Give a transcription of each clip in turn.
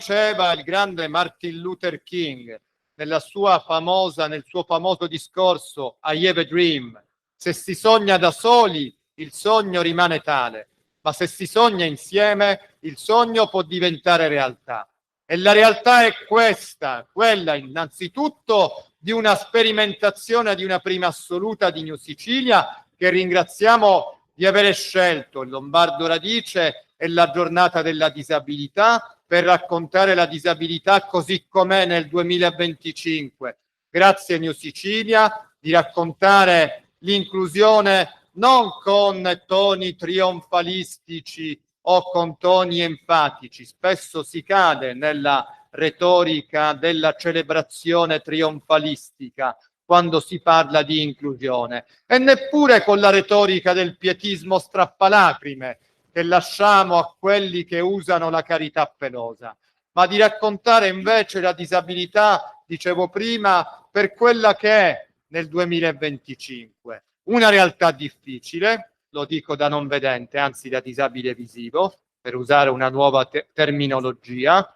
diceva il grande Martin Luther King nel suo famoso discorso I Have a Dream: se si sogna da soli, il sogno rimane tale, ma se si sogna insieme, il sogno può diventare realtà. E la realtà è questa, quella innanzitutto di una sperimentazione di una prima assoluta di New Sicilia, che ringraziamo di avere scelto il Lombardo Radice e la giornata della disabilità per raccontare la disabilità così com'è nel 2025. Grazie a New Sicilia di raccontare l'inclusione non con toni trionfalistici o con toni enfatici. Spesso si cade nella retorica della celebrazione trionfalistica quando si parla di inclusione, e neppure con la retorica del pietismo strappalacrime che lasciamo a quelli che usano la carità pelosa, ma di raccontare invece la disabilità, dicevo prima, per quella che è nel 2025. Una realtà difficile, lo dico da non vedente, anzi da disabile visivo, per usare una nuova terminologia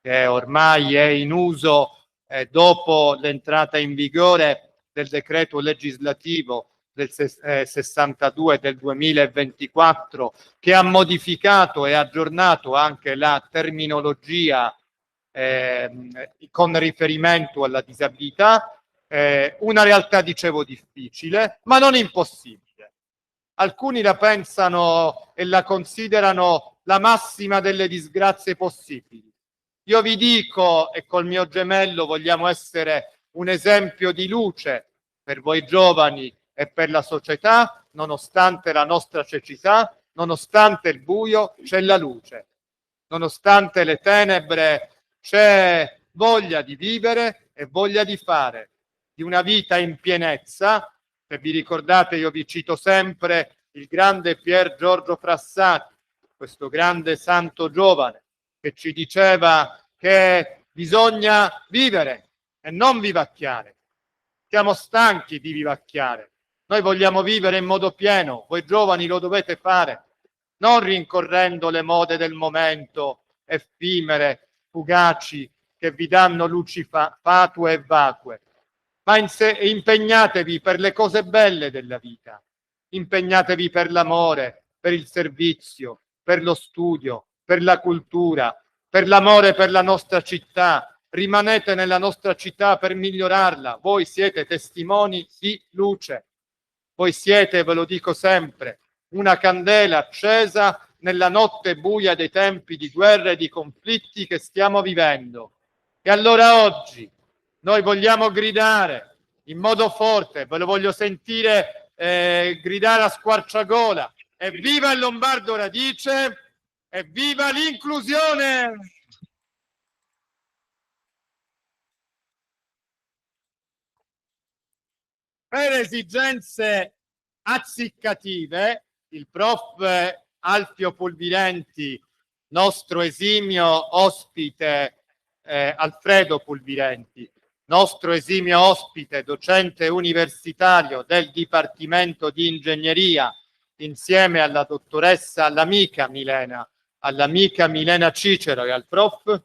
che ormai è in uso dopo l'entrata in vigore del decreto legislativo del 62 del 2024, che ha modificato e aggiornato anche la terminologia con riferimento alla disabilità. Una realtà, dicevo, difficile, ma non impossibile. Alcuni la pensano e la considerano la massima delle disgrazie possibili. Io vi dico, e col mio gemello vogliamo essere un esempio di luce per voi giovani e per la società: nonostante la nostra cecità, nonostante il buio, c'è la luce. Nonostante le tenebre, c'è voglia di vivere e voglia di fare, di una vita in pienezza. Se vi ricordate, io vi cito sempre il grande Pier Giorgio Frassati, questo grande santo giovane, che ci diceva che bisogna vivere e non vivacchiare. Siamo stanchi di vivacchiare. Noi vogliamo vivere in modo pieno, voi giovani lo dovete fare, non rincorrendo le mode del momento, effimere, fugaci, che vi danno luci fatue e vacue, ma impegnatevi per le cose belle della vita, impegnatevi per l'amore, per il servizio, per lo studio, per la cultura, per l'amore per la nostra città. Rimanete nella nostra città per migliorarla. Voi siete testimoni di luce. Voi siete, ve lo dico sempre, una candela accesa nella notte buia dei tempi di guerra e di conflitti che stiamo vivendo. E allora oggi noi vogliamo gridare in modo forte, ve lo voglio sentire gridare a squarciagola: evviva il Lombardo Radice, evviva l'inclusione! Per esigenze azziccative, il prof. Alfio Pulvirenti, nostro esimio ospite, Alfredo Pulvirenti, nostro esimio ospite, docente universitario del Dipartimento di Ingegneria, insieme alla dottoressa, all'amica Milena Cicero e al prof.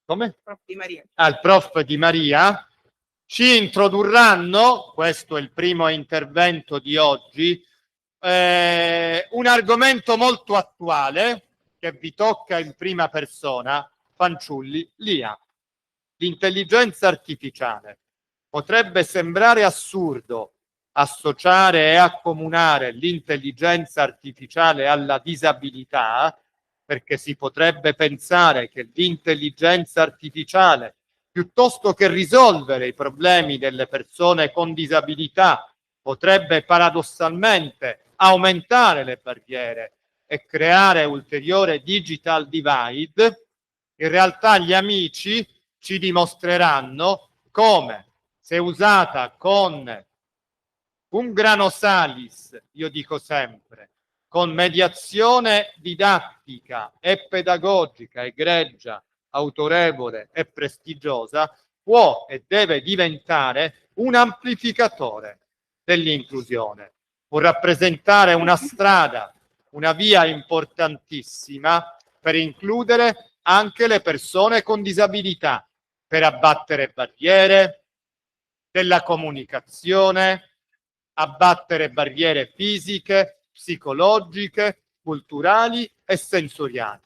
Come? Prof. Di Maria. Al prof. Di Maria, ci introdurranno, questo è il primo intervento di oggi, un argomento molto attuale che vi tocca in prima persona, fanciulli, l'IA, l'intelligenza artificiale. Potrebbe sembrare assurdo associare e accomunare l'intelligenza artificiale alla disabilità, perché si potrebbe pensare che l'intelligenza artificiale, piuttosto che risolvere i problemi delle persone con disabilità, potrebbe paradossalmente aumentare le barriere e creare ulteriore digital divide. In realtà gli amici ci dimostreranno come, se usata con un grano salis, io dico sempre, con mediazione didattica e pedagogica egregia, autorevole e prestigiosa, può e deve diventare un amplificatore dell'inclusione. Può rappresentare una strada, una via importantissima per includere anche le persone con disabilità, per abbattere barriere della comunicazione, abbattere barriere fisiche, psicologiche, culturali e sensoriali.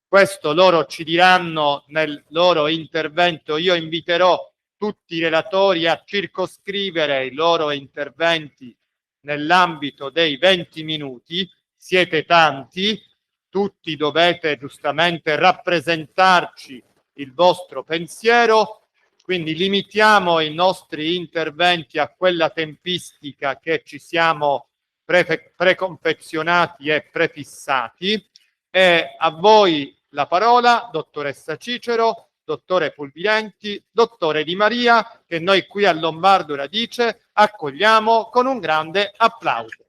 Questo loro ci diranno nel loro intervento. Io inviterò tutti i relatori a circoscrivere i loro interventi nell'ambito dei 20 minuti. Siete tanti, tutti dovete giustamente rappresentarci il vostro pensiero, quindi limitiamo i nostri interventi a quella tempistica che ci siamo preconfezionati e prefissati. E a voi la parola, dottoressa Cicero, dottore Pulvirenti, dottore Di Maria, che noi qui a Lombardo Radice accogliamo con un grande applauso.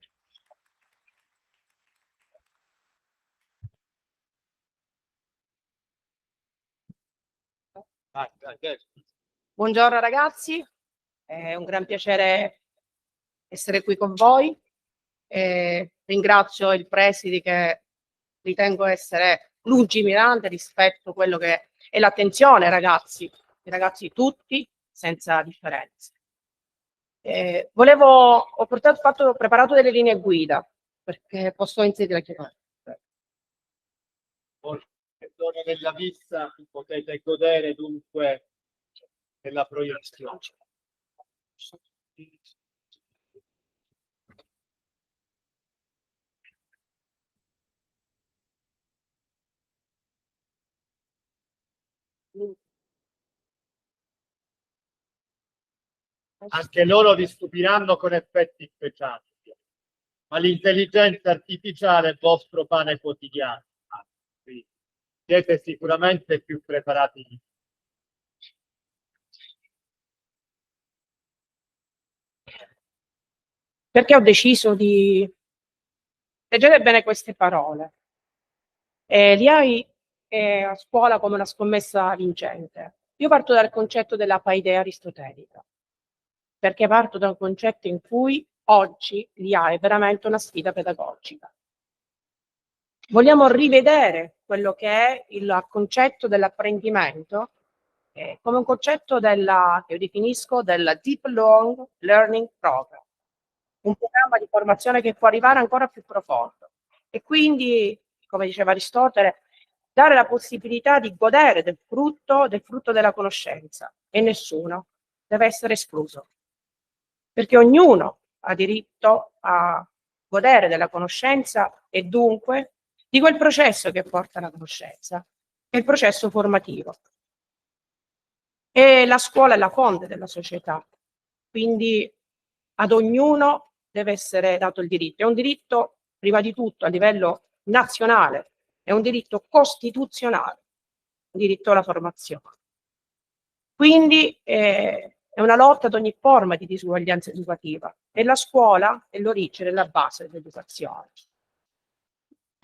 Buongiorno ragazzi, è un gran piacere essere qui con voi. Ringrazio il preside che ritengo essere lungimirante rispetto a quello che è l'attenzione ai ragazzi, i ragazzi tutti senza differenze. Ho preparato delle linee guida perché posso inserire la chiamata. L'ora della vista potete godere dunque della proiezione. Anche loro vi stupiranno con effetti speciali, ma l'intelligenza artificiale è il vostro pane quotidiano. Siete sicuramente più preparati di me. Perché ho deciso di... Leggete bene queste parole. L'IAI è a scuola come una scommessa vincente. Io parto dal concetto della paideia aristotelica, perché parto da un concetto in cui oggi l'IA è veramente una sfida pedagogica. Vogliamo rivedere quello che è il concetto dell'apprendimento come un concetto che io definisco del Deep Long Learning Program, un programma di formazione che può arrivare ancora più profondo e quindi, come diceva Aristotele, dare la possibilità di godere del frutto della conoscenza e nessuno deve essere escluso, perché ognuno ha diritto a godere della conoscenza e dunque di quel processo che porta alla conoscenza, che è il processo formativo. E la scuola è la fonte della società, quindi ad ognuno deve essere dato il diritto. È un diritto, prima di tutto, a livello nazionale, è un diritto costituzionale, un diritto alla formazione. Quindi è una lotta ad ogni forma di disuguaglianza educativa e la scuola è l'origine, la base dell'educazione.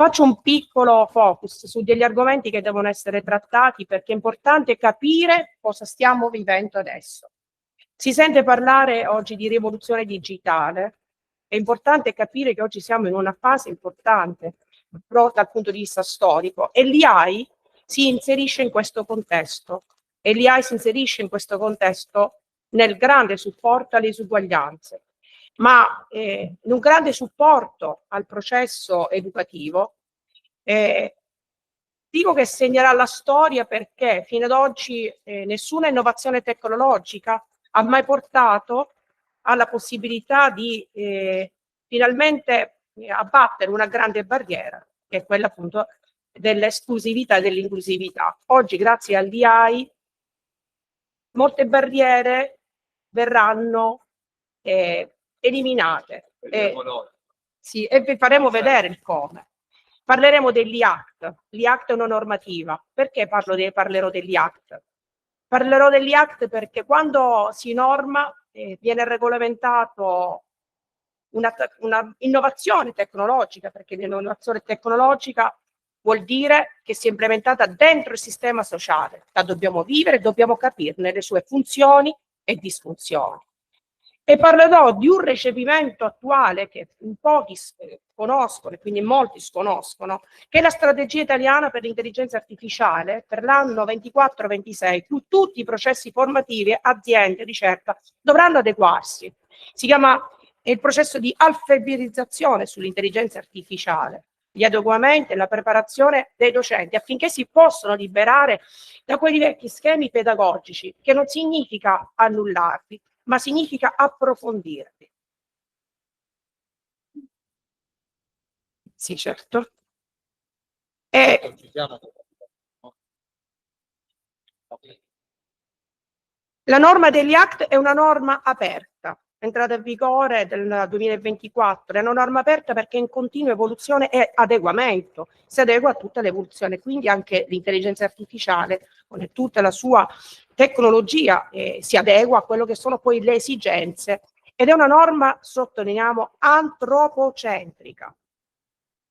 Faccio un piccolo focus su degli argomenti che devono essere trattati perché è importante capire cosa stiamo vivendo adesso. Si sente parlare oggi di rivoluzione digitale, è importante capire che oggi siamo in una fase importante dal punto di vista storico e l'IAI si inserisce in questo contesto e l'IAI si inserisce in questo contesto nel grande supporto alle disuguaglianze, ma in un grande supporto al processo educativo. Dico che segnerà la storia perché fino ad oggi nessuna innovazione tecnologica ha mai portato alla possibilità di finalmente abbattere una grande barriera, che è quella appunto dell'esclusività e dell'inclusività. Oggi, grazie all'IAI, molte barriere verranno eliminate. Sì, e vi faremo vedere il come. Parleremo dell'IACT. L'IACT è una normativa. Perché parlerò dell'IACT? Parlerò dell'IACT perché quando si norma viene regolamentato una innovazione tecnologica, perché l'innovazione tecnologica vuol dire che sia implementata dentro il sistema sociale. La dobbiamo vivere, dobbiamo capirne le sue funzioni e disfunzioni. E parlerò di un recepimento attuale che in pochi conoscono, e quindi molti sconoscono, che la strategia italiana per l'intelligenza artificiale per l'anno 24-26, tutti i processi formativi, aziende, ricerca, dovranno adeguarsi. Si chiama il processo di alfabetizzazione sull'intelligenza artificiale, gli adeguamenti e la preparazione dei docenti affinché si possano liberare da quei vecchi schemi pedagogici, che non significa annullarli, ma significa approfondirli. Sì, certo. La norma degli ACT è una norma aperta, è entrata in vigore del 2024, è una norma aperta perché è in continua evoluzione e adeguamento, si adegua a tutta l'evoluzione, quindi anche l'intelligenza artificiale con tutta la sua tecnologia si adegua a quello che sono poi le esigenze, ed è una norma, sottolineiamo, antropocentrica,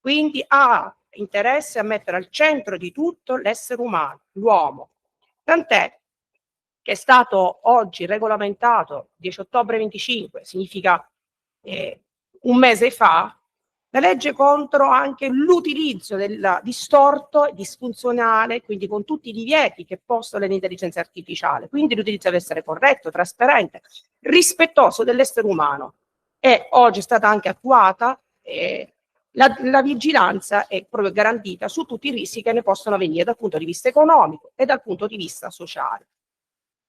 quindi ha interesse a mettere al centro di tutto l'essere umano, l'uomo, tant'è che è stato oggi regolamentato 10 ottobre 25, significa un mese fa, la legge contro anche l'utilizzo del distorto e disfunzionale, quindi con tutti i divieti che postula l'intelligenza artificiale. Quindi l'utilizzo deve essere corretto, trasparente, rispettoso dell'essere umano. E oggi è stata anche attuata la vigilanza è proprio garantita su tutti i rischi che ne possono venire dal punto di vista economico e dal punto di vista sociale.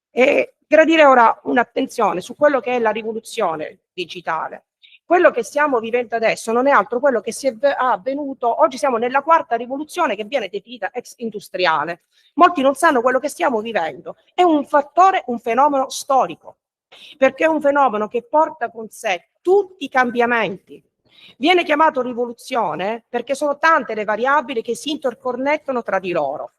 E gradire ora un'attenzione su quello che è la rivoluzione digitale. Quello che stiamo vivendo adesso non è altro quello che è avvenuto. Oggi siamo nella quarta rivoluzione che viene definita ex industriale. Molti non sanno quello che stiamo vivendo. È un fattore, un fenomeno storico, perché è un fenomeno che porta con sé tutti i cambiamenti. Viene chiamato rivoluzione perché sono tante le variabili che si interconnettono tra di loro,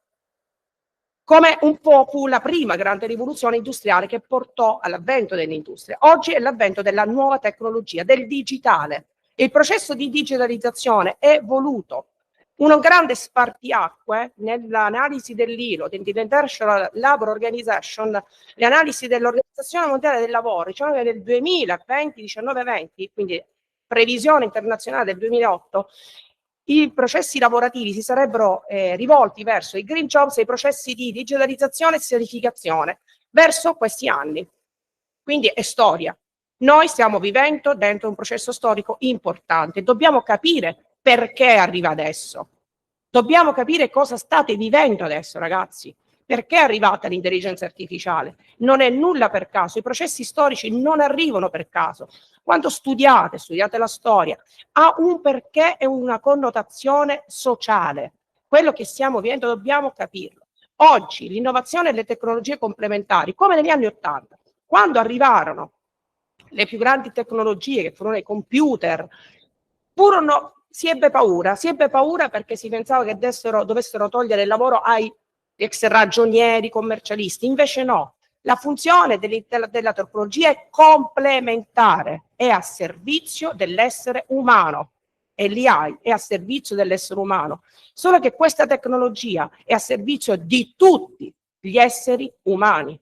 come un po' fu la prima grande rivoluzione industriale che portò all'avvento dell'industria. Oggi è l'avvento della nuova tecnologia, del digitale. Il processo di digitalizzazione è voluto un grande spartiacque nell'analisi dell'ILO, dell'International Labour Organization, le analisi dell'Organizzazione Mondiale del Lavoro, cioè nel 2020-19-20, quindi previsione internazionale del 2008, i processi lavorativi si sarebbero rivolti verso i green jobs e i processi di digitalizzazione e certificazione verso questi anni. Quindi è storia. Noi stiamo vivendo dentro un processo storico importante. Dobbiamo capire perché arriva adesso. Dobbiamo capire cosa state vivendo adesso, ragazzi. Perché è arrivata l'intelligenza artificiale? Non è nulla per caso. I processi storici non arrivano per caso. Quando studiate la storia, ha un perché e una connotazione sociale. Quello che stiamo vivendo dobbiamo capirlo. Oggi l'innovazione e le tecnologie complementari, come negli anni '80, quando arrivarono le più grandi tecnologie, che furono i computer, si ebbe paura perché si pensava che dovessero togliere il lavoro ai ex ragionieri, commercialisti. Invece no, la funzione della tecnologia è complementare, è a servizio dell'essere umano, e l'AI è a servizio dell'essere umano, solo che questa tecnologia è a servizio di tutti gli esseri umani,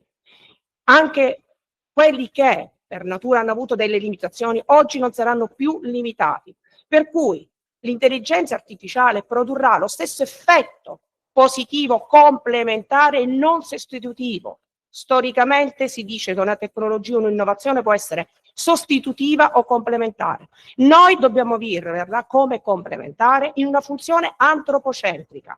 anche quelli che per natura hanno avuto delle limitazioni, oggi non saranno più limitati, per cui l'intelligenza artificiale produrrà lo stesso effetto positivo, complementare e non sostitutivo. Storicamente si dice che una tecnologia, un'innovazione può essere sostitutiva o complementare. Noi dobbiamo viverla come complementare in una funzione antropocentrica,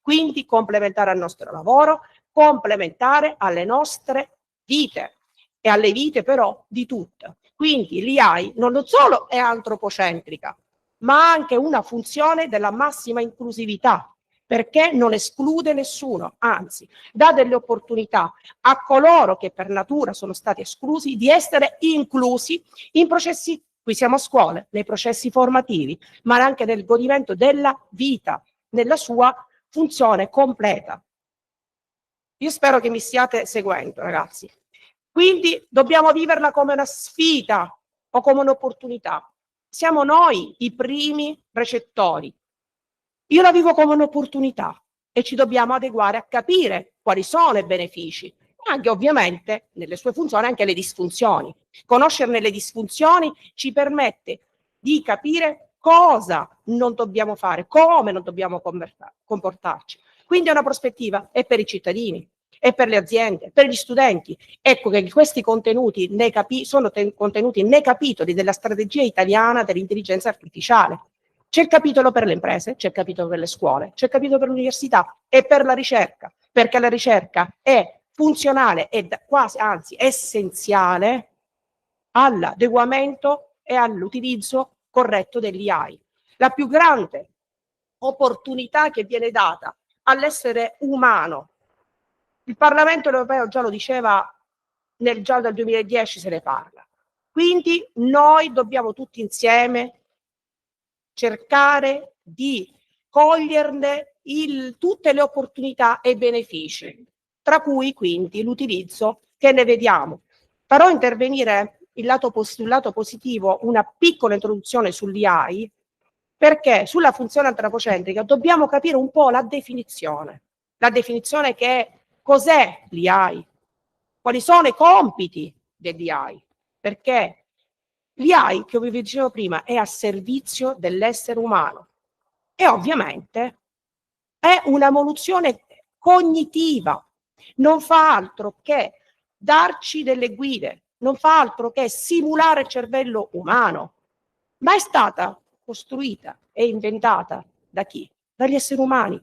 quindi complementare al nostro lavoro, complementare alle nostre vite e alle vite però di tutte. Quindi l'AI non solo è antropocentrica, ma ha anche una funzione della massima inclusività, perché non esclude nessuno, anzi dà delle opportunità a coloro che per natura sono stati esclusi di essere inclusi in processi, qui siamo a scuola, nei processi formativi, ma anche nel godimento della vita, nella sua funzione completa. Io spero che mi stiate seguendo, ragazzi. Quindi dobbiamo viverla come una sfida o come un'opportunità. Siamo noi i primi recettori. Io la vivo come un'opportunità e ci dobbiamo adeguare a capire quali sono i benefici, e anche ovviamente nelle sue funzioni anche le disfunzioni. Conoscerne le disfunzioni ci permette di capire cosa non dobbiamo fare, come non dobbiamo comportarci. Quindi è una prospettiva è per i cittadini, è per le aziende, per gli studenti. Ecco che questi contenuti sono contenuti nei capitoli della strategia italiana dell'intelligenza artificiale. C'è il capitolo per le imprese, c'è il capitolo per le scuole, c'è il capitolo per l'università e per la ricerca, perché la ricerca è funzionale e quasi, anzi, essenziale all'adeguamento e all'utilizzo corretto degli AI. La più grande opportunità che viene data all'essere umano. Il Parlamento europeo già lo diceva, già dal 2010 se ne parla. Quindi noi dobbiamo tutti insieme cercare di coglierne tutte le opportunità e i benefici, tra cui quindi l'utilizzo che ne vediamo. Farò intervenire sul lato positivo una piccola introduzione sull'AI, perché sulla funzione antropocentrica dobbiamo capire un po' la definizione che è cos'è l'AI, quali sono i compiti dell'AI, perché l'AI, che vi dicevo prima, è a servizio dell'essere umano e ovviamente è un'evoluzione cognitiva, non fa altro che darci delle guide, non fa altro che simulare il cervello umano, ma è stata costruita e inventata da chi? Dagli esseri umani,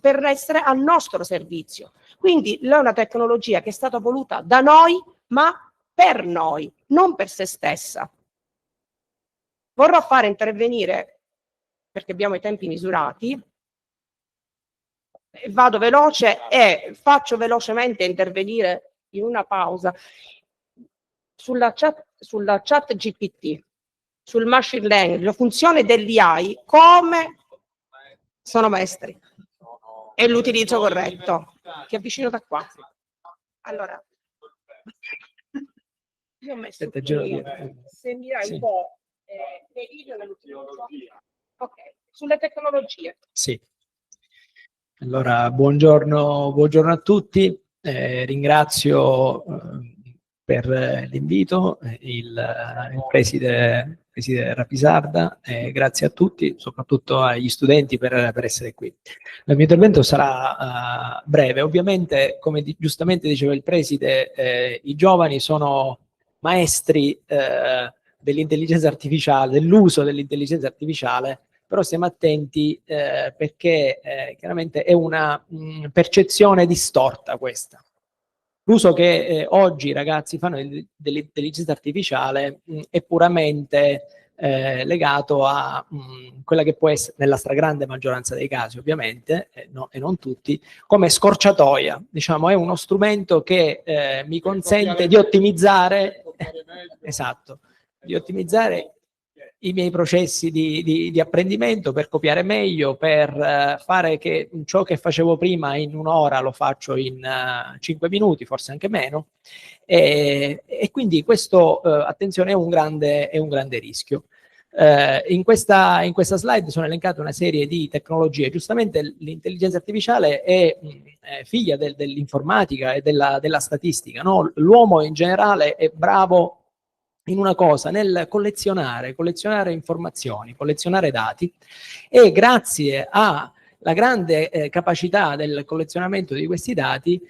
per essere al nostro servizio. Quindi è una tecnologia che è stata voluta da noi, ma per noi, non per se stessa. Vorrò fare intervenire, perché abbiamo i tempi misurati, vado veloce e faccio velocemente intervenire in una pausa sulla chat GPT, sul machine learning, la funzione dell'AI, come sono maestri e l'utilizzo corretto. Ti avvicino da qua. Allora, io ho messo qui, se mi dai un po' dei video dell'utilizzo. Ok, sulle tecnologie. Sì. Allora, buongiorno a tutti. Ringrazio per l'invito il preside Rapisarda, grazie a tutti, soprattutto agli studenti per essere qui. Il mio intervento sarà breve. Ovviamente, come giustamente diceva il preside, i giovani sono maestri dell'intelligenza artificiale, dell'uso dell'intelligenza artificiale, però stiamo attenti perché chiaramente è una percezione distorta questa. L'uso che oggi i ragazzi fanno dell'intelligenza artificiale è puramente legato a quella che può essere, nella stragrande maggioranza dei casi ovviamente, e non tutti, come scorciatoia. Diciamo, è uno strumento che mi consente di ottimizzare, esatto, di ottimizzare i miei processi di apprendimento, per copiare meglio, per fare che ciò che facevo prima in un'ora lo faccio in 5 minuti, forse anche meno, e quindi questo, attenzione, è un grande rischio. In questa slide sono elencate una serie di tecnologie. Giustamente l'intelligenza artificiale è figlia dell'informatica e della statistica, no? L'uomo in generale è bravo in una cosa, nel collezionare informazioni, collezionare dati, e grazie alla grande capacità del collezionamento di questi dati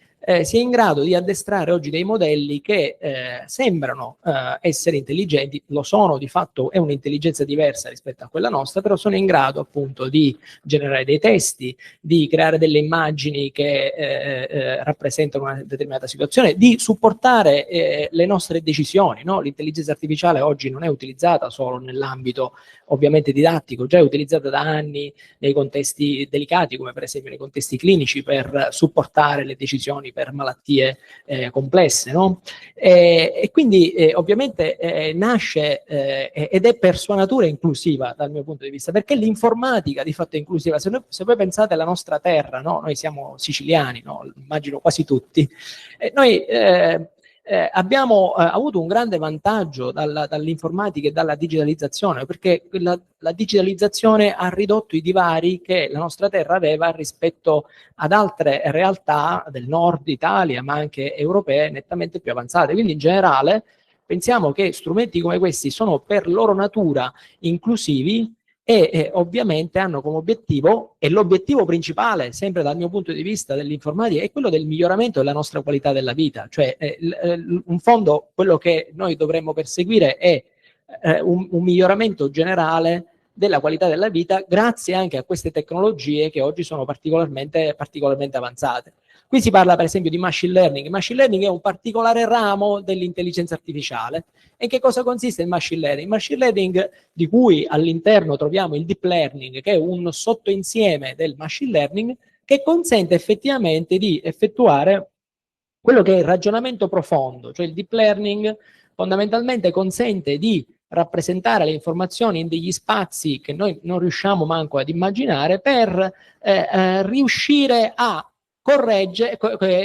si è in grado di addestrare oggi dei modelli che sembrano essere intelligenti, lo sono di fatto, è un'intelligenza diversa rispetto a quella nostra, però sono in grado appunto di generare dei testi, di creare delle immagini che rappresentano una determinata situazione, di supportare le nostre decisioni, no? L'intelligenza artificiale oggi non è utilizzata solo nell'ambito ovviamente didattico, già è utilizzata da anni nei contesti delicati, come per esempio nei contesti clinici, per supportare le decisioni per malattie complesse, no? E quindi ovviamente nasce ed è per sua natura inclusiva dal mio punto di vista, perché l'informatica di fatto è inclusiva. Se voi pensate alla nostra terra, no? Noi siamo siciliani, no? Immagino quasi tutti, noi abbiamo avuto un grande vantaggio dall'informatica e dalla digitalizzazione, perché la digitalizzazione ha ridotto i divari che la nostra terra aveva rispetto ad altre realtà del nord Italia, ma anche europee, nettamente più avanzate. Quindi in generale pensiamo che strumenti come questi sono per loro natura inclusivi, e ovviamente hanno come obiettivo, e l'obiettivo principale, sempre dal mio punto di vista dell'informatica, è quello del miglioramento della nostra qualità della vita. Cioè, in fondo, quello che noi dovremmo perseguire è un miglioramento generale della qualità della vita, grazie anche a queste tecnologie che oggi sono particolarmente avanzate. Qui si parla per esempio di machine learning. Il machine learning è un particolare ramo dell'intelligenza artificiale. E in che cosa consiste il machine learning? Il machine learning, di cui all'interno troviamo il deep learning, che è un sottoinsieme del machine learning, che consente effettivamente di effettuare quello che è il ragionamento profondo. Cioè il deep learning fondamentalmente consente di rappresentare le informazioni in degli spazi che noi non riusciamo manco ad immaginare, per riuscire a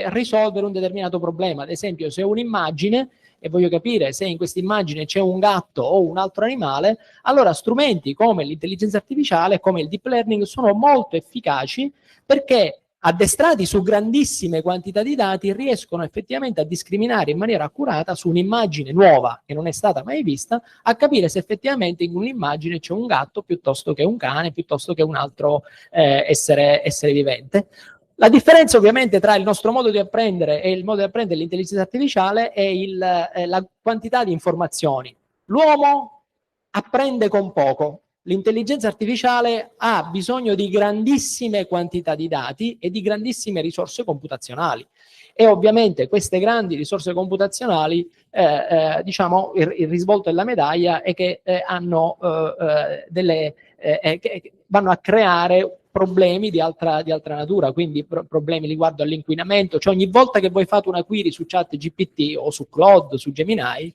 risolvere un determinato problema. Ad esempio, se ho un'immagine e voglio capire se in questa immagine c'è un gatto o un altro animale, allora strumenti come l'intelligenza artificiale, come il deep learning, sono molto efficaci, perché addestrati su grandissime quantità di dati riescono effettivamente a discriminare in maniera accurata su un'immagine nuova che non è stata mai vista, a capire se effettivamente in un'immagine c'è un gatto piuttosto che un cane, piuttosto che un altro essere vivente. La differenza ovviamente tra il nostro modo di apprendere e il modo di apprendere dell'intelligenza artificiale è la quantità di informazioni. L'uomo apprende con poco, l'intelligenza artificiale ha bisogno di grandissime quantità di dati e di grandissime risorse computazionali. E ovviamente queste grandi risorse computazionali, diciamo, il risvolto della medaglia è che che vanno a creare problemi di altra natura, quindi problemi riguardo all'inquinamento. Cioè ogni volta che voi fate una query su ChatGPT o su Claude, su Gemini,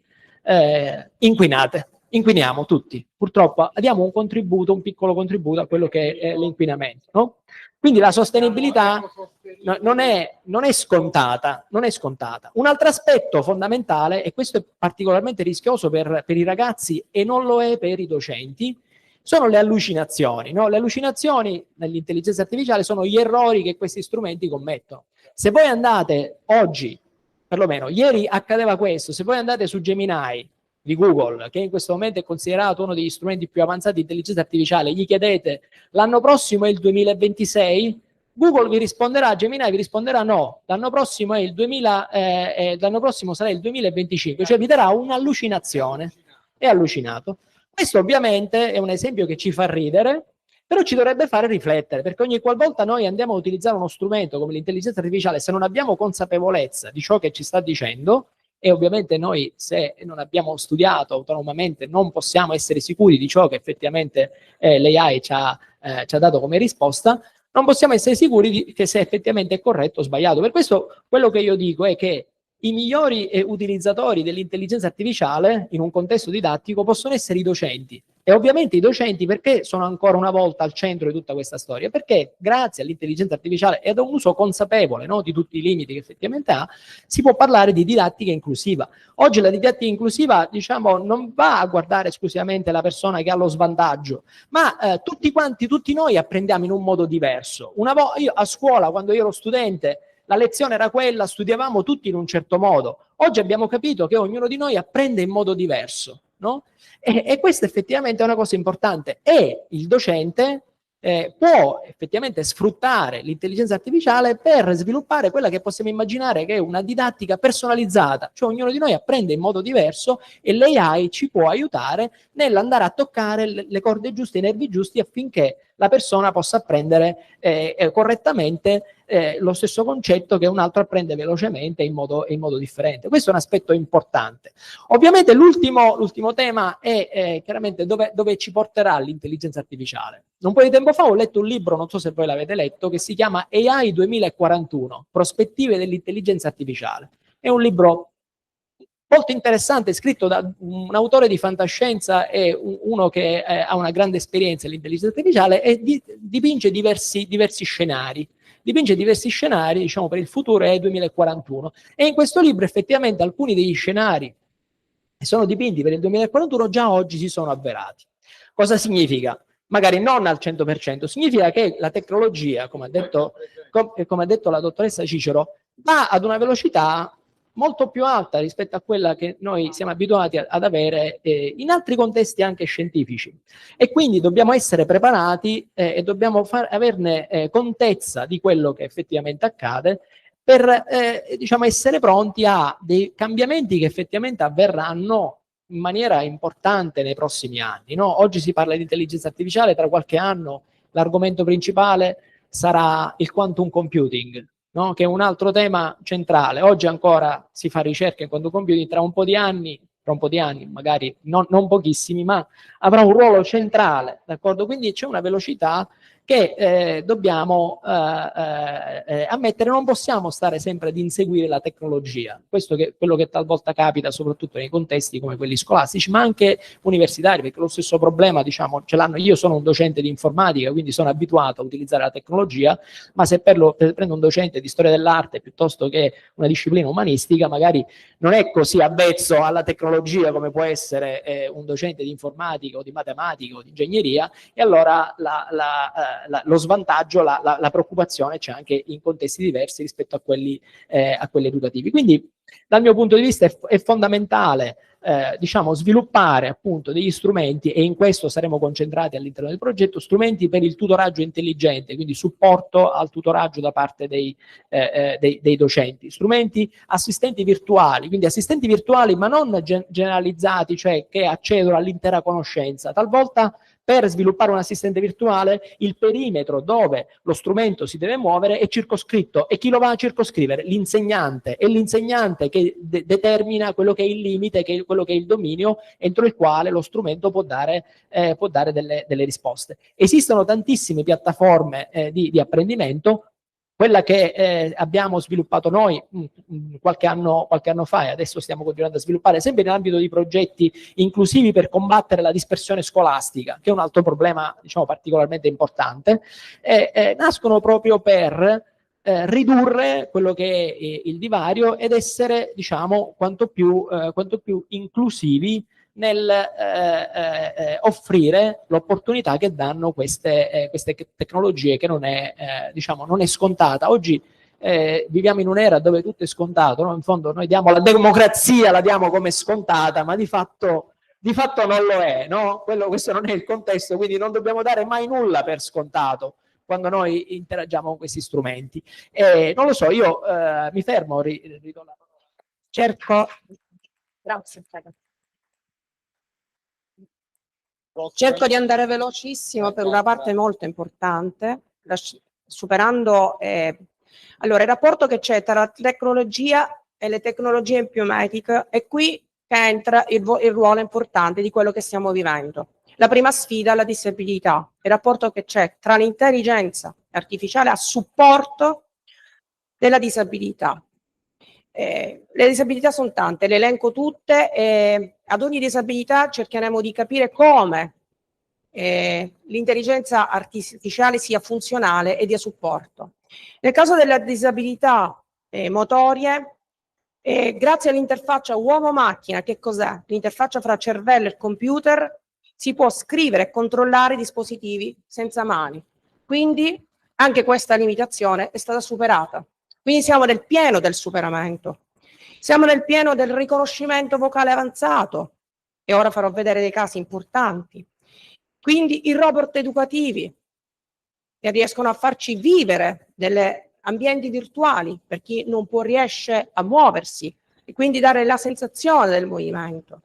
inquiniamo tutti. Purtroppo diamo un piccolo contributo a quello che è l'inquinamento, no? Quindi la sostenibilità non è scontata. Un altro aspetto fondamentale, e questo è particolarmente rischioso per i ragazzi e non lo è per i docenti, sono le allucinazioni, no? Le allucinazioni nell'intelligenza artificiale sono gli errori che questi strumenti commettono. Se voi andate oggi, perlomeno ieri accadeva questo, se voi andate su Gemini di Google, che in questo momento è considerato uno degli strumenti più avanzati di intelligenza artificiale, gli chiedete l'anno prossimo è il 2026, Google vi risponderà, Gemini vi risponderà no, l'anno prossimo sarà il 2025, cioè vi darà un'allucinazione. È allucinato. Questo ovviamente è un esempio che ci fa ridere, però ci dovrebbe fare riflettere, perché ogni qualvolta noi andiamo a utilizzare uno strumento come l'intelligenza artificiale, se non abbiamo consapevolezza di ciò che ci sta dicendo, e ovviamente noi, se non abbiamo studiato autonomamente, non possiamo essere sicuri di ciò che effettivamente l'AI ci ha dato come risposta, non possiamo essere sicuri che se effettivamente è corretto o sbagliato. Per questo quello che io dico è che i migliori utilizzatori dell'intelligenza artificiale in un contesto didattico possono essere i docenti. E ovviamente i docenti, perché sono ancora una volta al centro di tutta questa storia? Perché grazie all'intelligenza artificiale e ad un uso consapevole, no, di tutti i limiti che effettivamente ha, si può parlare di didattica inclusiva. Oggi la didattica inclusiva, diciamo, non va a guardare esclusivamente la persona che ha lo svantaggio, ma tutti noi apprendiamo in un modo diverso. Io a scuola, quando io ero studente, la lezione era quella, studiavamo tutti in un certo modo. Oggi abbiamo capito che ognuno di noi apprende in modo diverso, no? E questo effettivamente è una cosa importante. E il docente può effettivamente sfruttare l'intelligenza artificiale per sviluppare quella che possiamo immaginare che è una didattica personalizzata. Cioè ognuno di noi apprende in modo diverso e l'AI ci può aiutare nell'andare a toccare le corde giuste, i nervi giusti, affinché la persona possa apprendere correttamente lo stesso concetto che un altro apprende velocemente in modo differente. Questo è un aspetto importante. Ovviamente l'ultimo tema è chiaramente dove ci porterà l'intelligenza artificiale. Un po' di tempo fa ho letto un libro, non so se voi l'avete letto, che si chiama AI 2041, prospettive dell'intelligenza artificiale. È un libro molto interessante, scritto da un autore di fantascienza e uno che ha una grande esperienza nell'intelligenza artificiale, e dipinge diversi scenari. Diciamo, per il futuro è 2041. E in questo libro effettivamente alcuni degli scenari che sono dipinti per il 2041 già oggi si sono avverati. Cosa significa? Magari non al 100%, significa che la tecnologia, come ha detto la dottoressa Cicero, va ad una velocità molto più alta rispetto a quella che noi siamo abituati ad avere in altri contesti anche scientifici. E quindi dobbiamo essere preparati e dobbiamo averne contezza di quello che effettivamente accade per diciamo essere pronti a dei cambiamenti che effettivamente avverranno in maniera importante nei prossimi anni, no? Oggi si parla di intelligenza artificiale, tra qualche anno l'argomento principale sarà il quantum computing, no? Che è un altro tema centrale. Oggi ancora si fa ricerca in quantum computing, tra un po' di anni, magari non pochissimi, ma avrà un ruolo centrale, d'accordo? Quindi c'è una velocità che dobbiamo ammettere, non possiamo stare sempre ad inseguire la tecnologia. Questo è quello che talvolta capita soprattutto nei contesti come quelli scolastici, ma anche universitari, perché lo stesso problema, diciamo, ce l'hanno. Io sono un docente di informatica, quindi sono abituato a utilizzare la tecnologia, ma se prendo un docente di storia dell'arte piuttosto che una disciplina umanistica, magari non è così avvezzo alla tecnologia come può essere un docente di informatica o di matematica o di ingegneria, e allora lo svantaggio, la preoccupazione c'è anche in contesti diversi rispetto a quelli educativi. Quindi dal mio punto di vista è fondamentale diciamo sviluppare appunto degli strumenti, e in questo saremo concentrati all'interno del progetto, strumenti per il tutoraggio intelligente, quindi supporto al tutoraggio da parte dei docenti, strumenti assistenti virtuali, quindi assistenti virtuali ma non generalizzati, cioè che accedono all'intera conoscenza. Talvolta per sviluppare un assistente virtuale il perimetro dove lo strumento si deve muovere è circoscritto, e chi lo va a circoscrivere? L'insegnante. È l'insegnante che determina quello che è il limite, quello che è il dominio entro il quale lo strumento può dare delle risposte. Esistono tantissime piattaforme di apprendimento. Quella che abbiamo sviluppato noi qualche anno fa, e adesso stiamo continuando a sviluppare sempre nell'ambito di progetti inclusivi per combattere la dispersione scolastica, che è un altro problema, diciamo, particolarmente importante, nascono proprio per ridurre quello che è il divario ed essere, diciamo, quanto più inclusivi nel offrire l'opportunità che danno queste tecnologie, che non è scontata. Oggi viviamo in un'era dove tutto è scontato, no? In fondo noi diamo la democrazia, la diamo come scontata, ma di fatto non lo è, no? Questo non è il contesto, quindi non dobbiamo dare mai nulla per scontato quando noi interagiamo con questi strumenti. Non lo so, io mi fermo, ridò la parola. Grazie. Cerco di andare velocissimo per una parte molto importante, superando allora il rapporto che c'è tra la tecnologia e le tecnologie biomediche, è qui che entra il ruolo importante di quello che stiamo vivendo. La prima sfida è la disabilità, il rapporto che c'è tra l'intelligenza artificiale a supporto della disabilità. Le disabilità sono tante, le elenco tutte, e ad ogni disabilità cercheremo di capire come l'intelligenza artificiale sia funzionale e dia supporto. Nel caso delle disabilità motorie, grazie all'interfaccia uomo-macchina, che cos'è? L'interfaccia fra cervello e computer, si può scrivere e controllare dispositivi senza mani. Quindi anche questa limitazione è stata superata. Quindi siamo nel pieno del superamento. Siamo nel pieno del riconoscimento vocale avanzato, e ora farò vedere dei casi importanti. Quindi i robot educativi che riescono a farci vivere delle ambienti virtuali per chi non riesce a muoversi, e quindi dare la sensazione del movimento.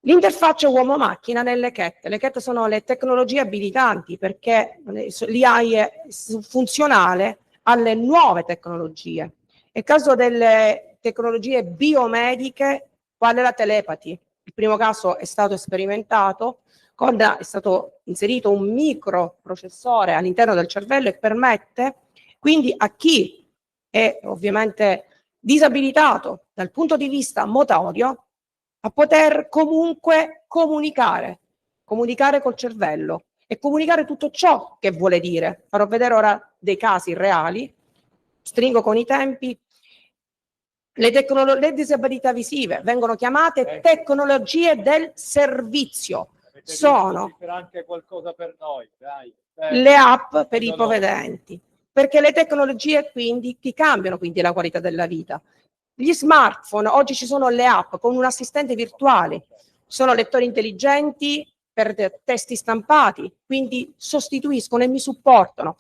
L'interfaccia uomo-macchina nelle CHET. Le CHET sono le tecnologie abilitanti, perché l'AI è funzionale alle nuove tecnologie. Nel caso delle tecnologie biomediche, qual è la telepati? Il primo caso è stato sperimentato, è stato inserito un microprocessore all'interno del cervello e permette quindi a chi è ovviamente disabilitato dal punto di vista motorio a poter comunque comunicare col cervello e comunicare tutto ciò che vuole dire. Farò vedere ora dei casi reali, stringo con i tempi. Le disabilità visive vengono chiamate tecnologie del servizio. Sono anche qualcosa per noi, dai. Le app per i ipovedenti, perché le tecnologie quindi ti cambiano quindi la qualità della vita. Gli smartphone, oggi ci sono le app con un assistente virtuale, sono lettori intelligenti per testi stampati, quindi sostituiscono e mi supportano.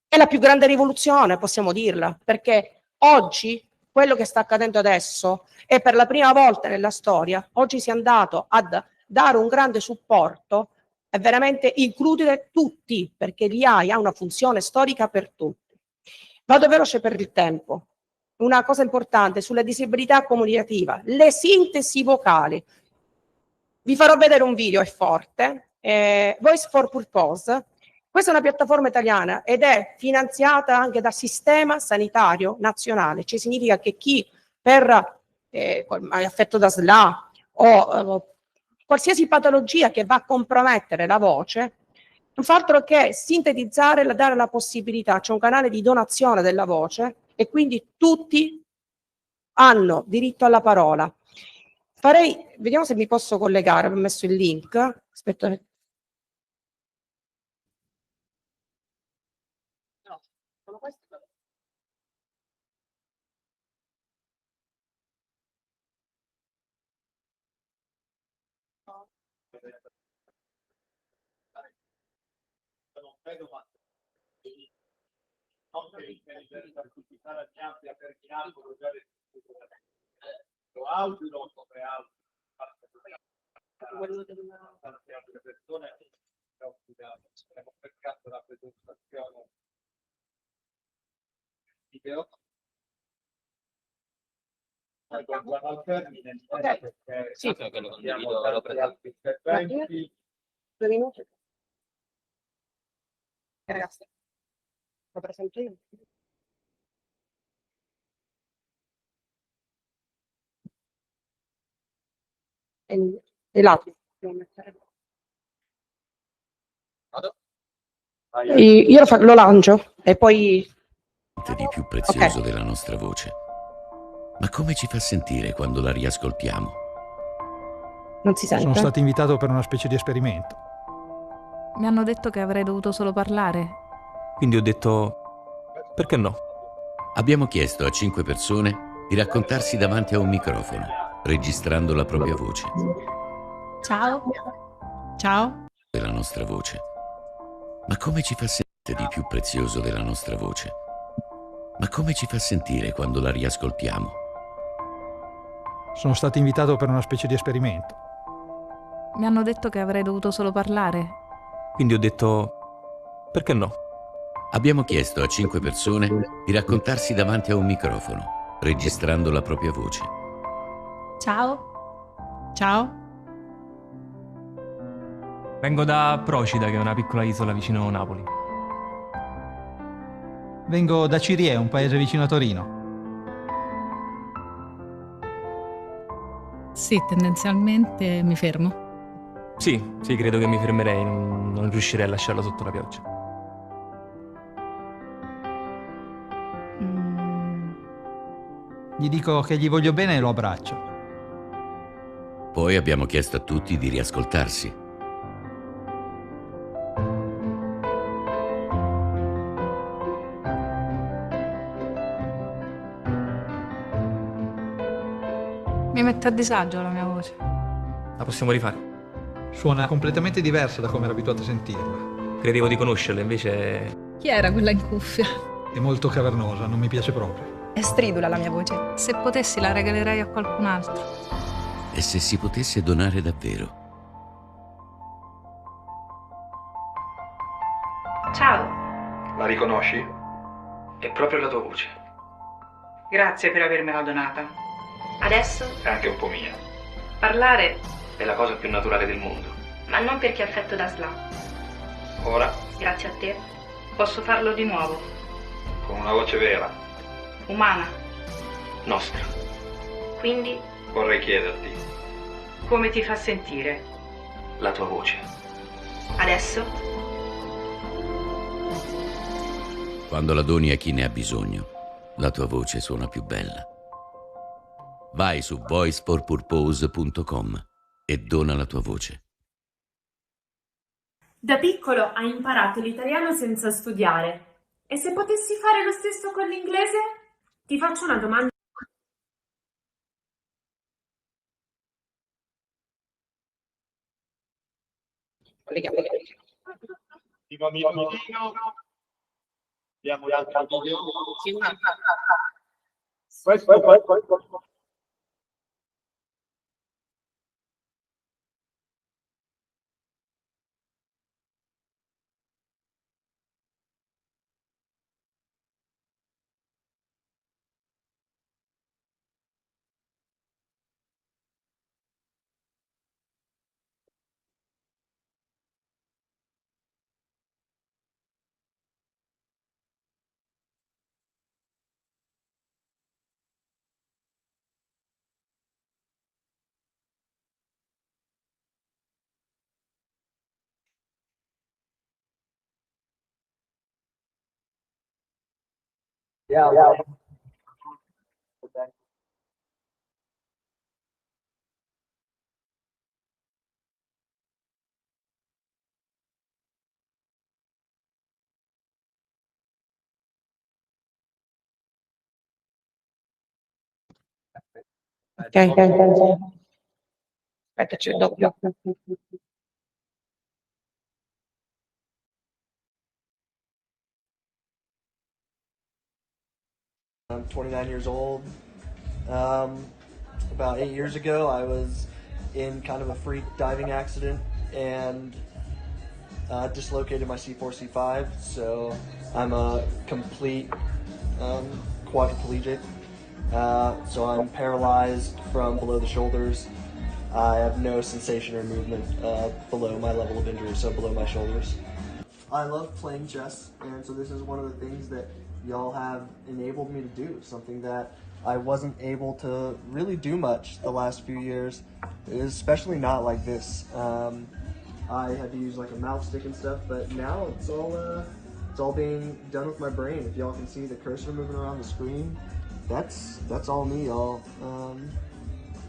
È la più grande rivoluzione, possiamo dirla, perché oggi quello che sta accadendo adesso è per la prima volta nella storia, oggi si è andato a dare un grande supporto e veramente includere tutti, perché l'IA ha una funzione storica per tutti. Vado veloce per il tempo. Una cosa importante sulla disabilità comunicativa, le sintesi vocali. Vi farò vedere un video, è forte, Voice for Purpose. Questa è una piattaforma italiana ed è finanziata anche dal Sistema Sanitario Nazionale, cioè significa che chi è affetto da SLA o qualsiasi patologia che va a compromettere la voce, non fa altro che sintetizzare e dare la possibilità, c'è un canale di donazione della voce e quindi tutti hanno diritto alla parola. Vediamo se mi posso collegare, ho messo il link. Aspetta. No, sono questi. Sì. 2 minuti. Ragazzi, lo presento io. E l'altro. Io lo lancio e poi di più prezioso della nostra voce. Ma come ci fa sentire quando la riascoltiamo? non si sente. Sono stato invitato per una specie di esperimento. Mi hanno detto che avrei dovuto solo parlare. Quindi ho detto, perché no? Abbiamo chiesto a 5 persone di raccontarsi davanti a un microfono, registrando la propria voce. Ciao. Ciao. Della nostra voce. Ma come ci fa sentire di più prezioso della nostra voce? Ma come ci fa sentire quando la riascoltiamo? Sono stato invitato per una specie di esperimento. Mi hanno detto che avrei dovuto solo parlare. Quindi ho detto, perché no? Abbiamo chiesto a 5 persone di raccontarsi davanti a un microfono, registrando la propria voce. Ciao. Ciao. Vengo da Procida, che è una piccola isola vicino Napoli. Vengo da Cirie, un paese vicino a Torino. Sì, tendenzialmente mi fermo. Sì, credo che mi fermerei, non riuscirei a lasciarlo sotto la pioggia. Gli dico che gli voglio bene e lo abbraccio. Poi abbiamo chiesto a tutti di riascoltarsi. Mi mette a disagio la mia voce. La possiamo rifare? Suona completamente diversa da come ero abituato a sentirla. Credevo di conoscerla, invece... Chi era quella in cuffia? È molto cavernosa, non mi piace proprio. È stridula la mia voce. Se potessi la regalerei a qualcun altro. E se si potesse donare davvero? Ciao, La riconosci? È proprio la tua voce. grazie per avermela donata. Adesso è anche un po' mia. Parlare, È la cosa più naturale del mondo. Ma non perché è affetto da SLA. Ora, Grazie a te. posso farlo di nuovo, Con una voce vera. umana. nostra. Quindi Vorrei chiederti. Come ti fa sentire? La tua voce. adesso Quando la doni a chi ne ha bisogno, la tua voce suona più bella. Vai su voiceforpurpose.com e dona la tua voce. Da piccolo hai imparato l'italiano senza studiare. E se potessi fare lo stesso con l'inglese? Ti faccio una domanda Colleghiamo. Primo minutino. Abbiamo l'altro video. Questo. Yeah. 'Ok. Aspetta, c'è il doppio. I'm 29 years old. About 8 years ago, I was in kind of a freak diving accident and dislocated my C4, C5. So I'm a complete quadriplegic. So I'm paralyzed from below the shoulders. I have no sensation or movement below my level of injury, so below my shoulders. I love playing chess, and so this is one of the things that y'all have enabled me to do, something that I wasn't able to really do much the last few years, especially not like this. I had to use like a mouse stick and stuff, but now it's all being done with my brain. If y'all can see the cursor moving around the screen, that's all me, y'all.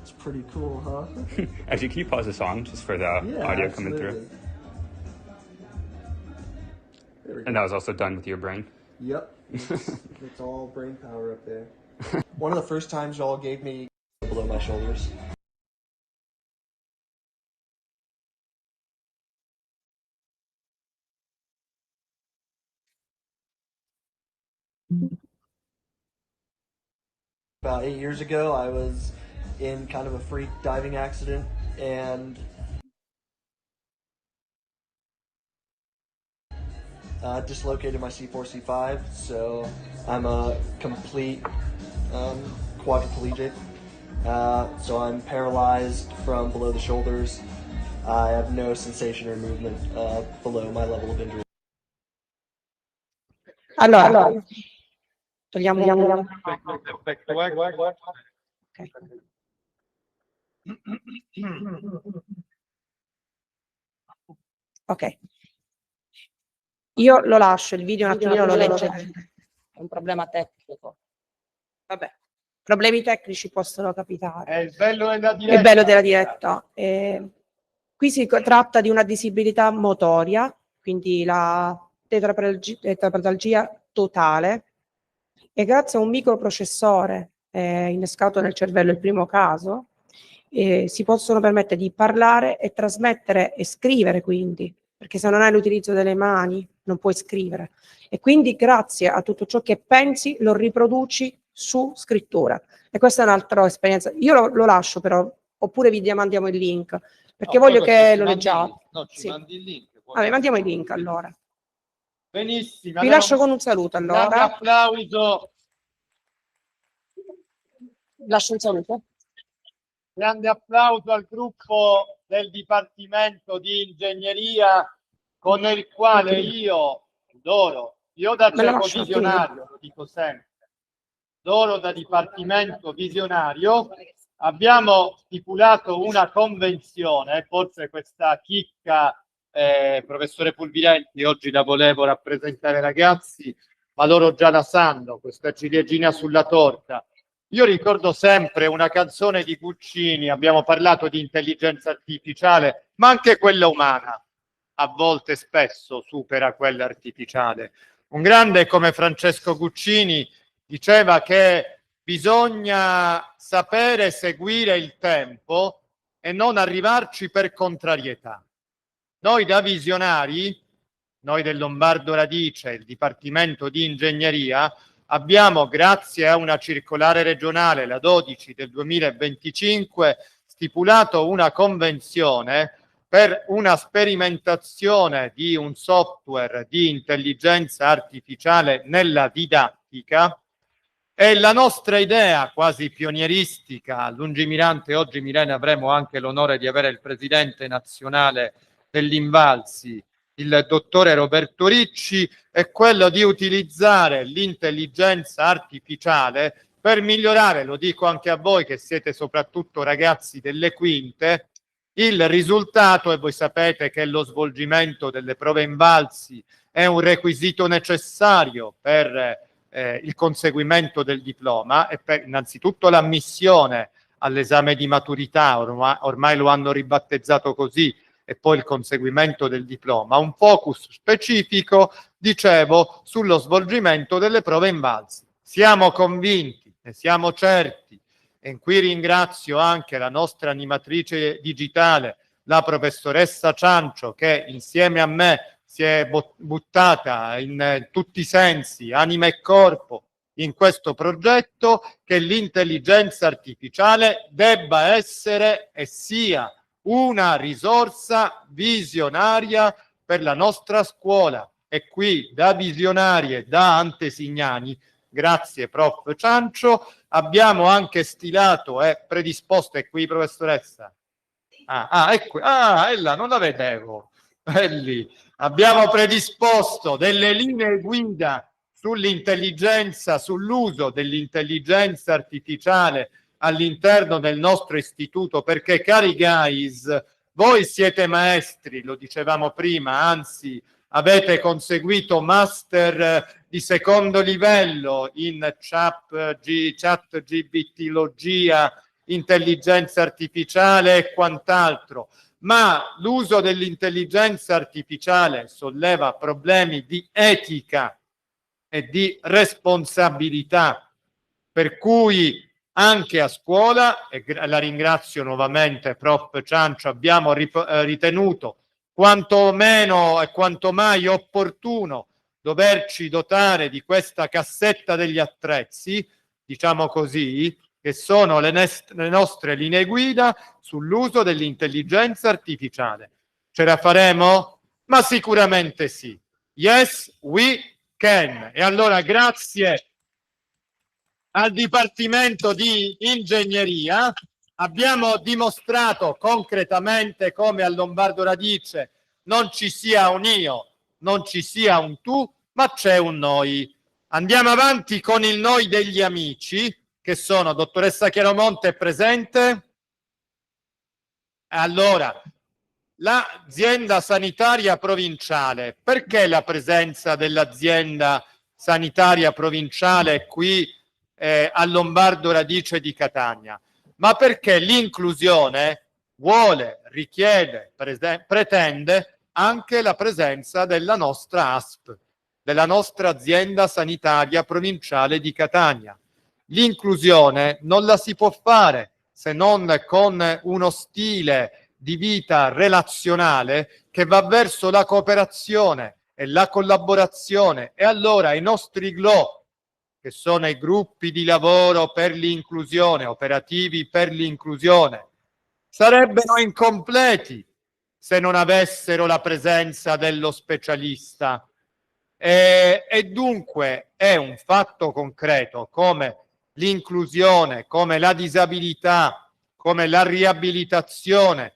It's pretty cool, huh? Actually, can you pause the song just for the audio coming through? And that was also done with your brain? Yep. It's all brain power up there. One of the first times y'all gave me below my shoulders. About 8 years ago, I was in kind of a freak diving accident and dislocated my C4, C5. So I'm a complete quadriplegic. So I'm paralyzed from below the shoulders. I have no sensation or movement below my level of injury. Allora, togliamo. Ok. Io lo lascio, il video un attimino lo legge. È un problema tecnico. Vabbè, problemi tecnici possono capitare. È il bello della diretta. È il bello della diretta. Qui si tratta di una disabilità motoria, quindi la tetraplegia totale, e grazie a un microprocessore innescato nel cervello, il primo caso, si possono permettere di parlare e trasmettere e scrivere, quindi, perché se non hai l'utilizzo delle mani non puoi scrivere. E quindi grazie a tutto ciò che pensi lo riproduci su scrittura. E questa è un'altra esperienza. Io lo lascio però, oppure vi mandiamo il link, perché voglio che lo leggiate. No, ci mandi il link. Vabbè, mandiamo il link allora. Benissimo. Vi lascio con un saluto allora. Un applauso. Lascio un saluto. Grande applauso al gruppo del Dipartimento di Ingegneria con il quale io da cieco visionario, lo dico sempre, da Dipartimento visionario, abbiamo stipulato una convenzione, forse questa chicca, professore Pulvirenti, oggi la volevo rappresentare ai ragazzi, ma loro già la sanno, questa ciliegina sulla torta. Io ricordo sempre una canzone di Guccini, abbiamo parlato di intelligenza artificiale, ma anche quella umana, a volte spesso supera quella artificiale. Un grande come Francesco Guccini diceva che bisogna sapere seguire il tempo e non arrivarci per contrarietà. Noi da visionari, noi del Lombardo Radice, il Dipartimento di Ingegneria, abbiamo, grazie a una circolare regionale, la 12 del 2025, stipulato una convenzione per una sperimentazione di un software di intelligenza artificiale nella didattica. E la nostra idea quasi pionieristica, lungimirante, oggi Milena avremo anche l'onore di avere il presidente nazionale dell'Invalsi, il dottore Roberto Ricci, è quello di utilizzare l'intelligenza artificiale per migliorare, lo dico anche a voi che siete soprattutto ragazzi delle quinte, il risultato, e voi sapete che lo svolgimento delle prove Invalsi è un requisito necessario per il conseguimento del diploma e per innanzitutto l'ammissione all'esame di maturità, ormai lo hanno ribattezzato così, e poi il conseguimento del diploma, un focus specifico, dicevo, sullo svolgimento delle prove Invalsi. Siamo convinti, ne siamo certi, e qui ringrazio anche la nostra animatrice digitale, la professoressa Ciancio, che insieme a me si è buttata in tutti i sensi, anima e corpo, in questo progetto, che l'intelligenza artificiale debba essere e sia una risorsa visionaria per la nostra scuola. E qui da visionari e da antesignani, grazie prof. Ciancio, abbiamo anche stilato e predisposto, è qui professoressa? Ecco, ella, non la vedevo, è lì. Abbiamo predisposto delle linee guida sull'intelligenza, sull'uso dell'intelligenza artificiale all'interno del nostro istituto, perché cari guys, voi siete maestri, lo dicevamo prima, anzi avete conseguito master di secondo livello in chat GBT-logia, intelligenza artificiale e quant'altro, ma l'uso dell'intelligenza artificiale solleva problemi di etica e di responsabilità, per cui anche a scuola, e la ringrazio nuovamente prof. Ciancio, abbiamo ritenuto quanto meno e quanto mai opportuno doverci dotare di questa cassetta degli attrezzi, diciamo così, che sono le nostre linee guida sull'uso dell'intelligenza artificiale. Ce la faremo? Ma sicuramente sì. Yes, we can. E allora grazie al Dipartimento di Ingegneria abbiamo dimostrato concretamente come al Lombardo Radice non ci sia un io, non ci sia un tu, ma c'è un noi. Andiamo avanti con il noi degli amici, che sono, dottoressa Chiaromonte è presente? Allora, l'azienda sanitaria provinciale, perché la presenza dell'azienda sanitaria provinciale qui al Lombardo Radice di Catania? Ma perché l'inclusione vuole, richiede, pretende anche la presenza della nostra ASP, della nostra azienda sanitaria provinciale di Catania. L'inclusione non la si può fare se non con uno stile di vita relazionale che va verso la cooperazione e la collaborazione. E allora i nostri GLO, che sono i gruppi di lavoro per l'inclusione, operativi per l'inclusione, sarebbero incompleti se non avessero la presenza dello specialista. E dunque è un fatto concreto come l'inclusione, come la disabilità, come la riabilitazione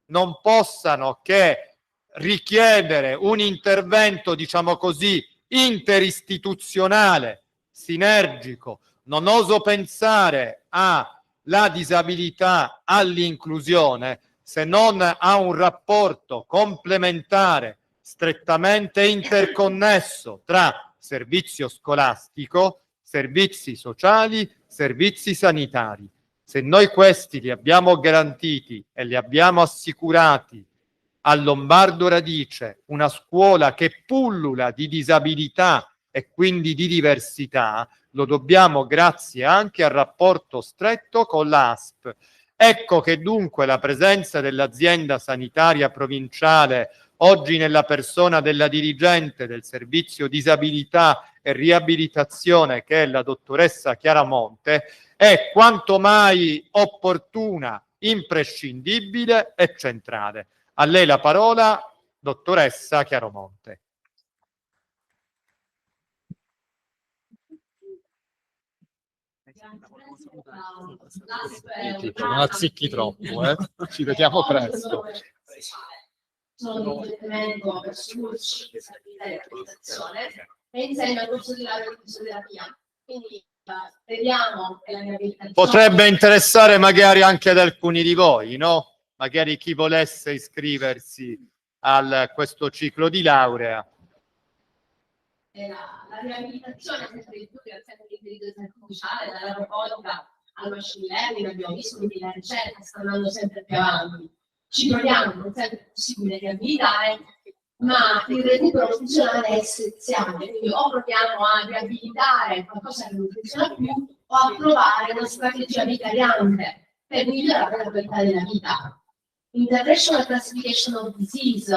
non possano che richiedere un intervento, diciamo così, interistituzionale, sinergico. Non oso pensare alla disabilità, all'inclusione, se non a un rapporto complementare, strettamente interconnesso tra servizio scolastico, servizi sociali, servizi sanitari. Se noi questi li abbiamo garantiti e li abbiamo assicurati al Lombardo Radice, una scuola che pullula di disabilità e quindi di diversità, lo dobbiamo grazie anche al rapporto stretto con l'ASP. Ecco che dunque la presenza dell'azienda sanitaria provinciale oggi nella persona della dirigente del servizio disabilità e riabilitazione, che è la dottoressa Chiaramonte, è quanto mai opportuna, imprescindibile e centrale. A lei la parola, dottoressa Chiaramonte. Non azzicchi troppo, ci vediamo presto. Sono un riferimento verso l'UCI, disabilità e riabilitazione, e insegno al corso di laurea in fisioterapia. Quindi speriamo che la riabilitazione... Potrebbe interessare magari anche ad alcuni di voi, no? Magari chi volesse iscriversi a questo ciclo di laurea. La riabilitazione è sempre di più grazie all'intelligenza artificiale, dalla robotica al machine learning, abbiamo visto che la ricerca sta andando sempre più avanti. Ci proviamo, non sempre è possibile riabilitare, ma il recupero funzionale è essenziale, quindi o proviamo a riabilitare qualcosa che non funziona più o a provare una strategia vitaliante per migliorare la qualità della vita. International Classification of Disease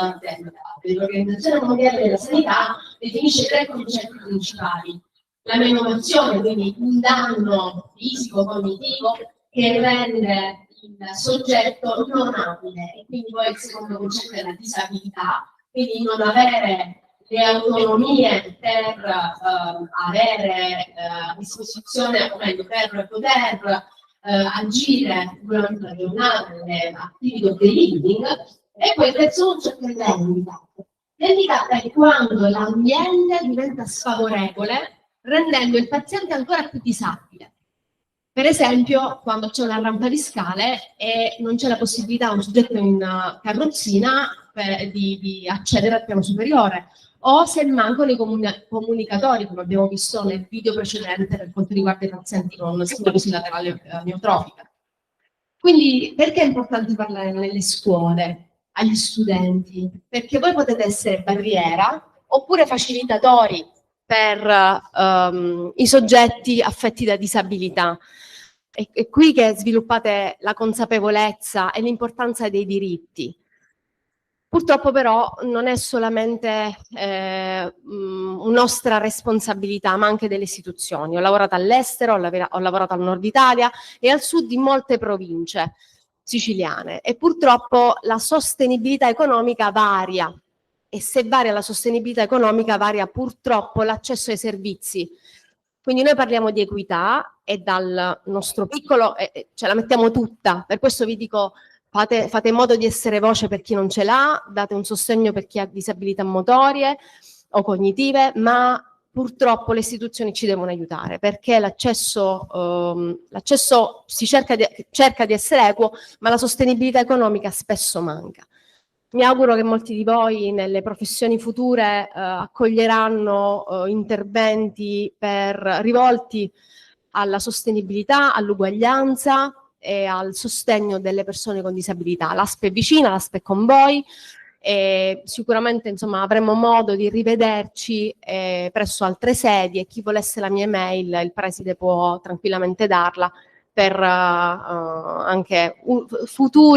dell'Organizzazione Mondiale della Sanità definisce 3 concetti principali. La menomazione, quindi un danno fisico-cognitivo che rende il soggetto non abile, e quindi poi il secondo concetto è la disabilità, quindi non avere le autonomie per avere a disposizione, o meglio, per poter agire durante la giornata nelle attività of daily living. E poi il terzo concetto è l'handicap. L'handicap è quando l'ambiente diventa sfavorevole, rendendo il paziente ancora più disabile. Per esempio, quando c'è una rampa di scale e non c'è la possibilità a un soggetto in carrozzina di accedere al piano superiore, o se mancano i comunicatori, come abbiamo visto nel video precedente per quanto riguarda i pazienti con sclerosi laterale amiotrofica. Quindi, perché è importante parlare nelle scuole, agli studenti? Perché voi potete essere barriera oppure facilitatori per i soggetti affetti da disabilità. È qui che sviluppate la consapevolezza e l'importanza dei diritti. Purtroppo però non è solamente nostra responsabilità, ma anche delle istituzioni. Ho lavorato all'estero, ho lavorato al nord Italia e al sud in molte province siciliane, e purtroppo la sostenibilità economica varia, e se varia la sostenibilità economica varia purtroppo l'accesso ai servizi. Quindi noi parliamo di equità e dal nostro piccolo ce la mettiamo tutta. Per questo vi dico: fate in modo di essere voce per chi non ce l'ha, date un sostegno per chi ha disabilità motorie o cognitive, ma purtroppo le istituzioni ci devono aiutare, perché l'accesso si cerca di essere equo, ma la sostenibilità economica spesso manca. Mi auguro che molti di voi nelle professioni future accoglieranno interventi rivolti alla sostenibilità, all'uguaglianza e al sostegno delle persone con disabilità. L'ASP è vicina, l'ASP è con voi, e sicuramente insomma avremo modo di rivederci presso altre sedi, e chi volesse la mia email il preside può tranquillamente darla per anche un futuro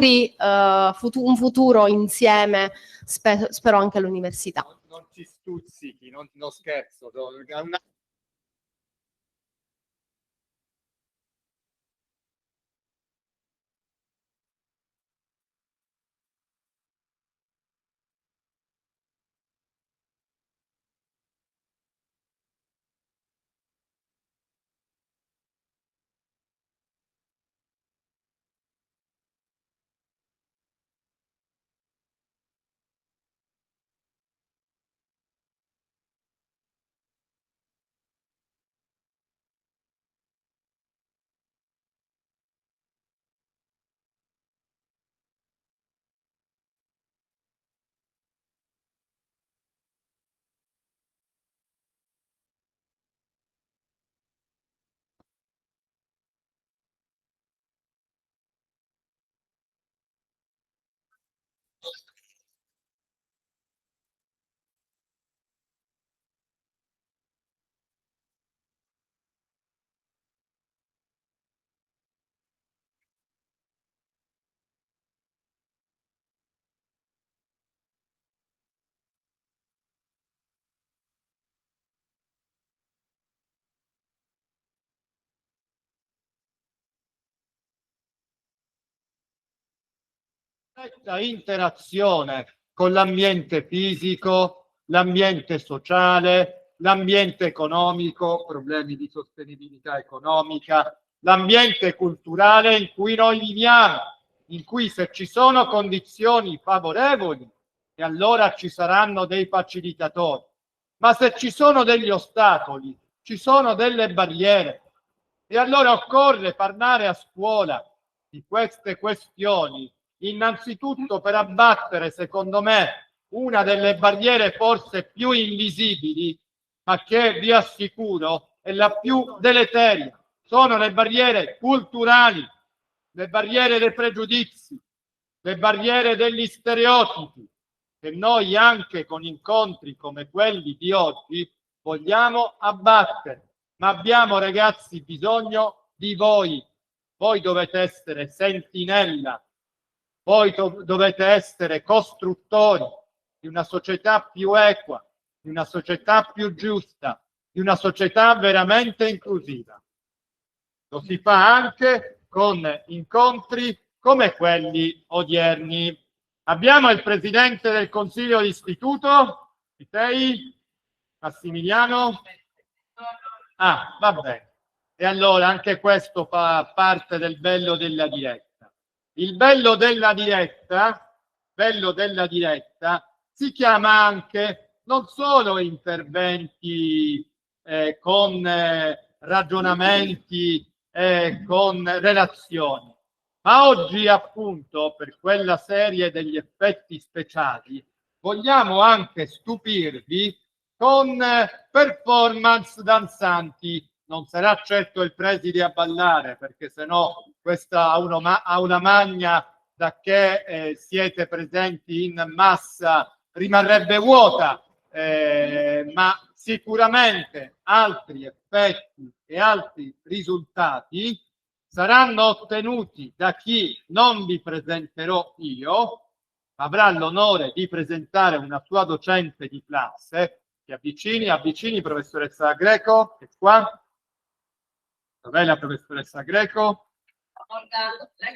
insieme, spero anche all'università. Non ci stuzzichi, non scherzo. stretta interazione con l'ambiente fisico, l'ambiente sociale, l'ambiente economico, problemi di sostenibilità economica, l'ambiente culturale in cui noi viviamo, in cui se ci sono condizioni favorevoli, e allora ci saranno dei facilitatori, ma se ci sono degli ostacoli, ci sono delle barriere, e allora occorre parlare a scuola di queste questioni, innanzitutto per abbattere, secondo me, una delle barriere forse più invisibili, ma che vi assicuro è la più deleteria. Sono le barriere culturali, le barriere dei pregiudizi, le barriere degli stereotipi, che noi anche con incontri come quelli di oggi vogliamo abbattere. Ma abbiamo, ragazzi, bisogno di voi. Voi dovete essere sentinella, voi dovete essere costruttori di una società più equa, di una società più giusta, di una società veramente inclusiva. Lo si fa anche con incontri come quelli odierni. Abbiamo il presidente del Consiglio d'istituto, ci sei? Massimiliano? Ah, va bene. E allora anche questo fa parte del bello della diretta. Il bello della diretta si chiama anche non solo interventi con ragionamenti, con relazioni, ma oggi appunto per quella serie degli effetti speciali vogliamo anche stupirvi con performance danzanti. Non sarà certo il preside a ballare, perché sennò questa aula magna da che siete presenti in massa rimarrebbe vuota, ma sicuramente altri effetti e altri risultati saranno ottenuti da chi non vi presenterò io, avrà l'onore di presentare una sua docente di classe. Ti avvicini, professoressa Greco, è qua. Dov'è la professoressa Greco?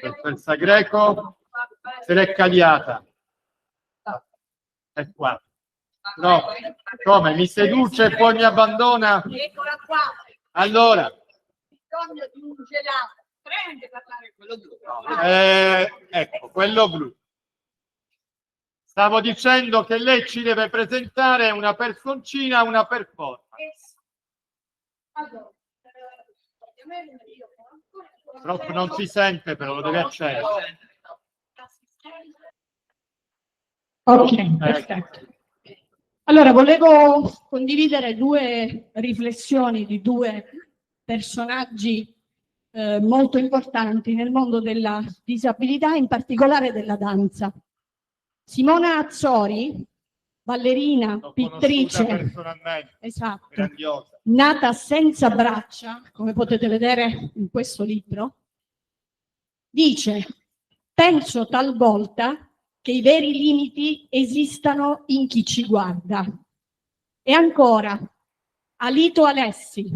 Professoressa Greco, se l'è cagliata. È qua. No, come? Mi seduce e poi mi abbandona? Eccola qua. Allora. Bisogno di un gelato. Prende parlare quello blu. Ecco, quello blu. Stavo dicendo che lei ci deve presentare una personcina, una performance. Allora, Troppo non si sente, però lo devi accendere. Ok, perfetto. Allora, volevo condividere due riflessioni di due personaggi molto importanti nel mondo della disabilità, in particolare della danza. Simona Azzori, ballerina, pittrice, esatto, grandiosa, nata senza braccia, come potete vedere in questo libro, dice: penso talvolta che i veri limiti esistano in chi ci guarda. E ancora, Alito Alessi,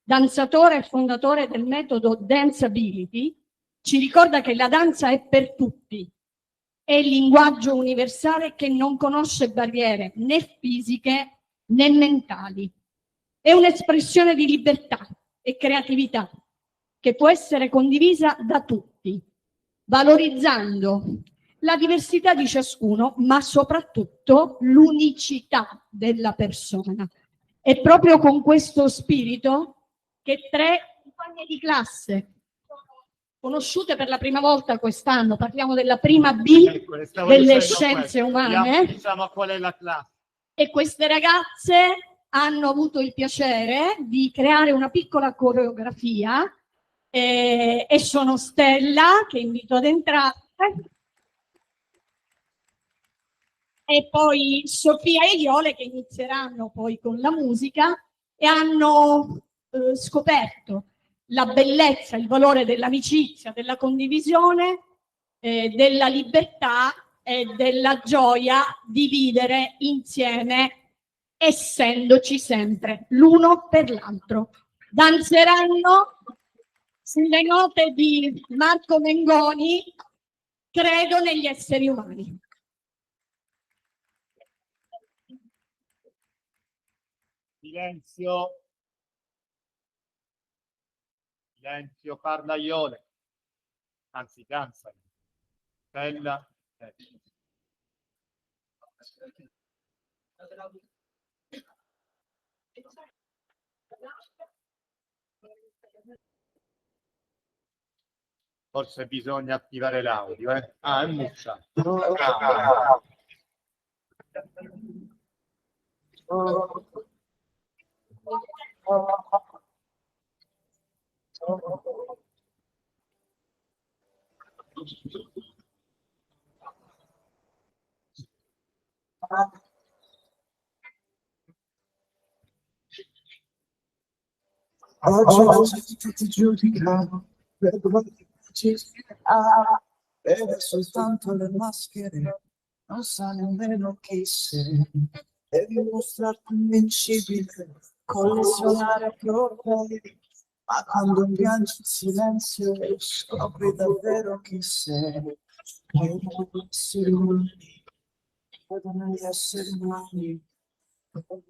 danzatore e fondatore del metodo Danceability, ci ricorda che la danza è per tutti. È il linguaggio universale che non conosce barriere né fisiche né mentali. È un'espressione di libertà e creatività che può essere condivisa da tutti, valorizzando la diversità di ciascuno, ma soprattutto l'unicità della persona. È proprio con questo spirito che tre compagne di classe, conosciute per la prima volta quest'anno, parliamo della prima B delle scienze umane, diciamo qual è la classe. E queste ragazze hanno avuto il piacere di creare una piccola coreografia e sono Stella, che invito ad entrare, e poi Sofia e Iole, che inizieranno poi con la musica, e hanno scoperto la bellezza, il valore dell'amicizia, della condivisione, della libertà e della gioia di vivere insieme, essendoci sempre l'uno per l'altro. Danzeranno sulle note di Marco Mengoni credo negli esseri umani. Silenzio. Silenzio, parla Iole. Anzi, danza. Stella. Forse bisogna attivare l'audio, eh? Ah, è muccia. Oggi ti giudicano per quello che ci sia, vede soltanto le maschere, non sa nemmeno chi sei. Devi mostrarti invincibile, collezionare problemi, ma quando piangi in silenzio scopri davvero chi sei. Credo negli esseri umani, credo negli esseri umani.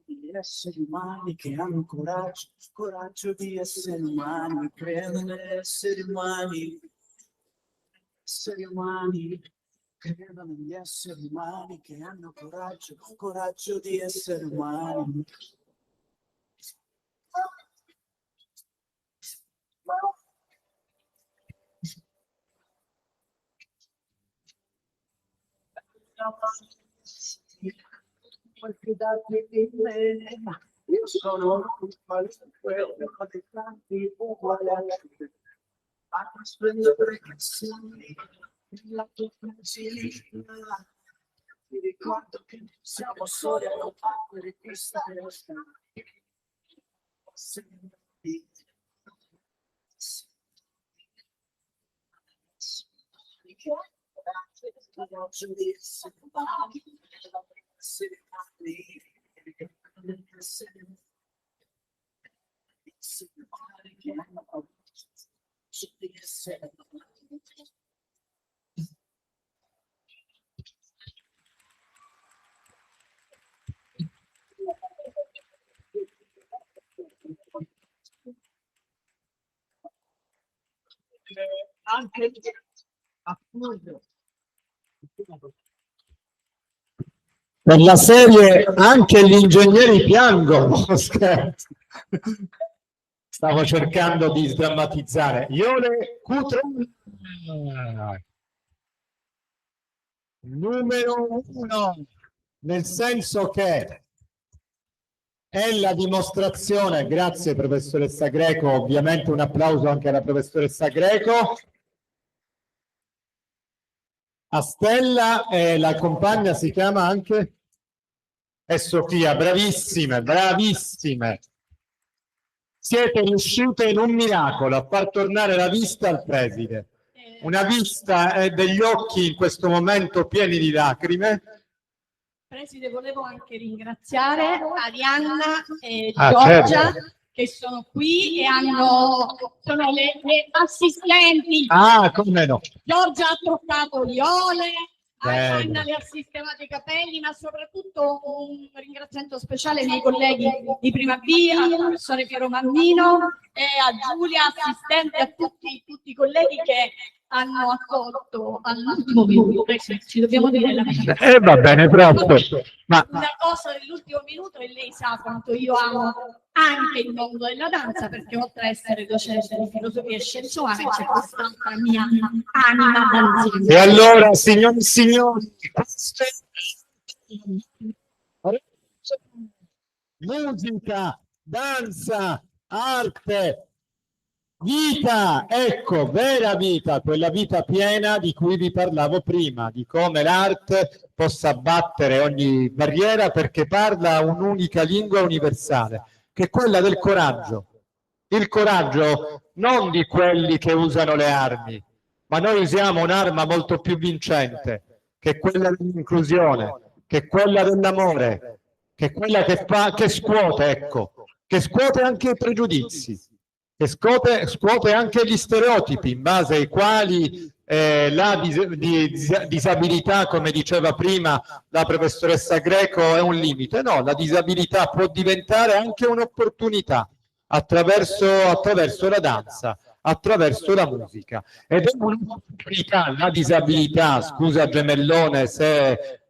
Gli esseri umani che hanno coraggio di essere umani, credo negli esseri umani, credo negli esseri umani che hanno coraggio di essere umani. Puoi fidarti di me, io sono quello dei tanti uguali a te. A splendore che sei, la tua fragilità. Ti ricordo che siamo soli a combattere questa realtà. Anche appunto per la serie anche gli ingegneri piangono. Scherzo. Stavo cercando di sdrammatizzare. Iole Cutron, numero 1, nel senso che è la dimostrazione, grazie professoressa Greco, ovviamente un applauso anche alla professoressa Greco, a Stella, e la compagna si chiama anche? È Sofia, bravissime, bravissime. Siete riuscite in un miracolo a far tornare la vista al preside. Una vista e degli occhi in questo momento pieni di lacrime. Preside, volevo anche ringraziare Arianna e Giorgia, certo, che sono qui e sono le assistenti. Ah, come no. Giorgia ha toccato Iole, Bello. Arianna le ha sistemato i capelli, ma soprattutto un ringraziamento speciale ai miei colleghi di prima via, al professore Piero Mannino e a Giulia, assistente, a tutti i colleghi che hanno accolto all'ultimo minuto. Ci dobbiamo dire la verità. Va bene, proprio. Ma Una cosa dell'ultimo minuto, e lei sa quanto io amo anche il mondo della danza, perché oltre a essere docente di filosofia e scienze umane c'è quest'altra mia anima danzante. e allora, signori e signori, musica, danza, arte, vita, ecco, vera vita, quella vita piena di cui vi parlavo prima, di come l'arte possa abbattere ogni barriera perché parla un'unica lingua universale, che è quella del coraggio. Il coraggio non di quelli che usano le armi, ma noi usiamo un'arma molto più vincente, che è quella dell'inclusione, che è quella dell'amore, che è quella che scuote, ecco, che scuote anche i pregiudizi, che scuote anche gli stereotipi in base ai quali La disabilità, come diceva prima la professoressa Greco, è un limite. No, la disabilità può diventare anche un'opportunità attraverso la danza, attraverso la musica. Ed è un'opportunità, la disabilità, scusa Gemellone se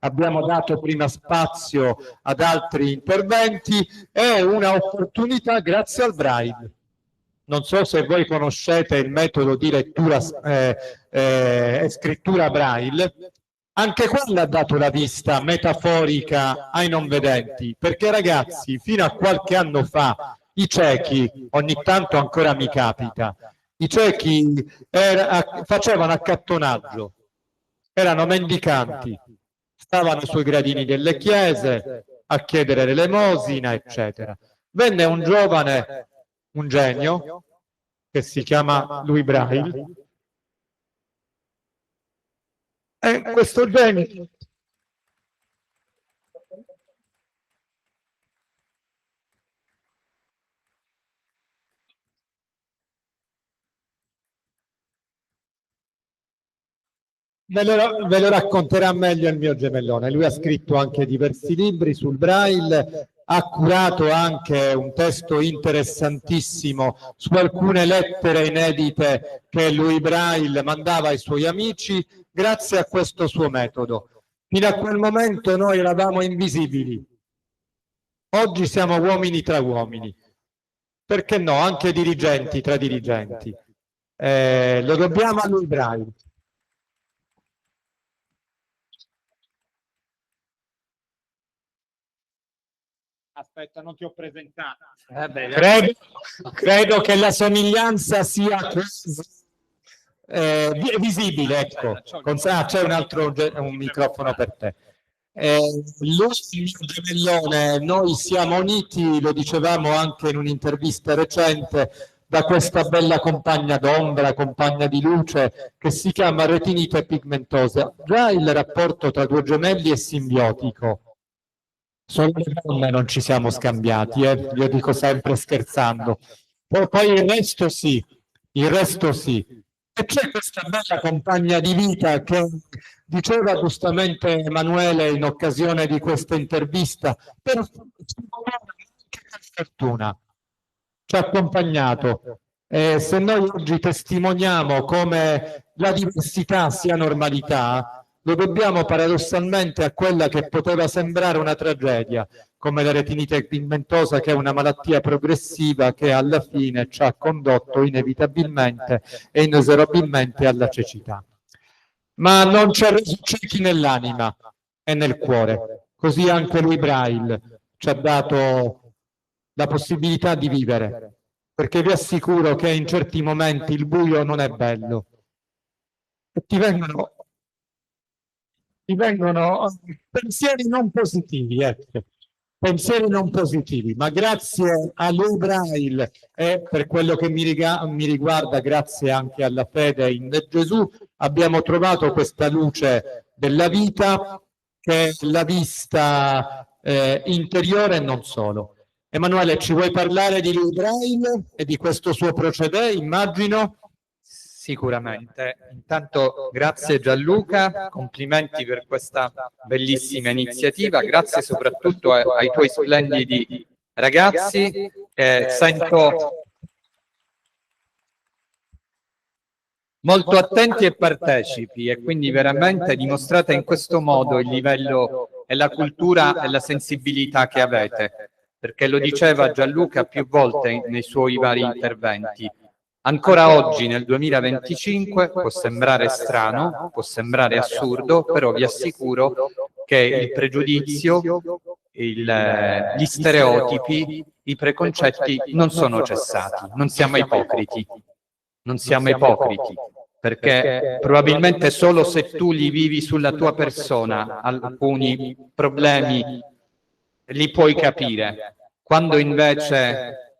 abbiamo dato prima spazio ad altri interventi, è un'opportunità grazie al Braille. Non so se voi conoscete il metodo di lettura e scrittura Braille, anche quello ha dato la vista metaforica ai non vedenti, perché ragazzi, fino a qualche anno fa, i ciechi, ogni tanto ancora mi capita, i ciechi facevano accattonaggio, erano mendicanti, stavano sui gradini delle chiese a chiedere l'elemosina, eccetera. Venne un giovane, un genio, che si chiama Louis Braille, e questo genio ve lo racconterà meglio il mio gemellone. Lui ha scritto anche diversi libri sul Braille, ha curato anche un testo interessantissimo su alcune lettere inedite che Louis Braille mandava ai suoi amici grazie a questo suo metodo. Fino a quel momento noi eravamo invisibili, oggi siamo uomini tra uomini, perché no, anche dirigenti tra dirigenti. Lo dobbiamo a Louis Braille. Aspetta, non ti ho presentato. Credo che la somiglianza sia visibile, ecco. C'è un microfono per te. Lui, il mio gemellone, noi siamo uniti, lo dicevamo anche in un'intervista recente, da questa bella compagna d'ombra, compagna di luce, che si chiama retinite pigmentosa. Già il rapporto tra due gemelli è simbiotico. Solo le donne non ci siamo scambiati, io dico sempre scherzando. Poi il resto sì. E c'è questa bella compagna di vita che diceva giustamente Emanuele in occasione di questa intervista, per fortuna ci ha accompagnato. Se noi oggi testimoniamo come la diversità sia normalità, lo dobbiamo paradossalmente a quella che poteva sembrare una tragedia, come la retinite pigmentosa, che è una malattia progressiva che alla fine ci ha condotto inevitabilmente e inesorabilmente alla cecità. Ma non ci ha reso ciechi nell'anima e nel cuore. Così anche Louis Braille ci ha dato la possibilità di vivere, perché vi assicuro che in certi momenti il buio non è bello e ti vengono pensieri non positivi, ecco. Pensieri non positivi, ma grazie a Louis Braille e per quello che mi riguarda, grazie anche alla fede in Gesù, abbiamo trovato questa luce della vita, che è la vista interiore e non solo. Emanuele, ci vuoi parlare di Louis Braille e di questo suo procedé, immagino? Sicuramente. Intanto grazie Gianluca, complimenti per questa bellissima iniziativa, grazie soprattutto ai tuoi splendidi ragazzi. Sento molto attenti e partecipi e quindi veramente dimostrate in questo modo il livello e la cultura e la sensibilità che avete, perché lo diceva Gianluca più volte nei suoi vari interventi. Ancora oggi, nel 2025, può sembrare strano, può sembrare assurdo, però vi assicuro che il pregiudizio, gli stereotipi, i preconcetti non sono cessati. Non siamo ipocriti. Non siamo ipocriti, perché probabilmente solo se tu li vivi sulla tua persona, alcuni problemi li puoi capire. Quando invece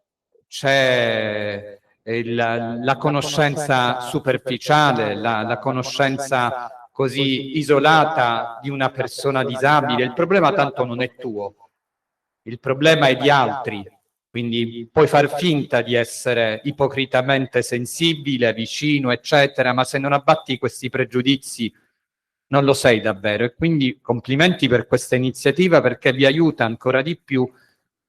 c'è la conoscenza superficiale, la conoscenza così isolata di una persona disabile, il problema tanto non è tuo, il problema è di altri, Quindi puoi far finta di essere ipocritamente sensibile, vicino, eccetera, ma se non abbatti questi pregiudizi non lo sei davvero. E quindi complimenti per questa iniziativa, perché vi aiuta ancora di più,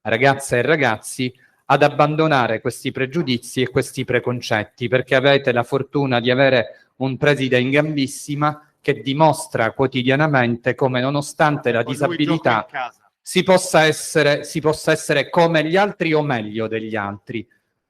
ragazze e ragazzi, ad abbandonare questi pregiudizi e questi preconcetti, perché avete la fortuna di avere un preside in gambissima che dimostra quotidianamente come, nonostante la disabilità, si possa essere come gli altri o meglio degli altri,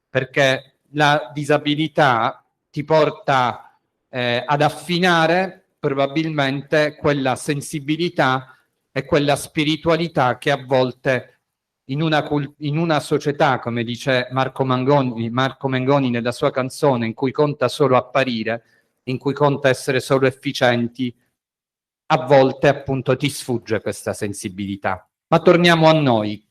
perché la disabilità ti porta ad affinare probabilmente quella sensibilità e quella spiritualità che a volte in una società, come dice Marco Mengoni nella sua canzone, in cui conta solo apparire, in cui conta essere solo efficienti, a volte appunto ti sfugge questa sensibilità. Ma torniamo a noi.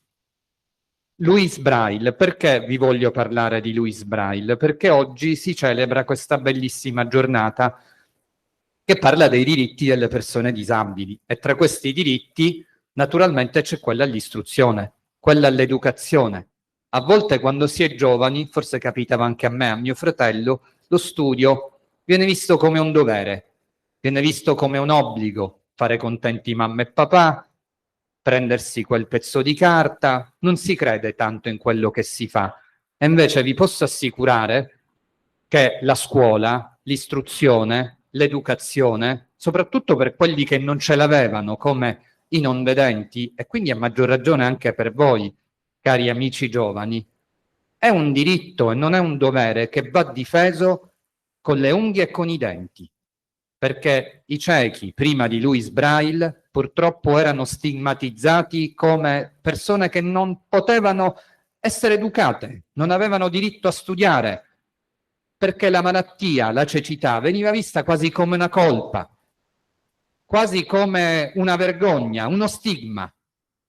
Louise Braille, perché vi voglio parlare di Louise Braille? Perché oggi si celebra questa bellissima giornata che parla dei diritti delle persone disabili, e tra questi diritti naturalmente c'è quella all'istruzione, quella all'educazione. A volte quando si è giovani, forse capitava anche a me, a mio fratello, lo studio viene visto come un dovere, viene visto come un obbligo, fare contenti mamma e papà, prendersi quel pezzo di carta, non si crede tanto in quello che si fa. E invece vi posso assicurare che la scuola, l'istruzione, l'educazione, soprattutto per quelli che non ce l'avevano, come i non vedenti, e quindi a maggior ragione anche per voi, cari amici giovani, è un diritto e non è un dovere che va difeso con le unghie e con i denti, perché i ciechi, prima di Louise Braille, purtroppo erano stigmatizzati come persone che non potevano essere educate, non avevano diritto a studiare, perché la malattia, la cecità, veniva vista quasi come una colpa, quasi come una vergogna, uno stigma,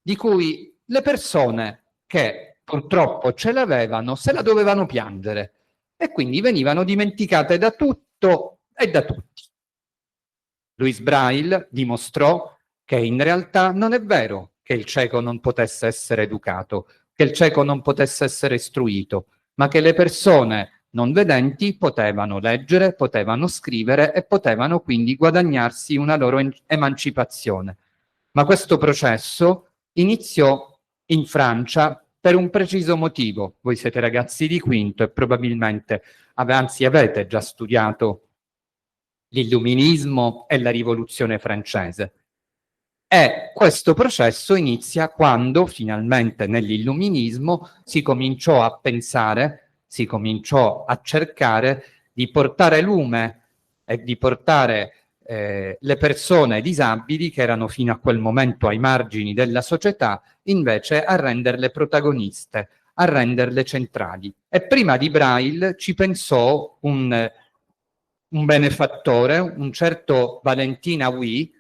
di cui le persone che purtroppo ce l'avevano se la dovevano piangere, e quindi venivano dimenticate da tutto e da tutti. Louise Braille dimostrò che in realtà non è vero che il cieco non potesse essere educato, che il cieco non potesse essere istruito, ma che le persone non vedenti potevano leggere, potevano scrivere e potevano quindi guadagnarsi una loro emancipazione. Ma questo processo iniziò in Francia per un preciso motivo. Voi siete ragazzi di quinto e probabilmente, anzi avete già studiato l'illuminismo e la rivoluzione francese. E questo processo inizia quando finalmente nell'illuminismo si cominciò a pensare, si cominciò a cercare di portare lume e di portare le persone disabili, che erano fino a quel momento ai margini della società, invece a renderle protagoniste, a renderle centrali. E prima di Braille ci pensò un benefattore, un certo Valentin Haüy,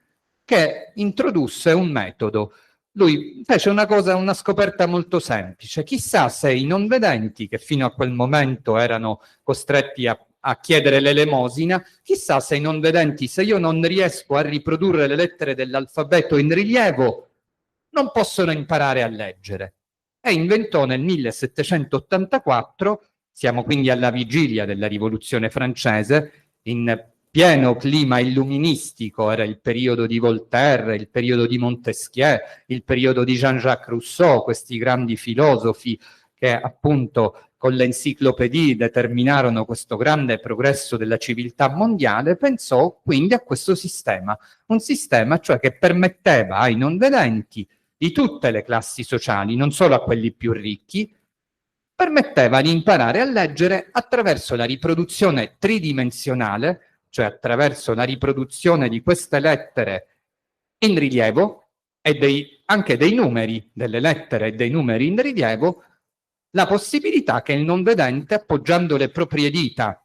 che introdusse un metodo. Lui fece una scoperta molto semplice. Chissà se i non vedenti, che fino a quel momento erano costretti a chiedere l'elemosina, chissà se i non vedenti, se io non riesco a riprodurre le lettere dell'alfabeto in rilievo, non possono imparare a leggere. E inventò nel 1784, siamo quindi alla vigilia della Rivoluzione francese, in pieno clima illuministico, era il periodo di Voltaire, il periodo di Montesquieu, il periodo di Jean-Jacques Rousseau, questi grandi filosofi che appunto con le enciclopedie determinarono questo grande progresso della civiltà mondiale. Pensò quindi a questo sistema, un sistema cioè che permetteva ai non vedenti di tutte le classi sociali, non solo a quelli più ricchi, permetteva di imparare a leggere attraverso la riproduzione tridimensionale, cioè attraverso la riproduzione di queste lettere in rilievo e anche dei numeri, delle lettere e dei numeri in rilievo, la possibilità che il non vedente, appoggiando le proprie dita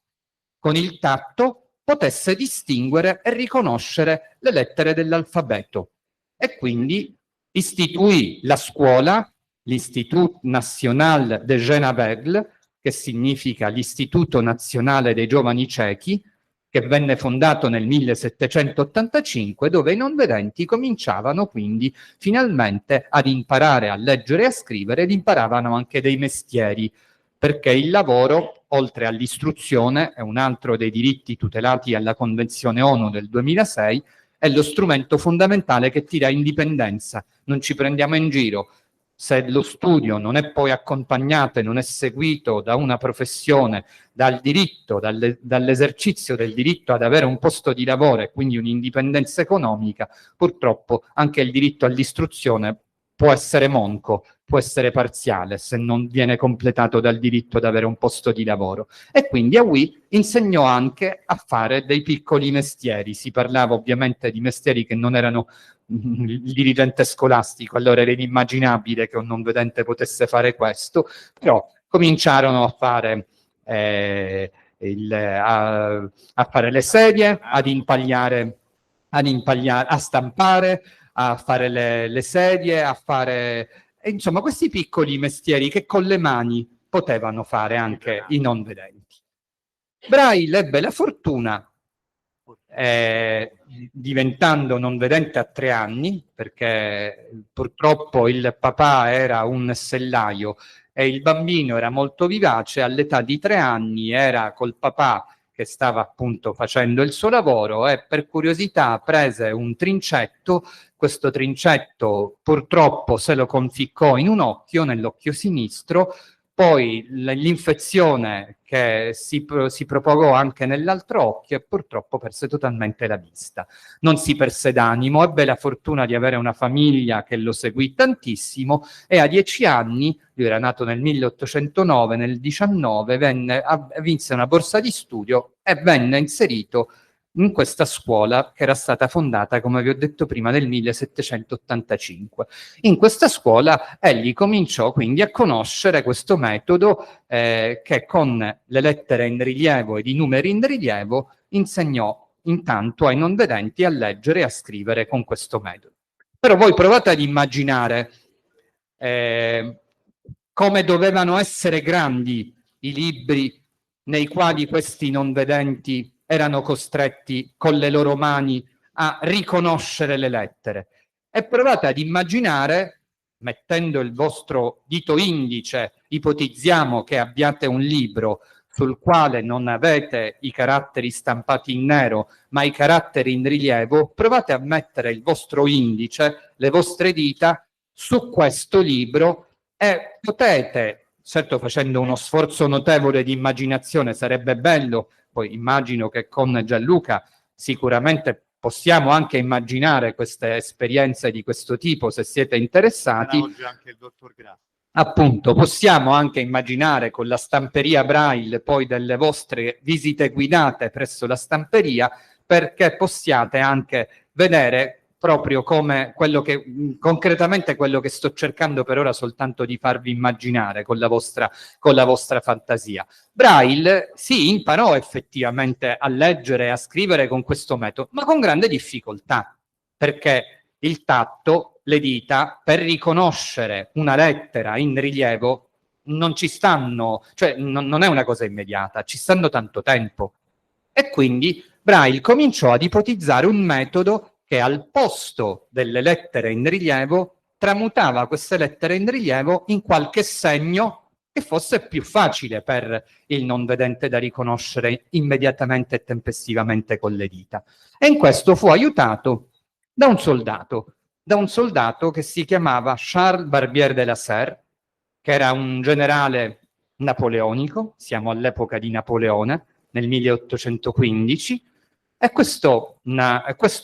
con il tatto, potesse distinguere e riconoscere le lettere dell'alfabeto. E quindi istituì la scuola, l'Institut National des Jeunes Aveugles, che significa l'Istituto Nazionale dei Giovani Ciechi, che venne fondato nel 1785, dove i non vedenti cominciavano quindi finalmente ad imparare a leggere e a scrivere, ed imparavano anche dei mestieri, perché il lavoro, oltre all'istruzione, è un altro dei diritti tutelati alla Convenzione ONU del 2006, è lo strumento fondamentale che ti dà indipendenza. Non ci prendiamo in giro. Se lo studio non è poi accompagnato e non è seguito da una professione, dal diritto, dall'esercizio del diritto ad avere un posto di lavoro e quindi un'indipendenza economica, purtroppo anche il diritto all'istruzione può essere monco, può essere parziale se non viene completato dal diritto ad avere un posto di lavoro. E quindi Aui insegnò anche a fare dei piccoli mestieri. Si parlava ovviamente di mestieri che non erano il dirigente scolastico, allora era inimmaginabile che un non vedente potesse fare questo, però cominciarono a fare a fare le sedie, ad impagliare, a stampare, a fare le sedie, a fare insomma questi piccoli mestieri che con le mani potevano fare anche i non vedenti. Braille ebbe la fortuna, diventando non vedente a 3 anni, perché purtroppo il papà era un sellaio e il bambino era molto vivace, all'età di 3 anni era col papà che stava appunto facendo il suo lavoro e per curiosità prese un trincetto. Questo trincetto purtroppo se lo conficcò in un occhio, nell'occhio sinistro, poi l'infezione che si propagò anche nell'altro occhio e purtroppo perse totalmente la vista. Non si perse d'animo, ebbe la fortuna di avere una famiglia che lo seguì tantissimo e a 10 anni, lui era nato nel 1809, nel 19 vinse una borsa di studio e venne inserito in questa scuola che era stata fondata, come vi ho detto prima, nel 1785. In questa scuola egli cominciò quindi a conoscere questo metodo che con le lettere in rilievo ed i numeri in rilievo insegnò intanto ai non vedenti a leggere e a scrivere con questo metodo. Però voi provate ad immaginare come dovevano essere grandi i libri nei quali questi non vedenti erano costretti con le loro mani a riconoscere le lettere. E provate ad immaginare, mettendo il vostro dito indice, ipotizziamo che abbiate un libro sul quale non avete i caratteri stampati in nero, ma i caratteri in rilievo, provate a mettere il vostro indice, le vostre dita, su questo libro e potete, certo facendo uno sforzo notevole di immaginazione, sarebbe bello, poi immagino che con Gianluca sicuramente possiamo anche immaginare queste esperienze di questo tipo, se siete interessati. Oggi anche il dottor Grassi. Appunto, possiamo anche immaginare con la stamperia Braille poi delle vostre visite guidate presso la stamperia, perché possiate anche vedere proprio come quello che concretamente quello che sto cercando per ora soltanto di farvi immaginare con la vostra fantasia. Braille si imparò effettivamente a leggere e a scrivere con questo metodo, ma con grande difficoltà, perché il tatto, le dita, per riconoscere una lettera in rilievo non ci stanno, cioè non è una cosa immediata, ci stanno tanto tempo. E quindi Braille cominciò ad ipotizzare un metodo che al posto delle lettere in rilievo tramutava queste lettere in rilievo in qualche segno che fosse più facile per il non vedente da riconoscere immediatamente e tempestivamente con le dita. E in questo fu aiutato da un soldato che si chiamava Charles Barbier de la Serre, che era un generale napoleonico, siamo all'epoca di Napoleone, nel 1815, e questo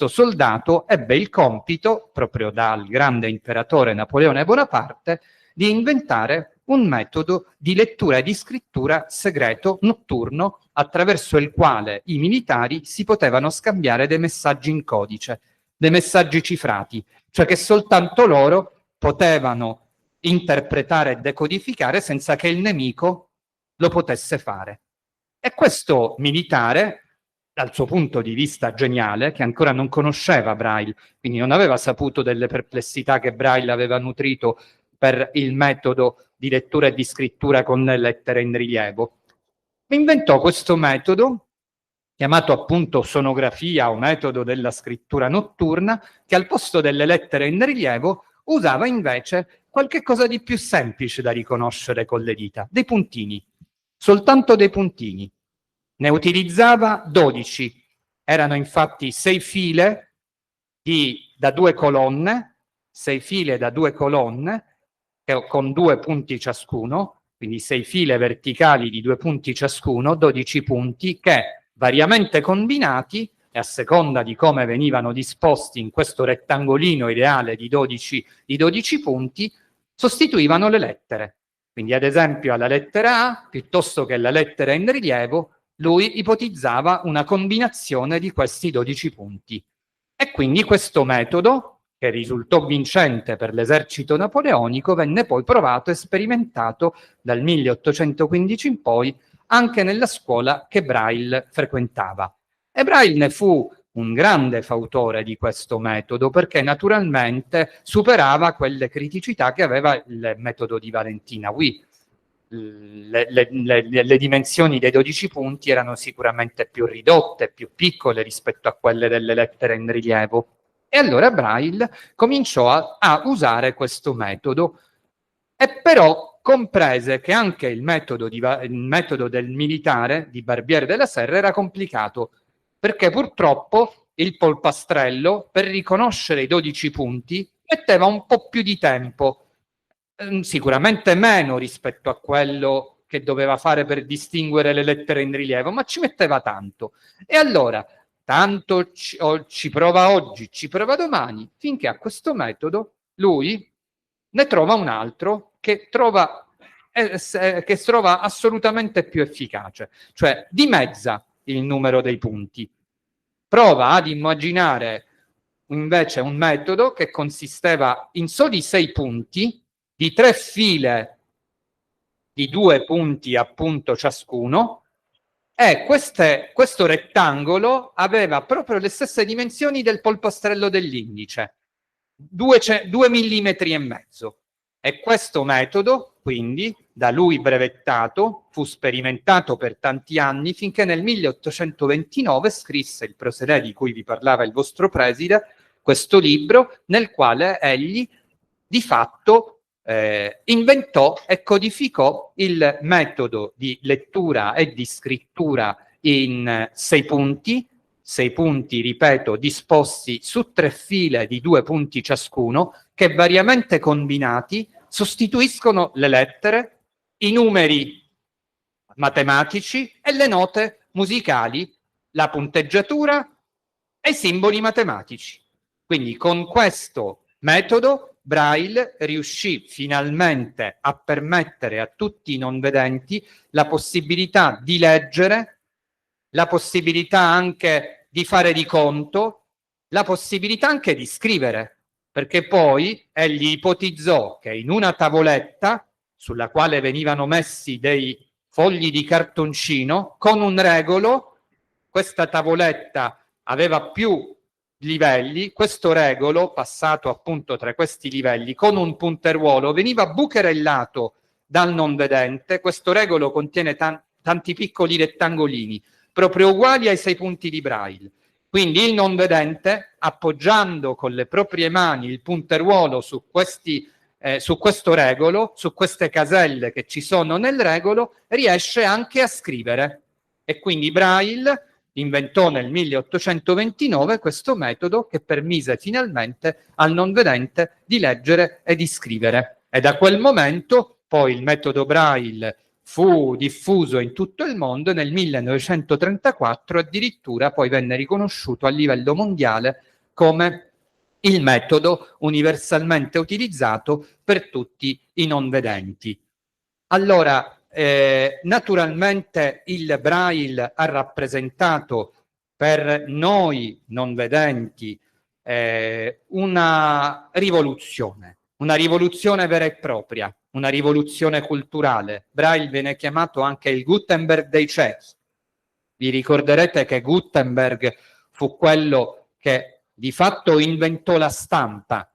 soldato ebbe il compito, proprio dal grande imperatore Napoleone Bonaparte, di inventare un metodo di lettura e di scrittura segreto notturno attraverso il quale i militari si potevano scambiare dei messaggi in codice, dei messaggi cifrati, cioè che soltanto loro potevano interpretare e decodificare senza che il nemico lo potesse fare. E questo militare, dal suo punto di vista geniale, che ancora non conosceva Braille, quindi non aveva saputo delle perplessità che Braille aveva nutrito per il metodo di lettura e di scrittura con le lettere in rilievo, inventò questo metodo chiamato appunto sonografia o metodo della scrittura notturna, che al posto delle lettere in rilievo usava invece qualche cosa di più semplice da riconoscere con le dita, dei puntini, soltanto dei puntini. Ne utilizzava 12, erano infatti 6 file da 2 colonne, 6 file da 2 colonne, con 2 punti ciascuno, quindi 6 file verticali di 2 punti ciascuno, 12 punti che variamente combinati, e a seconda di come venivano disposti in questo rettangolino ideale di 12 punti, sostituivano le lettere. Quindi ad esempio alla lettera A, piuttosto che la lettera in rilievo, lui ipotizzava una combinazione di questi 12 punti. E quindi questo metodo, che risultò vincente per l'esercito napoleonico, venne poi provato e sperimentato dal 1815 in poi anche nella scuola che Braille frequentava. E Braille ne fu un grande fautore di questo metodo, perché naturalmente superava quelle criticità che aveva il metodo di Valentina Huy. Le dimensioni dei 12 punti erano sicuramente più ridotte, più piccole rispetto a quelle delle lettere in rilievo. E allora Braille cominciò a usare questo metodo, e però comprese che anche il metodo del militare di Barbiere della Serra era complicato, perché purtroppo il polpastrello, per riconoscere i 12 punti, metteva un po' più di tempo, sicuramente meno rispetto a quello che doveva fare per distinguere le lettere in rilievo, ma ci metteva tanto. E allora, tanto ci prova oggi, ci prova domani, finché a questo metodo lui ne trova un altro che trova assolutamente più efficace, cioè dimezza il numero dei punti. Prova ad immaginare invece un metodo che consisteva in soli 6 punti, di 3 file di 2 punti appunto ciascuno, e questo rettangolo aveva proprio le stesse dimensioni del polpastrello dell'indice, 2 millimetri e mezzo. E questo metodo, quindi, da lui brevettato, fu sperimentato per tanti anni, finché nel 1829 scrisse il procedé di cui vi parlava il vostro preside, questo libro, nel quale egli di fatto inventò e codificò il metodo di lettura e di scrittura in 6 punti, 6 punti, ripeto, disposti su 3 file di 2 punti ciascuno, che variamente combinati sostituiscono le lettere, i numeri matematici e le note musicali, la punteggiatura e i simboli matematici. Quindi con questo metodo Braille riuscì finalmente a permettere a tutti i non vedenti la possibilità di leggere, la possibilità anche di fare di conto, la possibilità anche di scrivere, perché poi egli ipotizzò che in una tavoletta sulla quale venivano messi dei fogli di cartoncino, con un regolo, questa tavoletta aveva più livelli, questo regolo, passato appunto tra questi livelli, con un punteruolo, veniva bucherellato dal non vedente. Questo regolo contiene tanti piccoli rettangolini, proprio uguali ai 6 punti di Braille. Quindi il non vedente, appoggiando con le proprie mani il punteruolo su questo regolo, su queste caselle che ci sono nel regolo, riesce anche a scrivere. E quindi Braille inventò nel 1829 questo metodo che permise finalmente al non vedente di leggere e di scrivere. E da quel momento poi il metodo Braille fu diffuso in tutto il mondo e nel 1934 addirittura poi venne riconosciuto a livello mondiale come il metodo universalmente utilizzato per tutti i non vedenti. Allora, naturalmente il Braille ha rappresentato per noi non vedenti una rivoluzione vera e propria, una rivoluzione culturale. Braille viene chiamato anche il Gutenberg dei ciechi. Vi ricorderete che Gutenberg fu quello che di fatto inventò la stampa,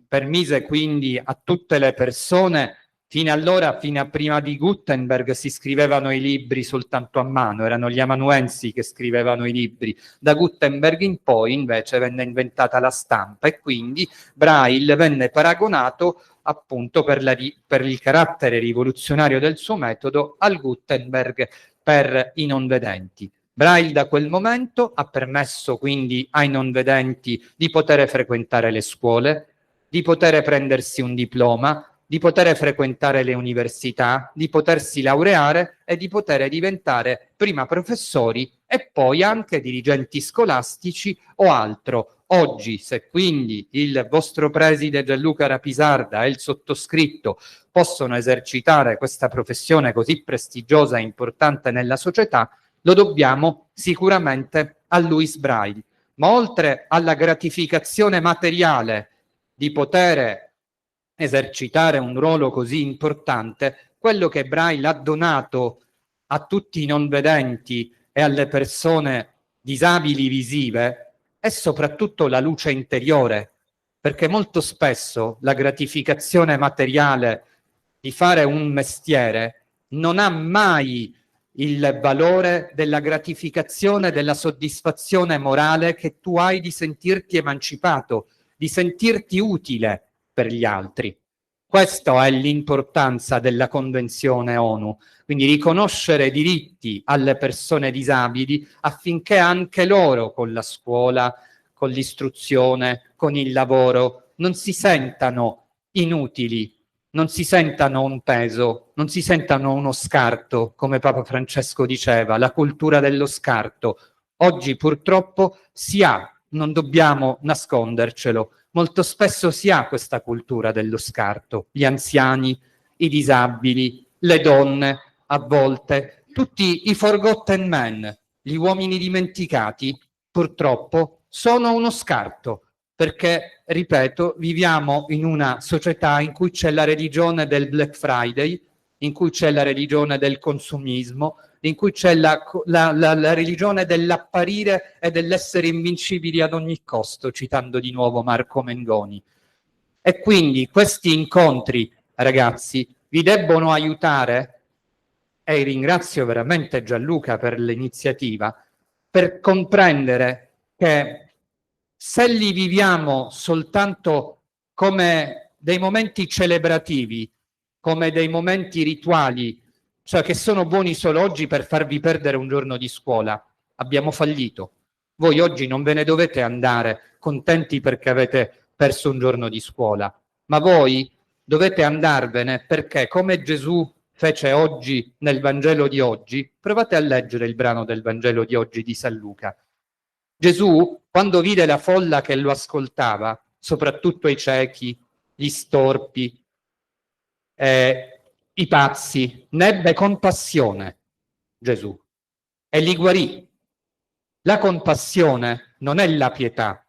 permise quindi a tutte le persone Fino allora, fino a prima di Gutenberg, si scrivevano i libri soltanto a mano, erano gli amanuensi che scrivevano i libri. Da Gutenberg in poi invece venne inventata la stampa e quindi Braille venne paragonato appunto per il carattere rivoluzionario del suo metodo al Gutenberg per i non vedenti. Braille da quel momento ha permesso quindi ai non vedenti di poter frequentare le scuole, di poter prendersi un diploma, di poter frequentare le università, di potersi laureare e di poter diventare prima professori e poi anche dirigenti scolastici o altro. Oggi, se quindi il vostro preside Gianluca Rapisarda e il sottoscritto possono esercitare questa professione così prestigiosa e importante nella società, lo dobbiamo sicuramente a Louis Braille. Ma oltre alla gratificazione materiale di poter esercitare un ruolo così importante, quello che Braille ha donato a tutti i non vedenti e alle persone disabili visive è soprattutto la luce interiore, perché molto spesso la gratificazione materiale di fare un mestiere non ha mai il valore della gratificazione, della soddisfazione morale che tu hai di sentirti emancipato, di sentirti utile per gli altri. Questa è l'importanza della Convenzione ONU, quindi riconoscere diritti alle persone disabili affinché anche loro con la scuola, con l'istruzione, con il lavoro non si sentano inutili, non si sentano un peso, non si sentano uno scarto, come Papa Francesco diceva, la cultura dello scarto. Oggi purtroppo si ha, non dobbiamo nascondercelo, molto spesso si ha questa cultura dello scarto, gli anziani, i disabili, le donne, a volte, tutti i forgotten men, gli uomini dimenticati, purtroppo sono uno scarto, perché, ripeto, viviamo in una società in cui c'è la religione del Black Friday, in cui c'è la religione del consumismo, in cui c'è la religione dell'apparire e dell'essere invincibili ad ogni costo, citando di nuovo Marco Mengoni. E quindi questi incontri, ragazzi, vi debbono aiutare, e ringrazio veramente Gianluca per l'iniziativa, per comprendere che se li viviamo soltanto come dei momenti celebrativi, come dei momenti rituali, cioè che sono buoni solo oggi per farvi perdere un giorno di scuola, abbiamo fallito. Voi oggi non ve ne dovete andare contenti perché avete perso un giorno di scuola, ma voi dovete andarvene perché, come Gesù fece oggi nel Vangelo di oggi, provate a leggere il brano del Vangelo di oggi di San Luca. Gesù, quando vide la folla che lo ascoltava, soprattutto i ciechi, gli storpi, i pazzi, ne ebbe compassione Gesù e li guarì. La compassione non è la pietà,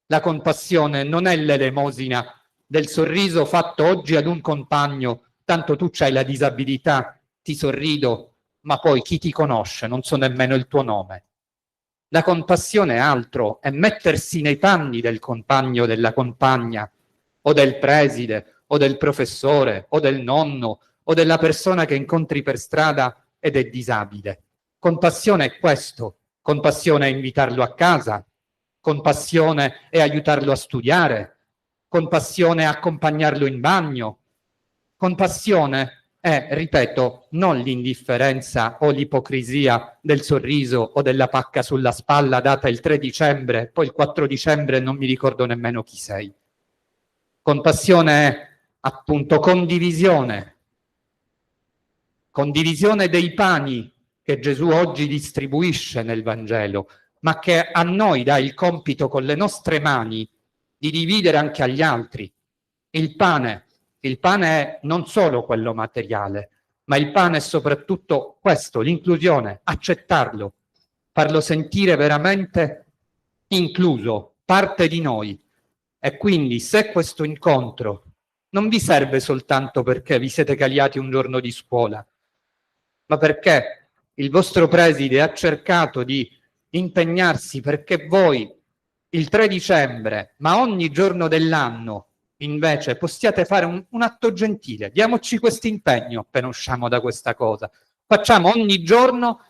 la compassione non è l'elemosina del sorriso fatto oggi ad un compagno, tanto tu c'hai la disabilità, ti sorrido, ma poi chi ti conosce, non so nemmeno il tuo nome. La compassione è altro, è mettersi nei panni del compagno, della compagna, o del preside, o del professore, o del nonno, o della persona che incontri per strada ed è disabile. Compassione è questo. Compassione è invitarlo a casa, compassione è aiutarlo a studiare, compassione è accompagnarlo in bagno, compassione è, ripeto, non l'indifferenza o l'ipocrisia del sorriso o della pacca sulla spalla data il 3 dicembre, poi il 4 dicembre non mi ricordo nemmeno chi sei. Compassione è appunto condivisione dei pani che Gesù oggi distribuisce nel Vangelo, ma che a noi dà il compito con le nostre mani di dividere anche agli altri. Il pane è non solo quello materiale, ma il pane è soprattutto questo, l'inclusione, accettarlo, farlo sentire veramente incluso, parte di noi. E quindi se questo incontro non vi serve soltanto perché vi siete cagliati un giorno di scuola, ma perché il vostro preside ha cercato di impegnarsi perché voi il 3 dicembre, ma ogni giorno dell'anno, invece possiate fare un atto gentile, diamoci questo impegno appena usciamo da questa cosa. Facciamo ogni giorno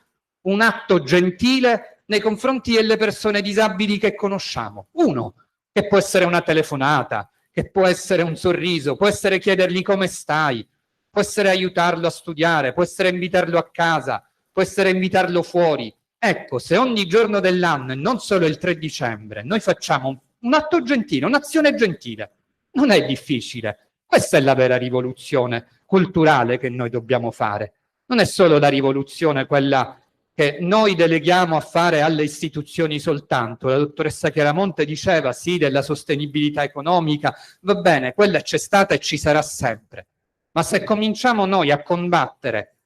un atto gentile nei confronti delle persone disabili che conosciamo. Uno, che può essere una telefonata, che può essere un sorriso, può essere chiedergli come stai, può essere aiutarlo a studiare, può essere invitarlo a casa, può essere invitarlo fuori. Ecco, se ogni giorno dell'anno e non solo il 3 dicembre noi facciamo un atto gentile, un'azione gentile, non è difficile. Questa è la vera rivoluzione culturale che noi dobbiamo fare. Non è solo la rivoluzione quella che noi deleghiamo a fare alle istituzioni soltanto. La dottoressa Chiaramonte diceva sì della sostenibilità economica, va bene, quella c'è stata e ci sarà sempre. Ma se cominciamo noi a combattere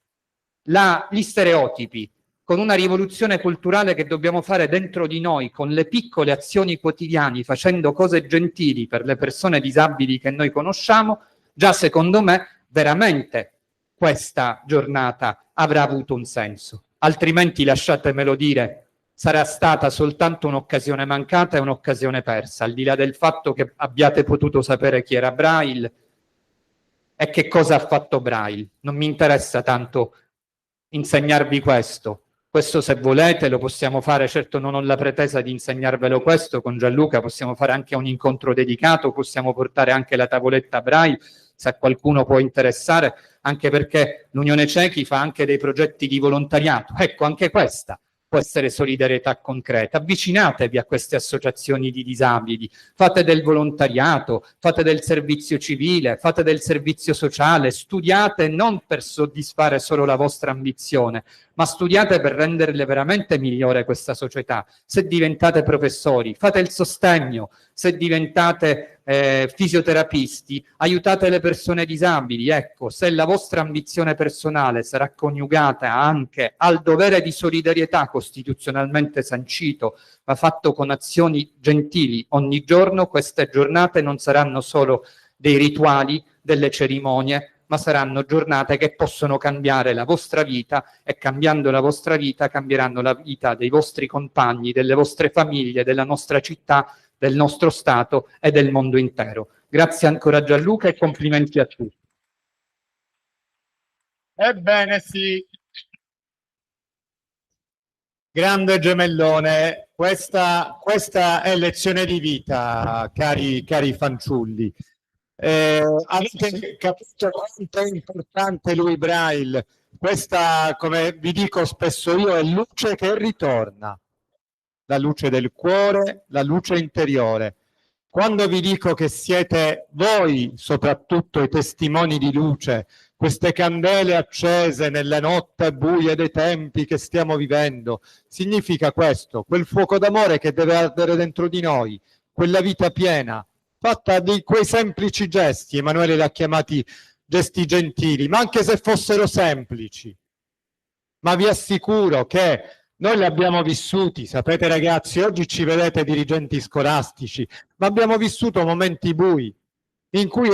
gli stereotipi con una rivoluzione culturale che dobbiamo fare dentro di noi, con le piccole azioni quotidiane, facendo cose gentili per le persone disabili che noi conosciamo, già secondo me veramente questa giornata avrà avuto un senso. Altrimenti, lasciatemelo dire, sarà stata soltanto un'occasione mancata e un'occasione persa, al di là del fatto che abbiate potuto sapere chi era Braille e che cosa ha fatto Braille. Non mi interessa tanto insegnarvi questo. Questo, se volete, lo possiamo fare, certo non ho la pretesa di insegnarvelo questo, con Gianluca possiamo fare anche un incontro dedicato, possiamo portare anche la tavoletta Braille, se a qualcuno può interessare, anche perché l'Unione Cechi fa anche dei progetti di volontariato. Ecco, anche questa può essere solidarietà concreta. Avvicinatevi a queste associazioni di disabili, fate del volontariato, fate del servizio civile, fate del servizio sociale, studiate non per soddisfare solo la vostra ambizione, ma studiate per renderle veramente migliore questa società. Se diventate professori, fate il sostegno, se diventate fisioterapisti, aiutate le persone disabili. Ecco, se la vostra ambizione personale sarà coniugata anche al dovere di solidarietà costituzionalmente sancito, ma fatto con azioni gentili ogni giorno, queste giornate non saranno solo dei rituali, delle cerimonie, ma saranno giornate che possono cambiare la vostra vita, e cambiando la vostra vita cambieranno la vita dei vostri compagni, delle vostre famiglie, della nostra città, del nostro Stato e del mondo intero. Grazie ancora Gianluca e complimenti a tutti. Ebbene sì, grande gemellone, questa è lezione di vita, cari fanciulli. Avete capito quanto è importante lui Braille? Questa, come vi dico spesso io, è luce che ritorna, la luce del cuore, la luce interiore. Quando vi dico che siete voi, soprattutto i testimoni di luce, queste candele accese nelle notte buie dei tempi che stiamo vivendo, significa questo, quel fuoco d'amore che deve ardere dentro di noi, quella vita piena, fatta di quei semplici gesti. Emanuele li ha chiamati gesti gentili, ma anche se fossero semplici. Ma vi assicuro che noi li abbiamo vissuti, sapete ragazzi, oggi ci vedete dirigenti scolastici, ma abbiamo vissuto momenti bui, in cui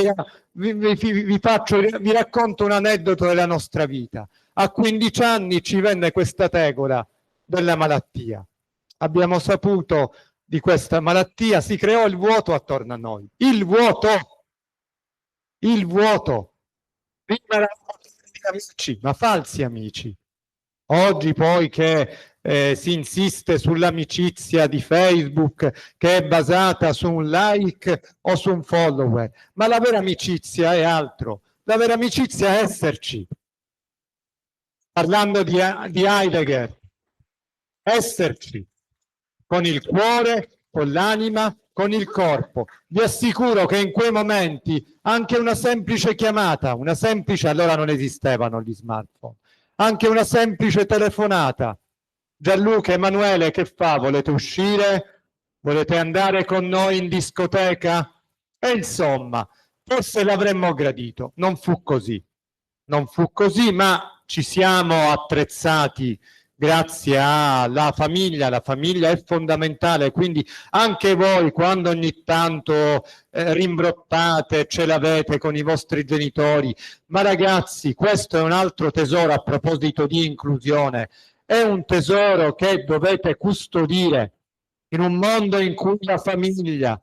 vi racconto un aneddoto della nostra vita. A 15 anni ci venne questa tegola della malattia. Abbiamo saputo di questa malattia, si creò il vuoto attorno a noi. Il vuoto. Prima eravamo amici, ma falsi amici. Oggi poi che si insiste sull'amicizia di Facebook che è basata su un like o su un follower, ma la vera amicizia è altro. La vera amicizia è esserci. Parlando di Heidegger, esserci con il cuore, con l'anima, con il corpo. Vi assicuro che in quei momenti anche una semplice chiamata, allora non esistevano gli smartphone, anche una semplice telefonata. Gianluca, Emanuele, che fa? Volete uscire? Volete andare con noi in discoteca? E insomma, forse l'avremmo gradito. Non fu così. Non fu così, ma ci siamo attrezzati grazie alla famiglia. La famiglia è fondamentale, quindi anche voi, quando ogni tanto rimbrottate, ce l'avete con i vostri genitori, ma ragazzi, questo è un altro tesoro. A proposito di inclusione, è un tesoro che dovete custodire in un mondo in cui la famiglia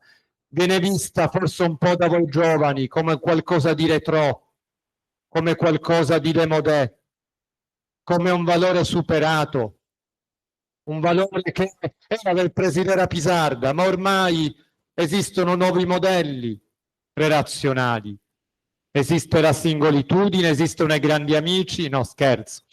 viene vista forse un po' da voi giovani come qualcosa di retrò, come qualcosa di démodé, come un valore superato, un valore che era del preside Rapisarda, ma ormai esistono nuovi modelli relazionali. Esiste la singolitudine, esistono i grandi amici, no scherzo,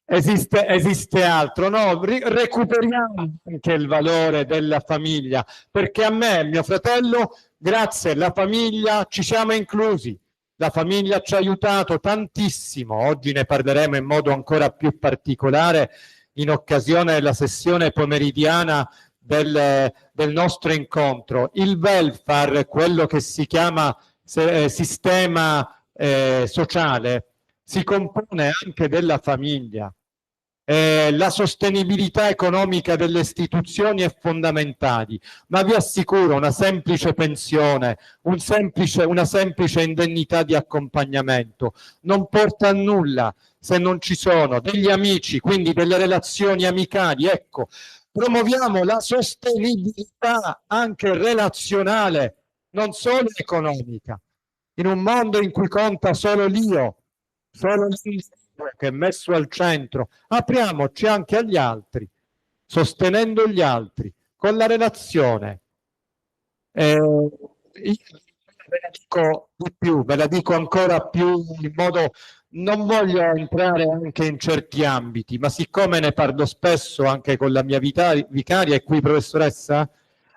esiste altro, no? Recuperiamo anche il valore della famiglia, perché a me e mio fratello, grazie alla famiglia, ci siamo inclusi, la famiglia ci ha aiutato tantissimo, oggi ne parleremo in modo ancora più particolare in occasione della sessione pomeridiana del nostro incontro. Il welfare, quello che si chiama sistema sociale, si compone anche della famiglia. La sostenibilità economica delle istituzioni è fondamentale, ma vi assicuro una semplice pensione, una semplice indennità di accompagnamento non porta a nulla se non ci sono degli amici, quindi delle relazioni amicali. Ecco, promuoviamo la sostenibilità anche relazionale, non solo economica. In un mondo in cui conta solo l'io, solo l'io che è messo al centro, apriamoci anche agli altri, sostenendo gli altri, con la relazione. Io ve la dico di più, ve la dico ancora più in modo... Non voglio entrare anche in certi ambiti, ma siccome ne parlo spesso anche con la mia vicaria, è qui professoressa,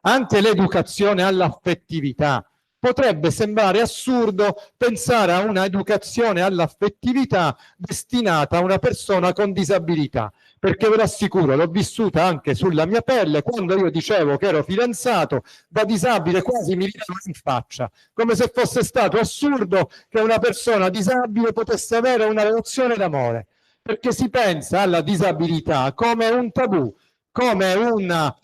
anche l'educazione all'affettività. Potrebbe sembrare assurdo pensare a una educazione all'affettività destinata a una persona con disabilità, perché ve lo assicuro, l'ho vissuta anche sulla mia pelle, quando io dicevo che ero fidanzato, da disabile quasi mi ridevano in faccia, come se fosse stato assurdo che una persona disabile potesse avere una relazione d'amore, perché si pensa alla disabilità come un tabù, come una,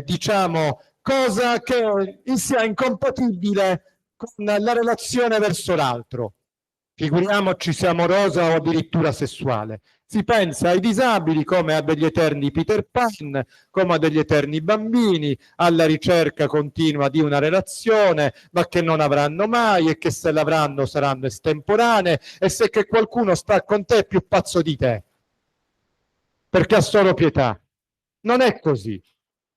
diciamo, cosa che sia incompatibile con la relazione verso l'altro. Figuriamoci se amorosa o addirittura sessuale. Si pensa ai disabili come a degli eterni Peter Pan, come a degli eterni bambini, alla ricerca continua di una relazione, ma che non avranno mai e che se l'avranno saranno estemporanee, e se che qualcuno sta con te è più pazzo di te, perché ha solo pietà. Non è così.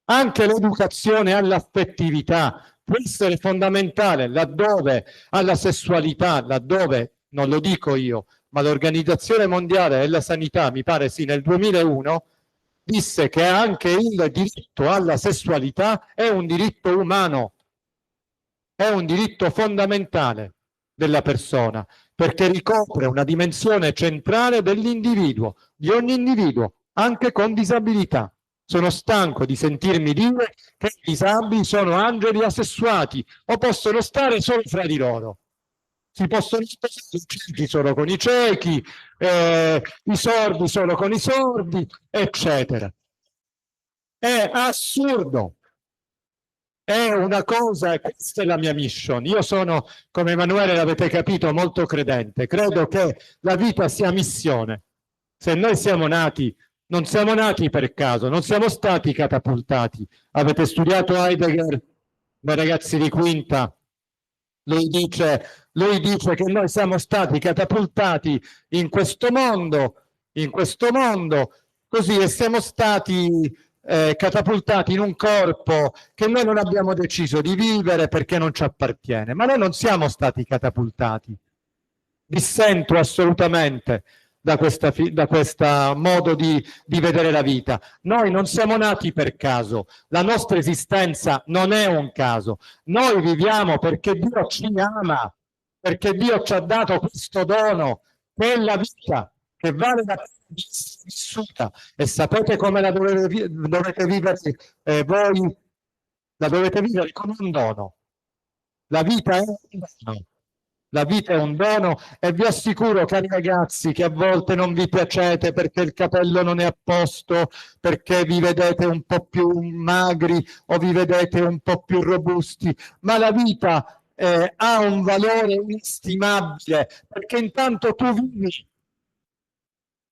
Anche l'educazione all'affettività può essere fondamentale laddove alla sessualità, laddove, non lo dico io, ma l'Organizzazione Mondiale della Sanità, mi pare sì, nel 2001, disse che anche il diritto alla sessualità è un diritto umano, è un diritto fondamentale della persona, perché ricopre una dimensione centrale dell'individuo, di ogni individuo, anche con disabilità. Sono stanco di sentirmi dire che i disabili sono angeli asessuati o possono stare solo fra di loro. Si possono sposare i ciechi solo con i ciechi, i sordi solo con i sordi, eccetera. È assurdo. È una cosa, questa è la mia mission. Io sono, come Emanuele l'avete capito, molto credente. Credo che la vita sia missione. Se noi siamo nati, non siamo nati per caso, non siamo stati catapultati. Avete studiato Heidegger, ma ragazzi di quinta, lui dice che noi siamo stati catapultati in questo mondo, così, e siamo stati catapultati in un corpo che noi non abbiamo deciso di vivere perché non ci appartiene. Ma noi non siamo stati catapultati. Dissento assolutamente da questo modo di vedere la vita. Noi non siamo nati per caso, la nostra esistenza non è un caso. Noi viviamo perché Dio ci ama, perché Dio ci ha dato questo dono, che è la vita, che vale la pena di essere vissuta. E sapete come la dovete vivere voi? La dovete vivere come un dono. La vita è un dono. La vita è un dono, e vi assicuro, cari ragazzi, che a volte non vi piacete perché il capello non è a posto, perché vi vedete un po' più magri o vi vedete un po' più robusti, ma la vita ha un valore inestimabile, perché intanto tu vivi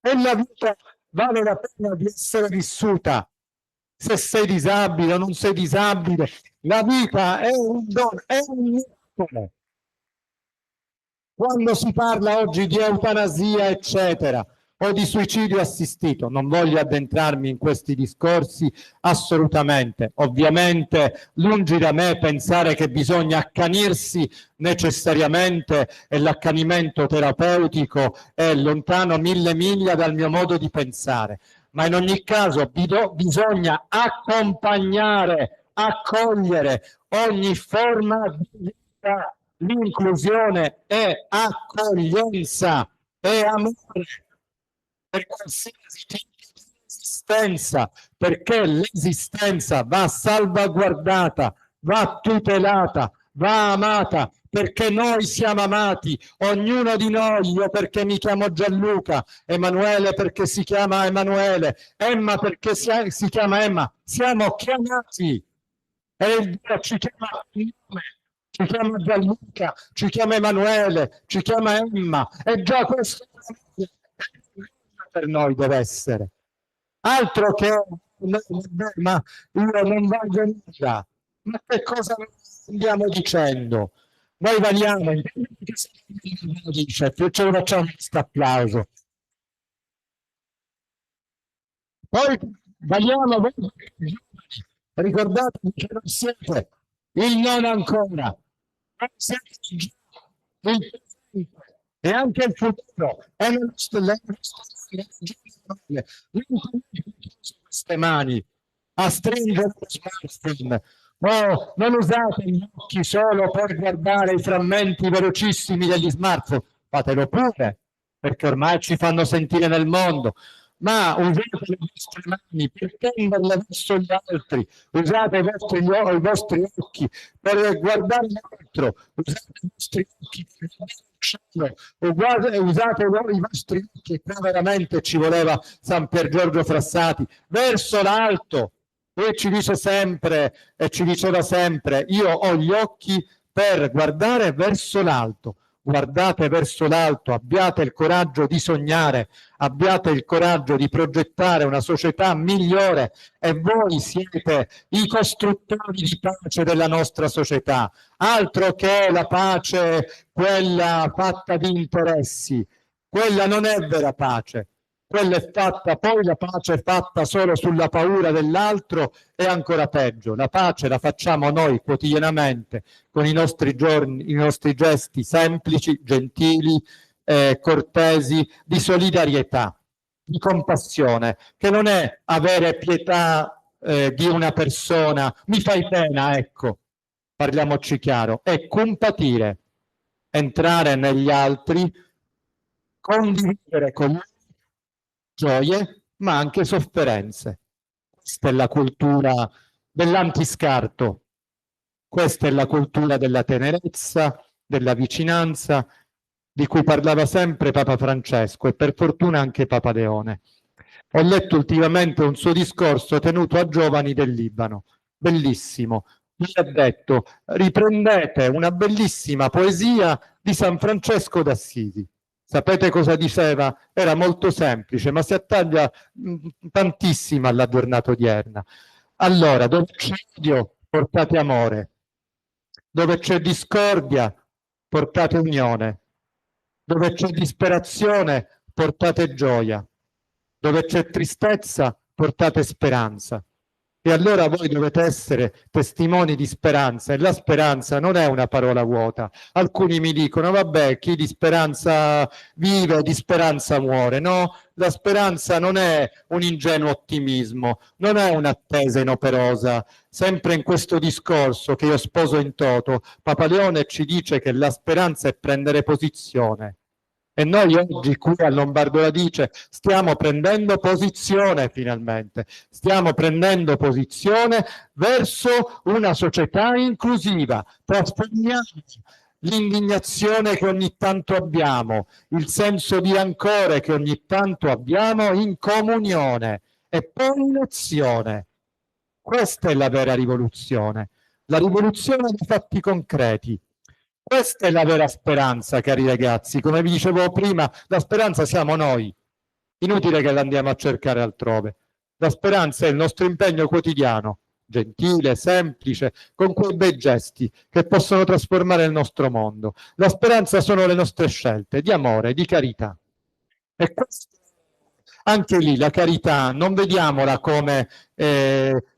e la vita vale la pena di essere vissuta. Se sei disabile o non sei disabile, La vita è un dono, è un miracolo. Quando si parla oggi di eutanasia, eccetera, o di suicidio assistito, non voglio addentrarmi in questi discorsi assolutamente. Ovviamente, lungi da me pensare che bisogna accanirsi necessariamente e l'accanimento terapeutico è lontano 1000 miglia dal mio modo di pensare. Ma in ogni caso bisogna accompagnare, accogliere ogni forma di vita. L'inclusione è accoglienza, è amore per qualsiasi tipo di esistenza, perché l'esistenza va salvaguardata, va tutelata, va amata, perché noi siamo amati, ognuno di noi, io perché mi chiamo Gianluca, Emanuele perché si chiama Emanuele, Emma perché si chiama Emma, siamo chiamati e il Dio ci chiama il nome. Ci chiama Gianluca, ci chiama Emanuele, ci chiama Emma, e già questo per noi deve essere. Altro che, ma io non valgo nulla, ma che cosa andiamo dicendo? Noi valiamo, dice, ce lo facciamo questo applauso. Poi valiamo, ricordatevi che non siete il non ancora. E anche il futuro è queste mani a stringere lo smartphone. Oh, non usate gli occhi solo per guardare i frammenti velocissimi degli smartphone, fatelo pure, perché ormai ci fanno sentire nel mondo. Ma usate le vostre mani per tenderle verso gli altri, usate i vostri occhi per guardare l'altro, usate i vostri occhi per guardare il cielo, usate i vostri occhi, qua veramente ci voleva San Pier Giorgio Frassati, verso l'alto. E ci dice sempre, e ci diceva sempre, io ho gli occhi per guardare verso l'alto. Guardate verso l'alto, abbiate il coraggio di sognare, abbiate il coraggio di progettare una società migliore e voi siete i costruttori di pace della nostra società. Altro che la pace, quella fatta di interessi, quella non è vera pace. Quella è fatta, poi la pace è fatta solo sulla paura dell'altro è ancora peggio. La pace la facciamo noi quotidianamente con i nostri giorni, i nostri gesti semplici, gentili, cortesi, di solidarietà, di compassione, che non è avere pietà di una persona, mi fai pena, ecco, parliamoci chiaro, è compatire, entrare negli altri, condividere con loro gioie, ma anche sofferenze. Questa è la cultura dell'antiscarto, questa è la cultura della tenerezza, della vicinanza, di cui parlava sempre Papa Francesco e per fortuna anche Papa Leone. Ho letto ultimamente un suo discorso tenuto a giovani del Libano, bellissimo. Lui ha detto: riprendete una bellissima poesia di San Francesco d'Assisi. Sapete cosa diceva? Era molto semplice, ma si attaglia tantissimo alla giornata odierna. Allora, dove c'è odio, portate amore. Dove c'è discordia, portate unione. Dove c'è disperazione, portate gioia. Dove c'è tristezza, portate speranza. E allora voi dovete essere testimoni di speranza, e la speranza non è una parola vuota. Alcuni mi dicono: vabbè, chi di speranza vive, di speranza muore. No, la speranza non è un ingenuo ottimismo, non è un'attesa inoperosa. Sempre in questo discorso che io sposo in toto, Papa Leone ci dice che la speranza è prendere posizione. E noi oggi qui a Lombardo Radice stiamo prendendo posizione finalmente, stiamo prendendo posizione verso una società inclusiva, trasformiamo l'indignazione che ogni tanto abbiamo, il senso di rancore che ogni tanto abbiamo in comunione e poi in azione. Questa è la vera rivoluzione, la rivoluzione dei fatti concreti. Questa è la vera speranza, cari ragazzi. Come vi dicevo prima, la speranza siamo noi. Inutile che la andiamo a cercare altrove. La speranza è il nostro impegno quotidiano gentile, semplice, con quei bei gesti che possono trasformare il nostro mondo. La speranza sono le nostre scelte di amore, di carità. E questo, anche lì la carità non vediamola come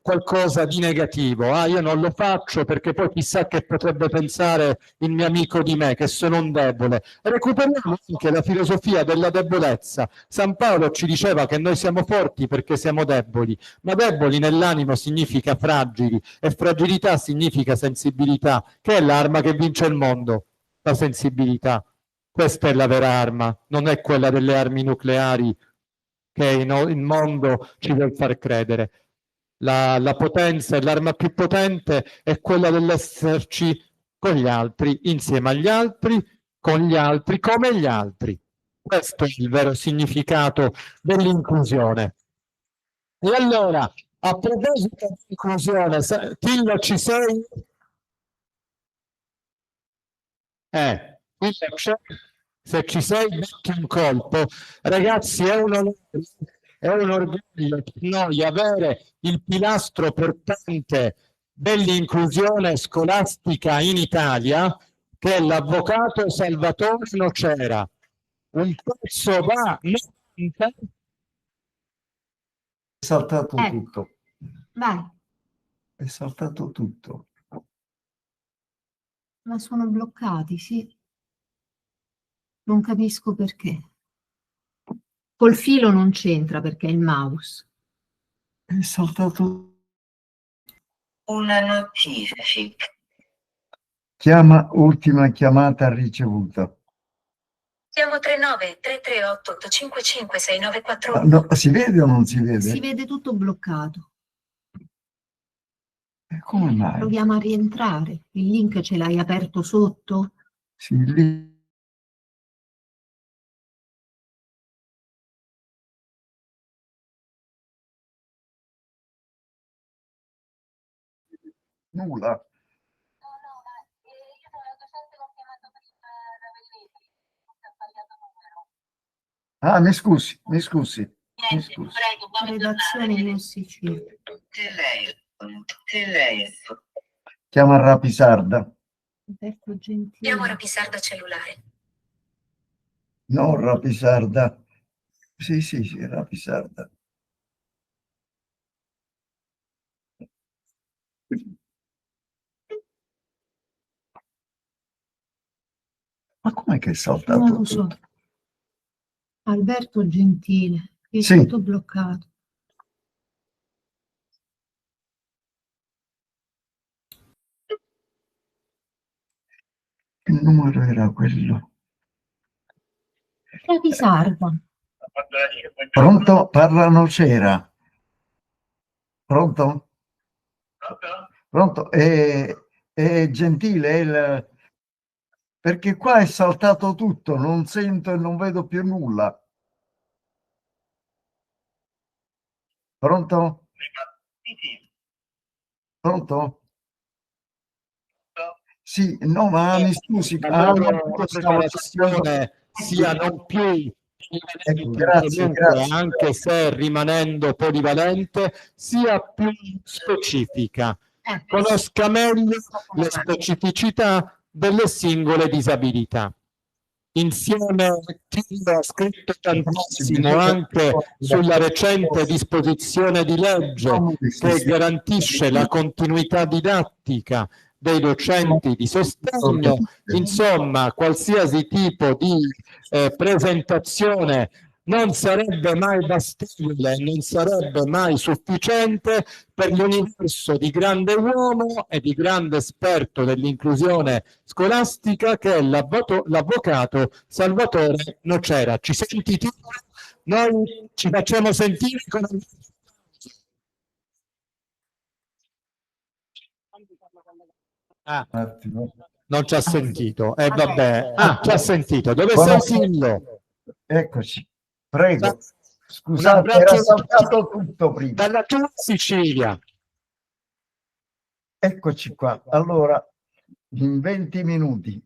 qualcosa di negativo. Ah, io non lo faccio perché poi chissà che potrebbe pensare il mio amico di me, che sono un debole. Recuperiamo anche la filosofia della debolezza. San Paolo ci diceva che noi siamo forti perché siamo deboli, ma deboli nell'animo significa fragili, e fragilità significa sensibilità, che è l'arma che vince il mondo, la sensibilità. Questa è la vera arma, non è quella delle armi nucleari che il mondo ci vuol far credere. La potenza e l'arma più potente è quella dell'esserci con gli altri, insieme agli altri, con gli altri, come gli altri. Questo è il vero significato dell'inclusione. E allora, a proposito di inclusione, Tillo, ci sei? Se ci sei, metti un colpo. Ragazzi, è un orgoglio per noi avere il pilastro portante dell'inclusione scolastica in Italia, che è l'avvocato Salvatore Nocera. Un pezzo da 90. È saltato tutto. Vai. È saltato tutto. Ma sono bloccati, sì. Non capisco perché. Col filo non c'entra perché è il mouse. È saltato. Una notifica. Chiama, ultima chiamata ricevuta. Siamo 39 338 855 694. Ah, no, si vede o non si vede? Si vede tutto bloccato. Come mai? Proviamo a rientrare. Il link ce l'hai aperto sotto? Sì, lì. Nulla. Ah, mi scusi, mi scusi. Mi scusi. Redazione di Sicilia. Telefono. Chiama Rapisarda. Chiamo Rapisarda cellulare. No, Rapisarda. Sì, Rapisarda. Ma com'è che è saltato? Non lo so. Alberto Gentile, è Sì. tutto bloccato. Che numero era quello? Rapisarda. Pronto? Parla Nocera. Pronto? Pronto? È Gentile, perché qua è saltato tutto, non sento e non vedo più nulla. Pronto? Pronto? Sì, no, ma mi scusi. La loro preparazione sia non più grazie. anche se rimanendo polivalente, sia più specifica. Conosca meglio le specificità delle singole disabilità. Insieme Tillo ha scritto tantissimo anche sulla recente disposizione di legge che garantisce la continuità didattica dei docenti di sostegno. Insomma, qualsiasi tipo di presentazione non sarebbe mai bastevole, non sarebbe mai sufficiente per l'universo di grande uomo e di grande esperto dell'inclusione scolastica che è l'avvocato Salvatore Nocera. Ci sentite? Noi ci facciamo sentire con... non ci ha sentito. Vabbè, ci ha sentito. Dove sei Tillo? Eccoci. Prego, scusate, era saltato tutto prima. Dalla tua Sicilia. Eccoci qua. Allora, in 20 minuti,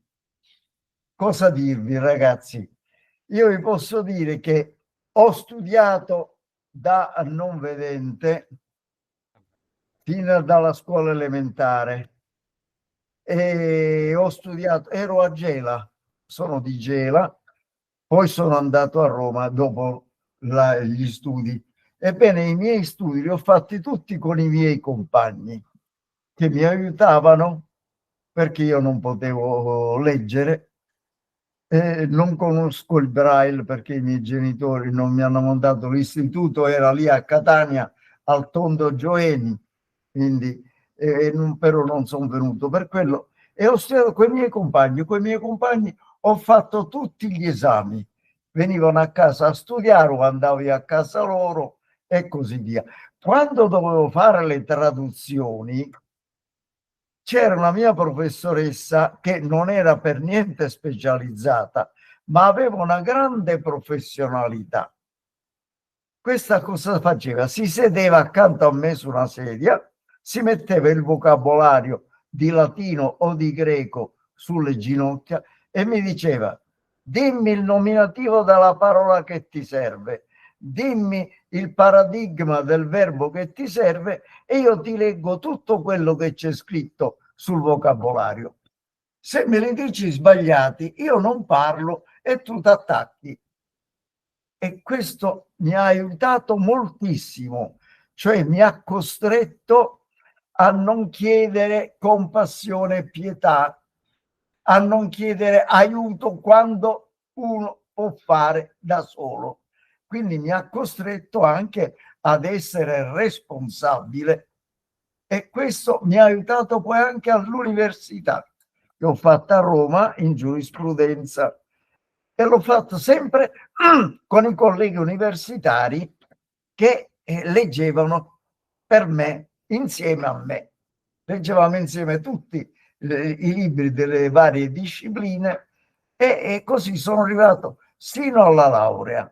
cosa dirvi, ragazzi? Io vi posso dire che ho studiato da non vedente fino dalla scuola elementare. E ho studiato, ero a Gela, sono di Gela, poi sono andato a Roma dopo gli studi. Ebbene, i miei studi li ho fatti tutti con i miei compagni che mi aiutavano perché io non potevo leggere, non conosco il Braille perché i miei genitori non mi hanno montato l'istituto, era lì a Catania al Tondo Gioeni, quindi però non sono venuto per quello, e ho studiato con i miei compagni ho fatto tutti gli esami, venivano a casa a studiare o andavo a casa loro e così via. Quando dovevo fare le traduzioni c'era una mia professoressa che non era per niente specializzata, ma aveva una grande professionalità. Questa cosa faceva? Si sedeva accanto a me su una sedia, si metteva il vocabolario di latino o di greco sulle ginocchia e mi diceva: dimmi il nominativo della parola che ti serve, dimmi il paradigma del verbo che ti serve e io ti leggo tutto quello che c'è scritto sul vocabolario. Se me li dici sbagliati, io non parlo e tu ti attacchi. E questo mi ha aiutato moltissimo, cioè mi ha costretto a non chiedere compassione e pietà, a non chiedere aiuto quando uno può fare da solo. Quindi mi ha costretto anche ad essere responsabile e questo mi ha aiutato poi anche all'università che ho fatto a Roma in giurisprudenza e l'ho fatto sempre con i colleghi universitari che leggevano per me, insieme a me. Leggevamo insieme tutti i libri delle varie discipline e così sono arrivato sino alla laurea.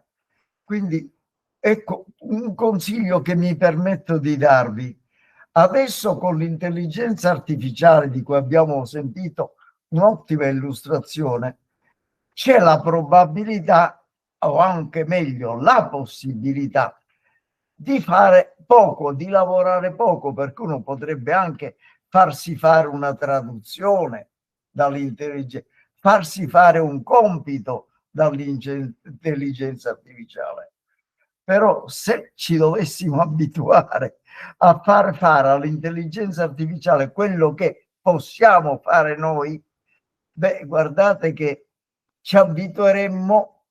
Quindi ecco un consiglio che mi permetto di darvi. Adesso con l'intelligenza artificiale di cui abbiamo sentito un'ottima illustrazione, c'è la probabilità, o anche meglio la possibilità, di fare poco, di lavorare poco, perché uno potrebbe anche farsi fare una traduzione dall'intelligenza, farsi fare un compito dall'intelligenza artificiale. Però se ci dovessimo abituare a far fare all'intelligenza artificiale quello che possiamo fare noi, beh, guardate che ci abitueremmo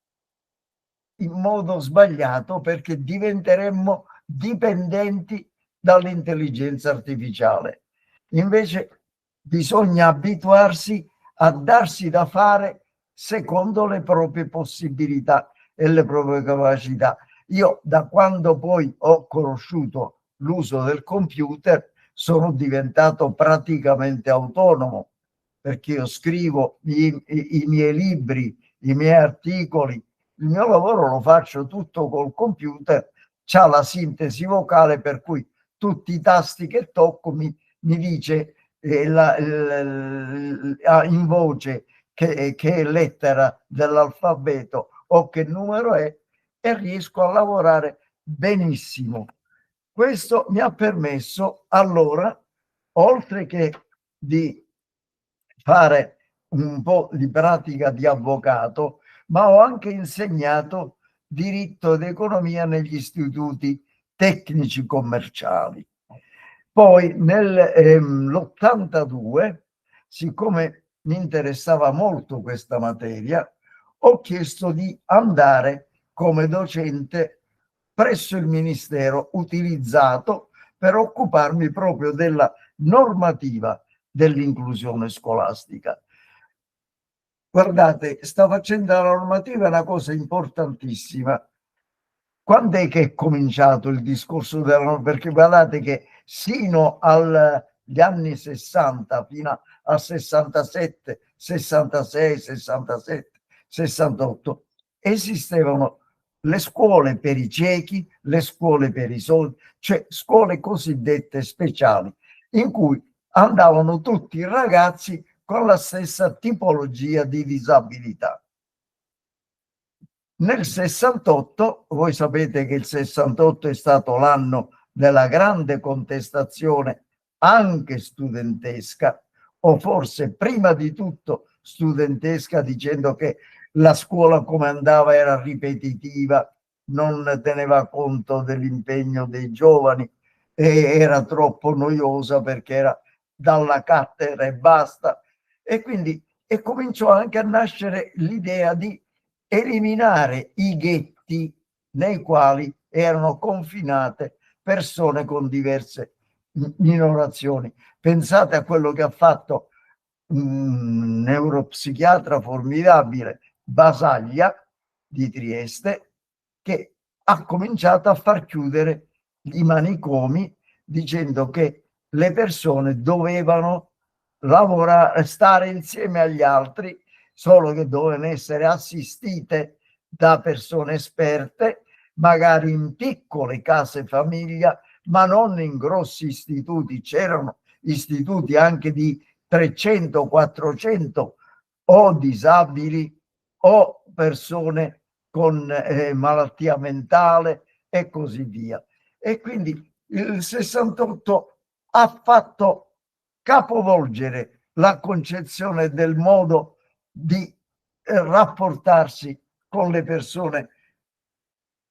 in modo sbagliato perché diventeremmo dipendenti dall'intelligenza artificiale. Invece bisogna abituarsi a darsi da fare secondo le proprie possibilità e le proprie capacità. Io da quando poi ho conosciuto l'uso del computer sono diventato praticamente autonomo, perché io scrivo i miei libri, i miei articoli, il mio lavoro lo faccio tutto col computer, c'ha la sintesi vocale per cui tutti i tasti che tocco mi dice in voce che lettera dell'alfabeto o che numero è e riesco a lavorare benissimo. Questo mi ha permesso allora, oltre che di fare un po' di pratica di avvocato, ma ho anche insegnato diritto ed economia negli istituti tecnici commerciali. Poi nell'82, siccome mi interessava molto questa materia, ho chiesto di andare come docente presso il Ministero utilizzato per occuparmi proprio della normativa dell'inclusione scolastica. Guardate, sta facendo la normativa è una cosa importantissima. Quando è che è cominciato il discorso della normativa? Perché guardate che sino agli anni 60, fino al 67, 66, 67, 68, esistevano le scuole per i ciechi, le scuole per i sordi, cioè scuole cosiddette speciali, in cui andavano tutti i ragazzi con la stessa tipologia di disabilità. Nel 68, voi sapete che il 68 è stato l'anno della grande contestazione anche studentesca, o forse prima di tutto studentesca, dicendo che la scuola come andava era ripetitiva, non teneva conto dell'impegno dei giovani e era troppo noiosa perché era dalla cattedra e basta. E quindi cominciò anche a nascere l'idea di eliminare i ghetti nei quali erano confinate persone con diverse minorazioni. Pensate a quello che ha fatto un neuropsichiatra formidabile, Basaglia di Trieste, che ha cominciato a far chiudere i manicomi dicendo che le persone dovevano lavorare, stare insieme agli altri, solo che dovevano essere assistite da persone esperte, magari in piccole case famiglia, ma non in grossi istituti. C'erano istituti anche di 300, 400 o disabili o persone con malattia mentale e così via. E quindi il 68 ha fatto capovolgere la concezione del modo di rapportarsi con le persone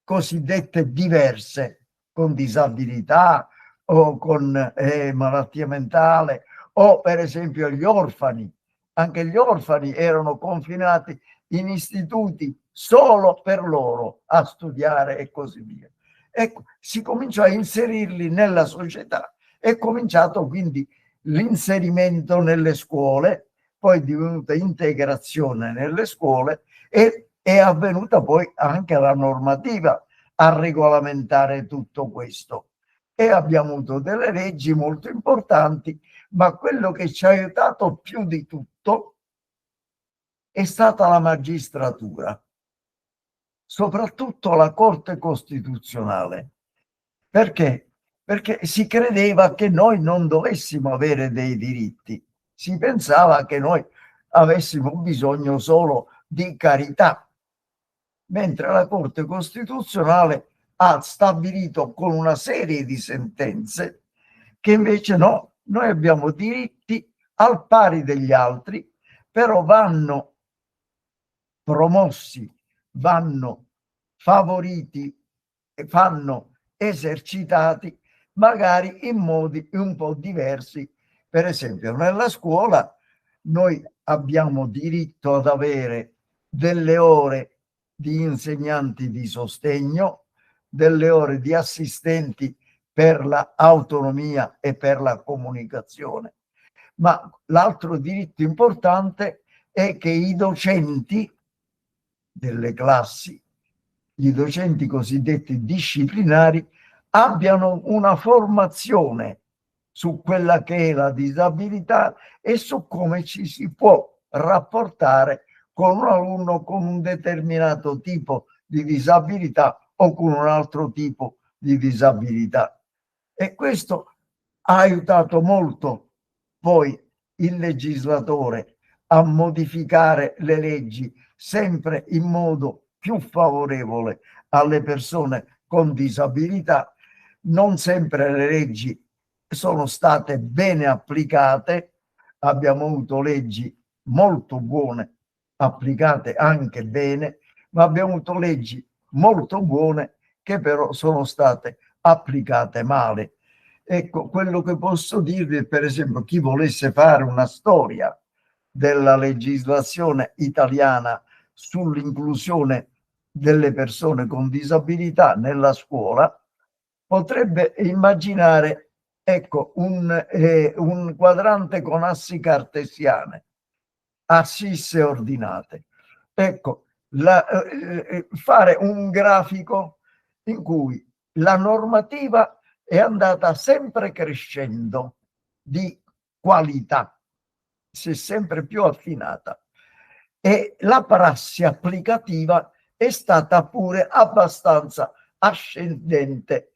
cosiddette diverse, con disabilità o con malattia mentale, o per esempio gli orfani. Anche gli orfani erano confinati in istituti solo per loro a studiare e così via. Ecco, si cominciò a inserirli nella società, è cominciato quindi l'inserimento nelle scuole, poi è divenuta integrazione nelle scuole e è avvenuta poi anche la normativa a regolamentare tutto questo. E abbiamo avuto delle leggi molto importanti, ma quello che ci ha aiutato più di tutto è stata la magistratura, soprattutto la Corte Costituzionale. Perché? Perché si credeva che noi non dovessimo avere dei diritti, si pensava che noi avessimo bisogno solo di carità, mentre la Corte Costituzionale ha stabilito con una serie di sentenze che invece no, noi abbiamo diritti al pari degli altri, però vanno promossi, vanno favoriti e vanno esercitati magari in modi un po' diversi. Per esempio, nella scuola noi abbiamo diritto ad avere delle ore di insegnanti di sostegno, delle ore di assistenti per l'autonomia e per la comunicazione. Ma l'altro diritto importante è che i docenti delle classi, i docenti cosiddetti disciplinari, abbiano una formazione su quella che è la disabilità e su come ci si può rapportare con un alunno con un determinato tipo di disabilità o con un altro tipo di disabilità. E questo ha aiutato molto poi il legislatore a modificare le leggi sempre in modo più favorevole alle persone con disabilità. Non sempre le leggi sono state bene applicate, abbiamo avuto leggi molto buone applicate anche bene, ma abbiamo avuto leggi molto buone che però sono state applicate male. Ecco, quello che posso dirvi, per esempio, chi volesse fare una storia della legislazione italiana sull'inclusione delle persone con disabilità nella scuola, potrebbe immaginare, ecco, un quadrante con assi cartesiane, assisse ordinate. Ecco, fare un grafico in cui la normativa è andata sempre crescendo di qualità, si è sempre più affinata, e la prassi applicativa è stata pure abbastanza ascendente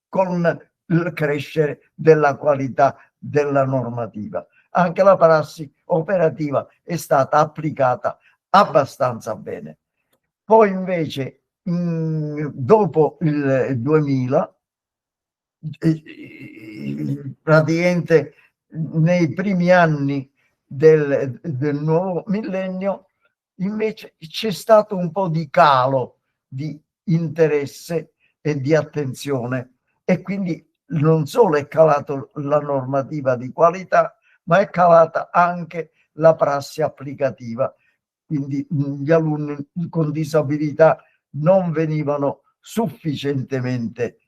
con il crescere della qualità della normativa. Anche la prassi operativa è stata applicata abbastanza bene. Poi invece dopo il 2000 praticamente nei primi anni del nuovo millennio invece c'è stato un po' di calo di interesse e di attenzione, e quindi non solo è calato la normativa di qualità, ma è calata anche la prassi applicativa. Quindi gli alunni con disabilità non venivano sufficientemente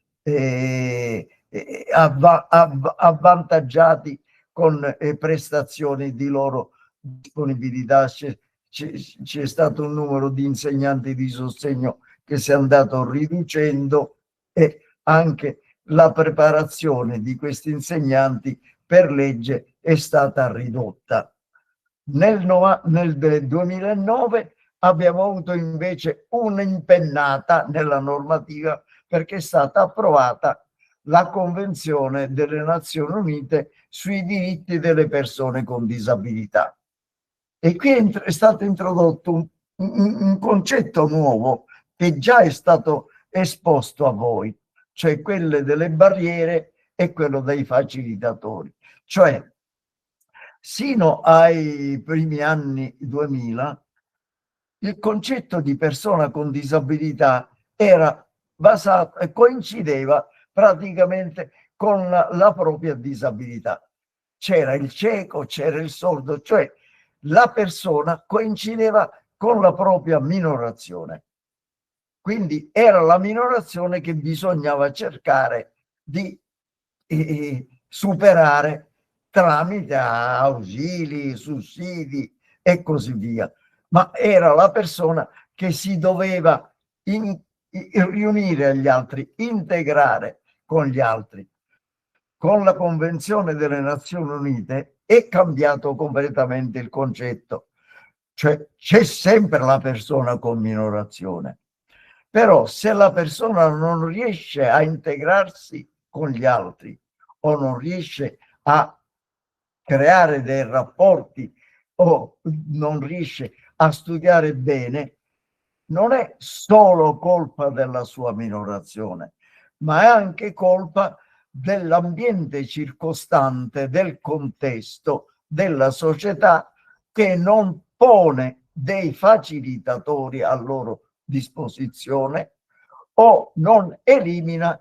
avvantaggiati con prestazioni di loro disponibilità. C'è stato un numero di insegnanti di sostegno che si è andato riducendo, e anche la preparazione di questi insegnanti per legge è stata ridotta. Nel 2009 abbiamo avuto invece un'impennata nella normativa, perché è stata approvata la Convenzione delle Nazioni Unite sui diritti delle persone con disabilità. E qui è stato introdotto un concetto nuovo che già è stato esposto a voi, cioè quelle delle barriere e quello dei facilitatori. Cioè, sino ai primi anni 2000, il concetto di persona con disabilità era basato e coincideva praticamente con la propria disabilità. C'era il cieco, c'era il sordo, cioè la persona coincideva con la propria minorazione. Quindi era la minorazione che bisognava cercare di superare tramite ausili, sussidi e così via. Ma era la persona che si doveva riunire agli altri, integrare con gli altri. Con la Convenzione delle Nazioni Unite è cambiato completamente il concetto, cioè c'è sempre la persona con minorazione, però se la persona non riesce a integrarsi con gli altri o non riesce a creare dei rapporti o non riesce a studiare bene, non è solo colpa della sua minorazione, ma è anche colpa dell'ambiente circostante, del contesto, della società, che non pone dei facilitatori a loro disposizione o non elimina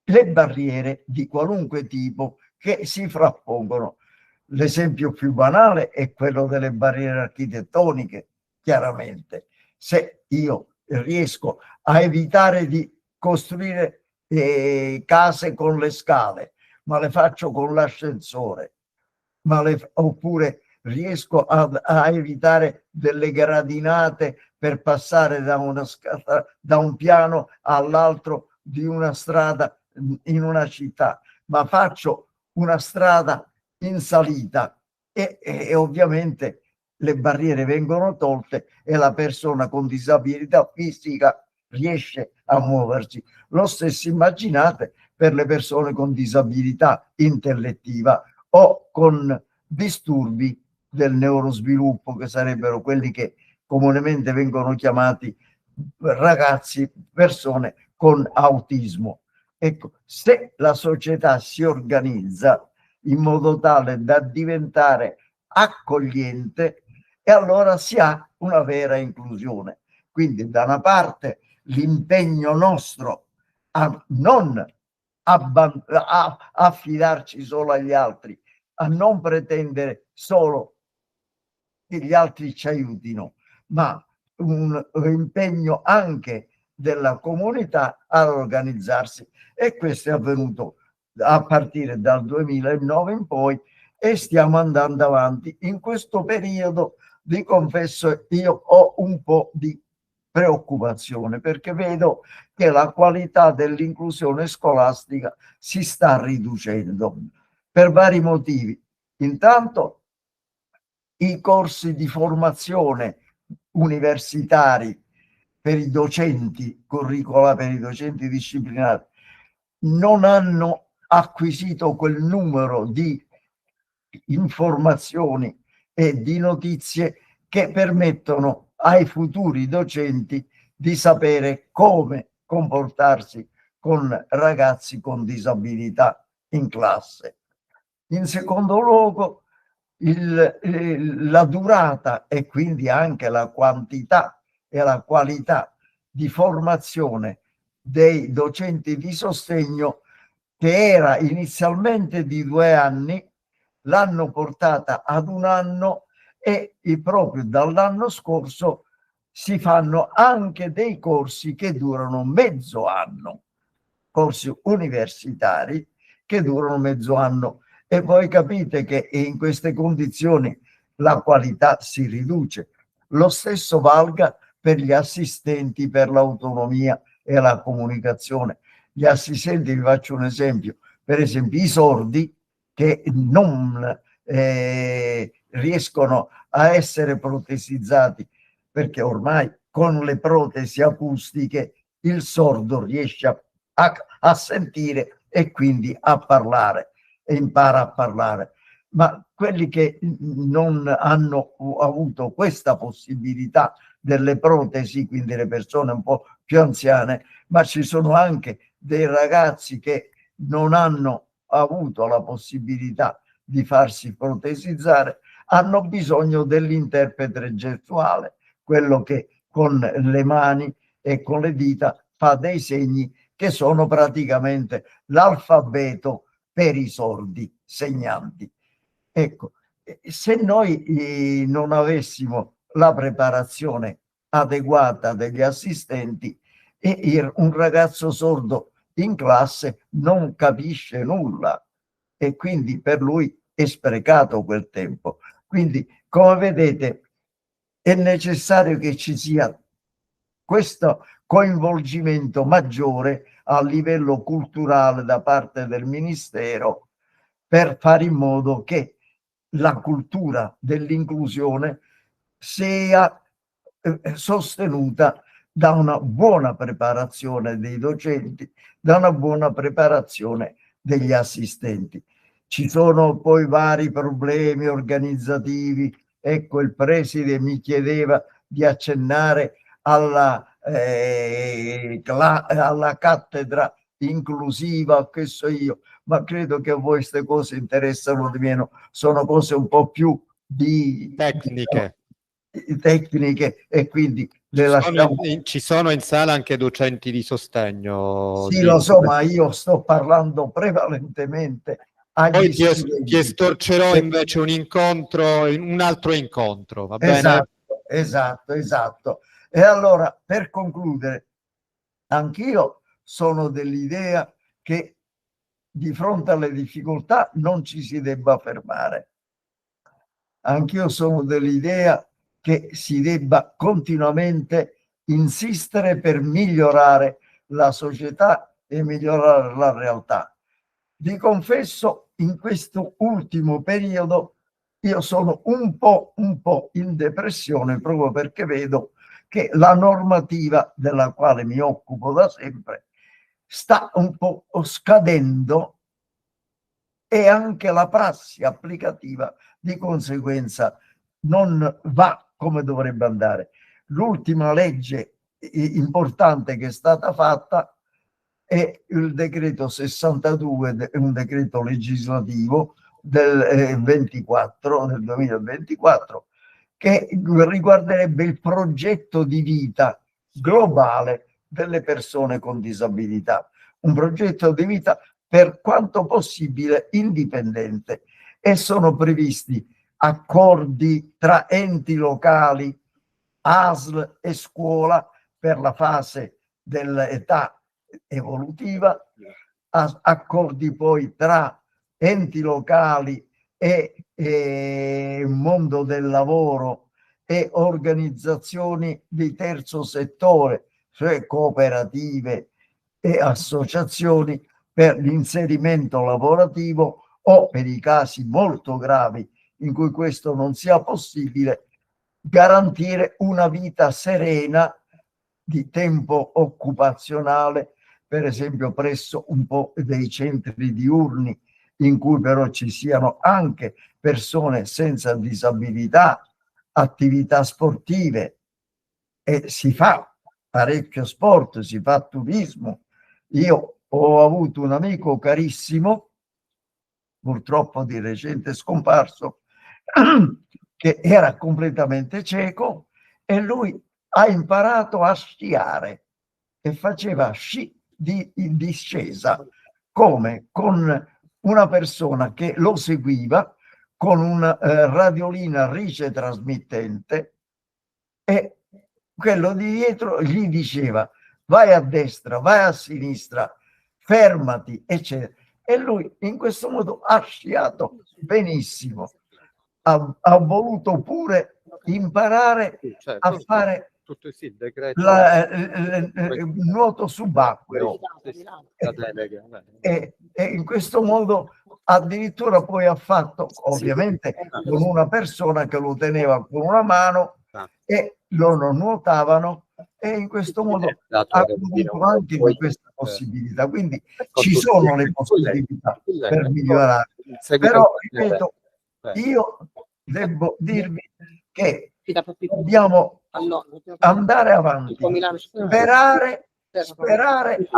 le barriere di qualunque tipo che si frappongono. L'esempio più banale è quello delle barriere architettoniche, chiaramente. Se io riesco a evitare di costruire case con le scale, ma le faccio con l'ascensore, oppure riesco a evitare delle gradinate per passare da un piano all'altro di una strada in una città, ma faccio una strada in salita e ovviamente le barriere vengono tolte e la persona con disabilità fisica riesce a muoversi. Lo stesso immaginate per le persone con disabilità intellettiva o con disturbi del neurosviluppo, che sarebbero quelli che comunemente vengono chiamati ragazzi, persone con autismo. Ecco, se la società si organizza in modo tale da diventare accogliente, e allora si ha una vera inclusione. Quindi da una parte l'impegno nostro a non affidarci solo agli altri, a non pretendere solo che gli altri ci aiutino, ma un impegno anche della comunità ad organizzarsi, e questo è avvenuto a partire dal 2009 in poi e stiamo andando avanti. In questo periodo vi confesso io ho un po' di preoccupazione, perché vedo che la qualità dell'inclusione scolastica si sta riducendo per vari motivi. Intanto i corsi di formazione universitari per i docenti, curricula per i docenti disciplinari, non hanno acquisito quel numero di informazioni e di notizie che permettono ai futuri docenti di sapere come comportarsi con ragazzi con disabilità in classe. In secondo luogo, la durata e quindi anche la quantità e la qualità di formazione dei docenti di sostegno, che era inizialmente di 2 anni, l'hanno portata ad 1 anno e proprio dall'anno scorso si fanno anche dei corsi che durano mezzo anno, corsi universitari che durano mezzo anno. E voi capite che in queste condizioni la qualità si riduce. Lo stesso valga per gli assistenti per l'autonomia e la comunicazione. Gli assistenti, vi faccio un esempio, per esempio i sordi che non riescono a essere protesizzati, perché ormai con le protesi acustiche il sordo riesce a sentire e quindi a parlare e impara a parlare. Ma quelli che non hanno avuto questa possibilità delle protesi, quindi le persone un po' più anziane, ma ci sono anche dei ragazzi che non hanno avuto la possibilità di farsi protesizzare, hanno bisogno dell'interprete gestuale, quello che con le mani e con le dita fa dei segni che sono praticamente l'alfabeto per i sordi segnanti. Ecco, se noi non avessimo la preparazione adeguata degli assistenti, un ragazzo sordo in classe non capisce nulla e quindi per lui è sprecato quel tempo. Quindi, come vedete, è necessario che ci sia questo coinvolgimento maggiore a livello culturale da parte del Ministero per fare in modo che la cultura dell'inclusione sia sostenuta da una buona preparazione dei docenti, da una buona preparazione degli assistenti. Ci sono poi vari problemi organizzativi. Ecco, il preside mi chiedeva di accennare alla cattedra inclusiva, che so io, ma credo che a voi queste cose interessano di meno, sono cose un po' più tecniche e quindi le lasciamo. Ci sono in sala anche docenti di sostegno. Sì, lo so, ma io sto parlando prevalentemente agli Poi ti estorcerò invece un altro incontro, va bene? Esatto. E allora, per concludere, anch'io sono dell'idea che di fronte alle difficoltà non ci si debba fermare. Anch'io sono dell'idea che si debba continuamente insistere per migliorare la società e migliorare la realtà. Vi confesso, in questo ultimo periodo io sono un po' in depressione, proprio perché vedo che la normativa della quale mi occupo da sempre sta un po' scadendo e anche la prassi applicativa di conseguenza non va come dovrebbe andare. L'ultima legge importante che è stata fatta è il decreto 62, un decreto legislativo del 2024, che riguarderebbe il progetto di vita globale delle persone con disabilità, un progetto di vita per quanto possibile indipendente, e sono previsti accordi tra enti locali, ASL e scuola per la fase dell'età evolutiva, accordi poi tra enti locali e mondo del lavoro e organizzazioni di terzo settore, cioè cooperative e associazioni, per l'inserimento lavorativo o, per i casi molto gravi in cui questo non sia possibile, garantire una vita serena di tempo occupazionale, per esempio presso un po' dei centri diurni in cui però ci siano anche persone senza disabilità, attività sportive, e si fa parecchio sport, si fa turismo. Io ho avuto un amico carissimo, purtroppo di recente scomparso, che era completamente cieco, e lui ha imparato a sciare e faceva sci in discesa, come con una persona che lo seguiva con una radiolina ricetrasmittente, e quello di dietro gli diceva vai a destra, vai a sinistra, fermati, eccetera. E lui in questo modo ha sciato benissimo. Ha voluto pure imparare a fare il nuoto subacqueo, e in questo modo addirittura poi ha fatto, ovviamente con una persona che lo teneva con una mano e loro nuotavano, e in questo modo ha avuto anche di questa possibilità. Quindi ci sono le possibilità per migliorare, però ripeto, io devo dirvi che dobbiamo andare avanti, sperare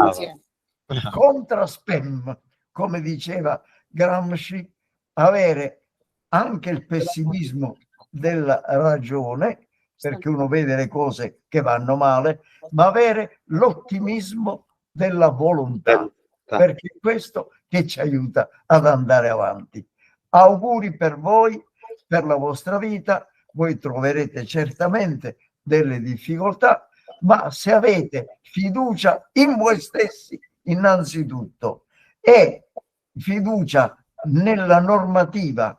contra spam, come diceva Gramsci, avere anche il pessimismo della ragione, perché uno vede le cose che vanno male, ma avere l'ottimismo della volontà, perché è questo che ci aiuta ad andare avanti. Auguri per voi, per la vostra vita. Voi troverete certamente delle difficoltà, ma se avete fiducia in voi stessi innanzitutto e fiducia nella normativa,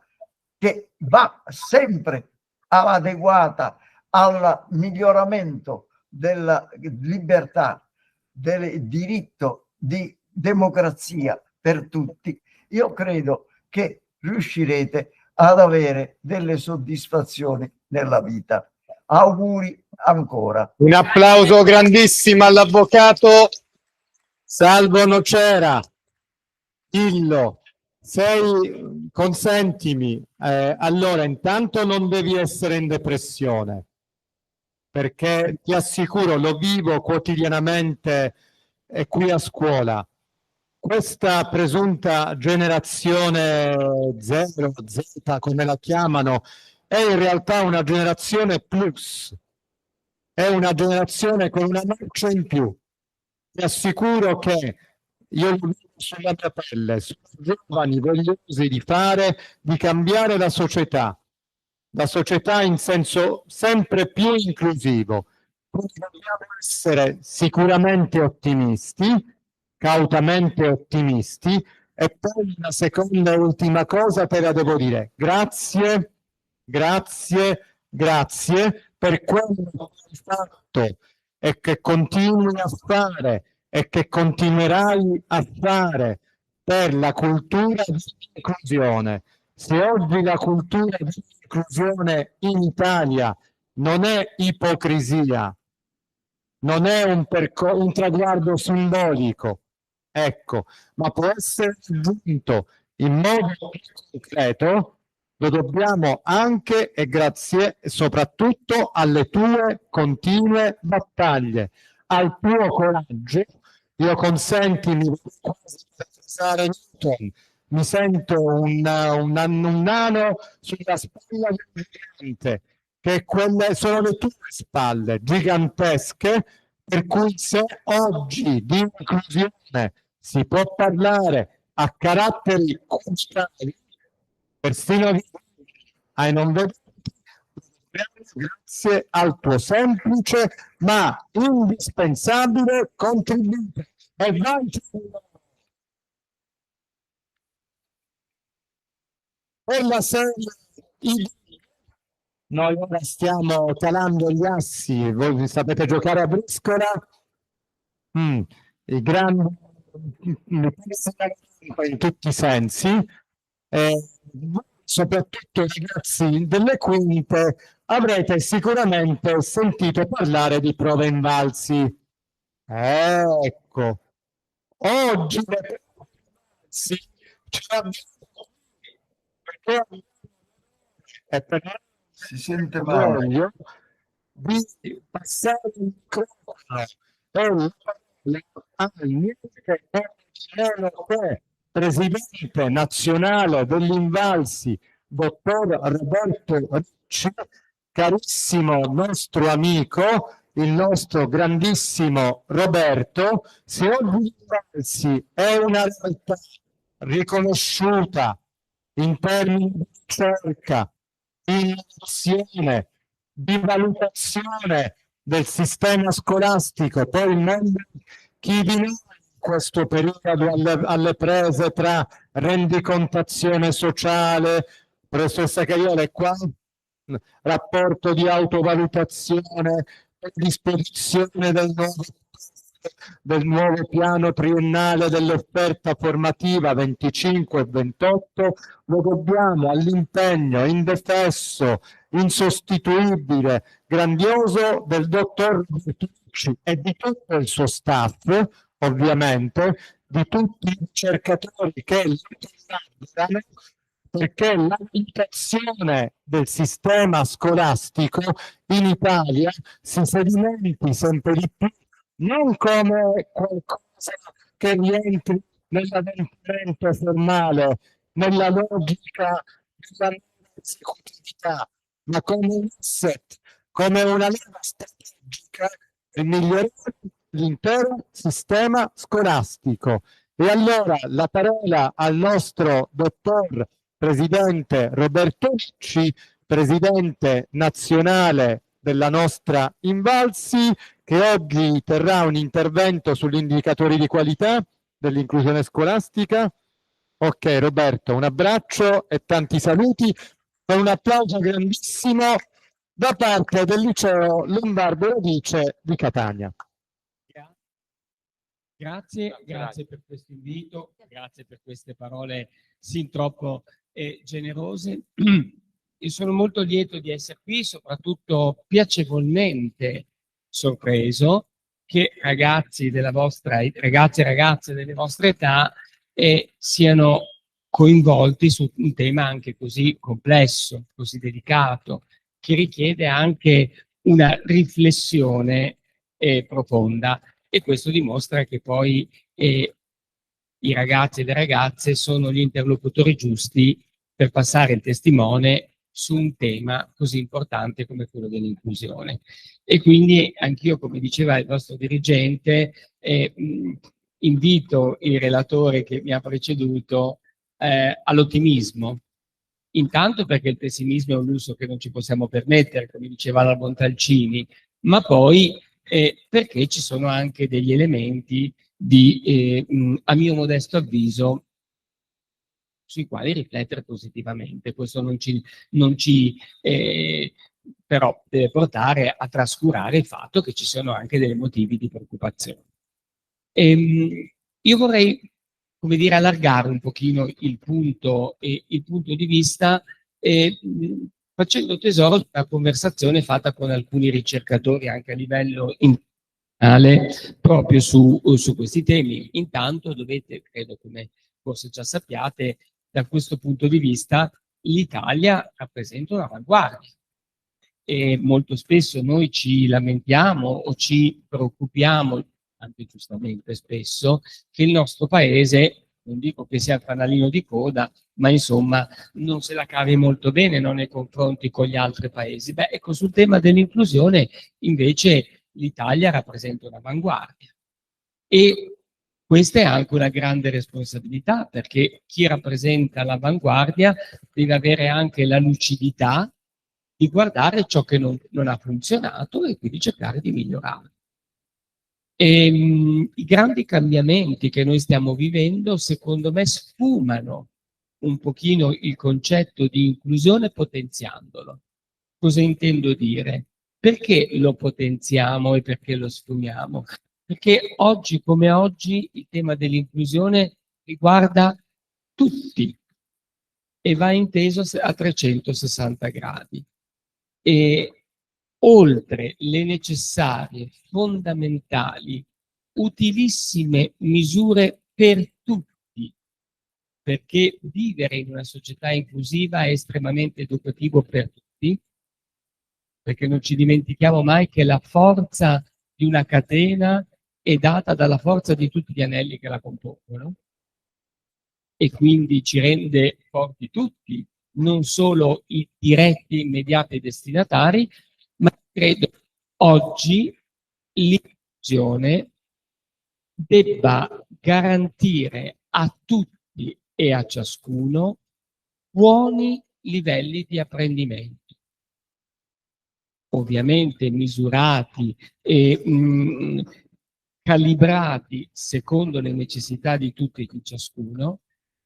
che va sempre adeguata al miglioramento della libertà, del diritto di democrazia per tutti, io credo che riuscirete ad avere delle soddisfazioni nella vita. Auguri ancora. Un applauso grandissimo all'avvocato Salvo Nocera. Dillo, consentimi, allora intanto non devi essere in depressione, perché ti assicuro, lo vivo quotidianamente qui a scuola. Questa presunta generazione zero, Z, come la chiamano, è in realtà una generazione plus, è una generazione con una marcia in più. Ti assicuro che io lo vedo sulla mia pelle, sono giovani vogliosi di cambiare la società in senso sempre più inclusivo. Quindi dobbiamo essere sicuramente ottimisti, cautamente ottimisti. E poi una seconda e ultima cosa te la devo dire: grazie per quello che hai fatto e che continui a fare e che continuerai a fare per la cultura dell'inclusione. Se oggi la cultura dell'inclusione in Italia non è ipocrisia, non è un traguardo simbolico, ecco, ma può essere raggiunto in modo concreto, lo dobbiamo anche e grazie soprattutto alle tue continue battaglie, al tuo coraggio. Io consentimi mi sento un nano sulla spalla del gigante, che quelle sono le tue spalle gigantesche, per cui se oggi di inclusione si può parlare a caratteri constati, persino ai non vedenti, grazie al tuo semplice ma indispensabile contributo. E vai per la serie. Noi ora stiamo calando gli assi. Voi sapete giocare a briscola? I grandi in tutti i sensi, soprattutto i ragazzi delle quinte avrete sicuramente sentito parlare di prove invalsi. Ecco, oggi sì, perché si sente male di passare il microfono al meno che presidente nazionale degli Invalsi, dottor Roberto Ricci, carissimo nostro amico, il nostro grandissimo Roberto. Se oggi Invalsi è una realtà riconosciuta in termini di ricerca, di innovazione, di valutazione del sistema scolastico, poi il mondo chi di noi in questo periodo alle prese tra rendicontazione sociale, professoressa Caiola è qua, rapporto di autovalutazione, disposizione del nuovo piano triennale dell'offerta formativa 25 e 28, lo dobbiamo all'impegno indefesso, insostituibile, grandioso del dottor Ricci e di tutto il suo staff, ovviamente, di tutti i ricercatori che lavorano perché la valutazione del sistema scolastico in Italia si sedimenti sempre di più, non come qualcosa che rientri nell'adempimento formale, nella logica della esecutività, ma come un asset, come una leva strategica per migliorare l'intero sistema scolastico. E allora la parola al nostro dottor presidente Roberto Ricci, presidente nazionale della nostra Invalsi, che oggi terrà un intervento sugli indicatori di qualità dell'inclusione scolastica. Ok, Roberto, un abbraccio e tanti saluti, con un applauso grandissimo da parte del liceo Lombardo Radice di Catania. Grazie per questo invito, grazie per queste parole sin troppo generose. Io sono molto lieto di essere qui, soprattutto piacevolmente sorpreso che ragazzi e ragazze delle vostre età siano coinvolti su un tema anche così complesso, così delicato, che richiede anche una riflessione profonda. E questo dimostra che poi i ragazzi e le ragazze sono gli interlocutori giusti per passare il testimone su un tema così importante come quello dell'inclusione. E quindi anch'io, come diceva il nostro dirigente, invito il relatore che mi ha preceduto all'ottimismo. Intanto perché il pessimismo è un lusso che non ci possiamo permettere, come diceva la Montalcini, ma poi perché ci sono anche degli elementi a mio modesto avviso, sui quali riflettere positivamente. Questo non ci però deve portare a trascurare il fatto che ci sono anche dei motivi di preoccupazione. Io vorrei, come dire, allargare un pochino il punto di vista facendo tesoro di una conversazione fatta con alcuni ricercatori anche a livello internazionale proprio su questi temi. Intanto dovete, credo come forse già sappiate, da questo punto di vista l'Italia rappresenta un'avanguardia e molto spesso noi ci lamentiamo o ci preoccupiamo, anche giustamente spesso, che il nostro paese, non dico che sia il fanalino di coda, ma insomma non se la cavi molto bene nei confronti con gli altri paesi. Beh, ecco, sul tema dell'inclusione invece l'Italia rappresenta un'avanguardia e questa è anche una grande responsabilità, perché chi rappresenta l'avanguardia deve avere anche la lucidità di guardare ciò che non ha funzionato e quindi cercare di migliorare. I grandi cambiamenti che noi stiamo vivendo, secondo me, sfumano un pochino il concetto di inclusione potenziandolo. Cosa intendo dire? Perché lo potenziamo e perché lo sfumiamo? Perché oggi come oggi il tema dell'inclusione riguarda tutti e va inteso a 360 gradi. E oltre le necessarie, fondamentali, utilissime misure per tutti, perché vivere in una società inclusiva è estremamente educativo per tutti, perché non ci dimentichiamo mai che la forza di una catena è data dalla forza di tutti gli anelli che la compongono, e quindi ci rende forti tutti, non solo i diretti immediati destinatari, ma credo oggi l'inclusione debba garantire a tutti e a ciascuno buoni livelli di apprendimento, ovviamente misurati e calibrati secondo le necessità di tutti e di ciascuno,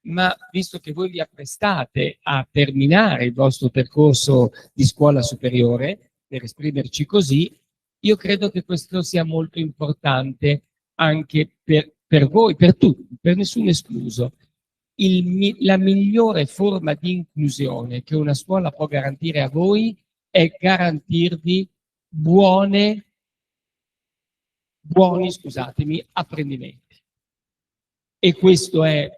ma visto che voi vi apprestate a terminare il vostro percorso di scuola superiore, per esprimerci così, io credo che questo sia molto importante anche per voi, per tutti, per nessuno escluso. La migliore forma di inclusione che una scuola può garantire a voi è garantirvi buoni, scusatemi, apprendimenti. E questo è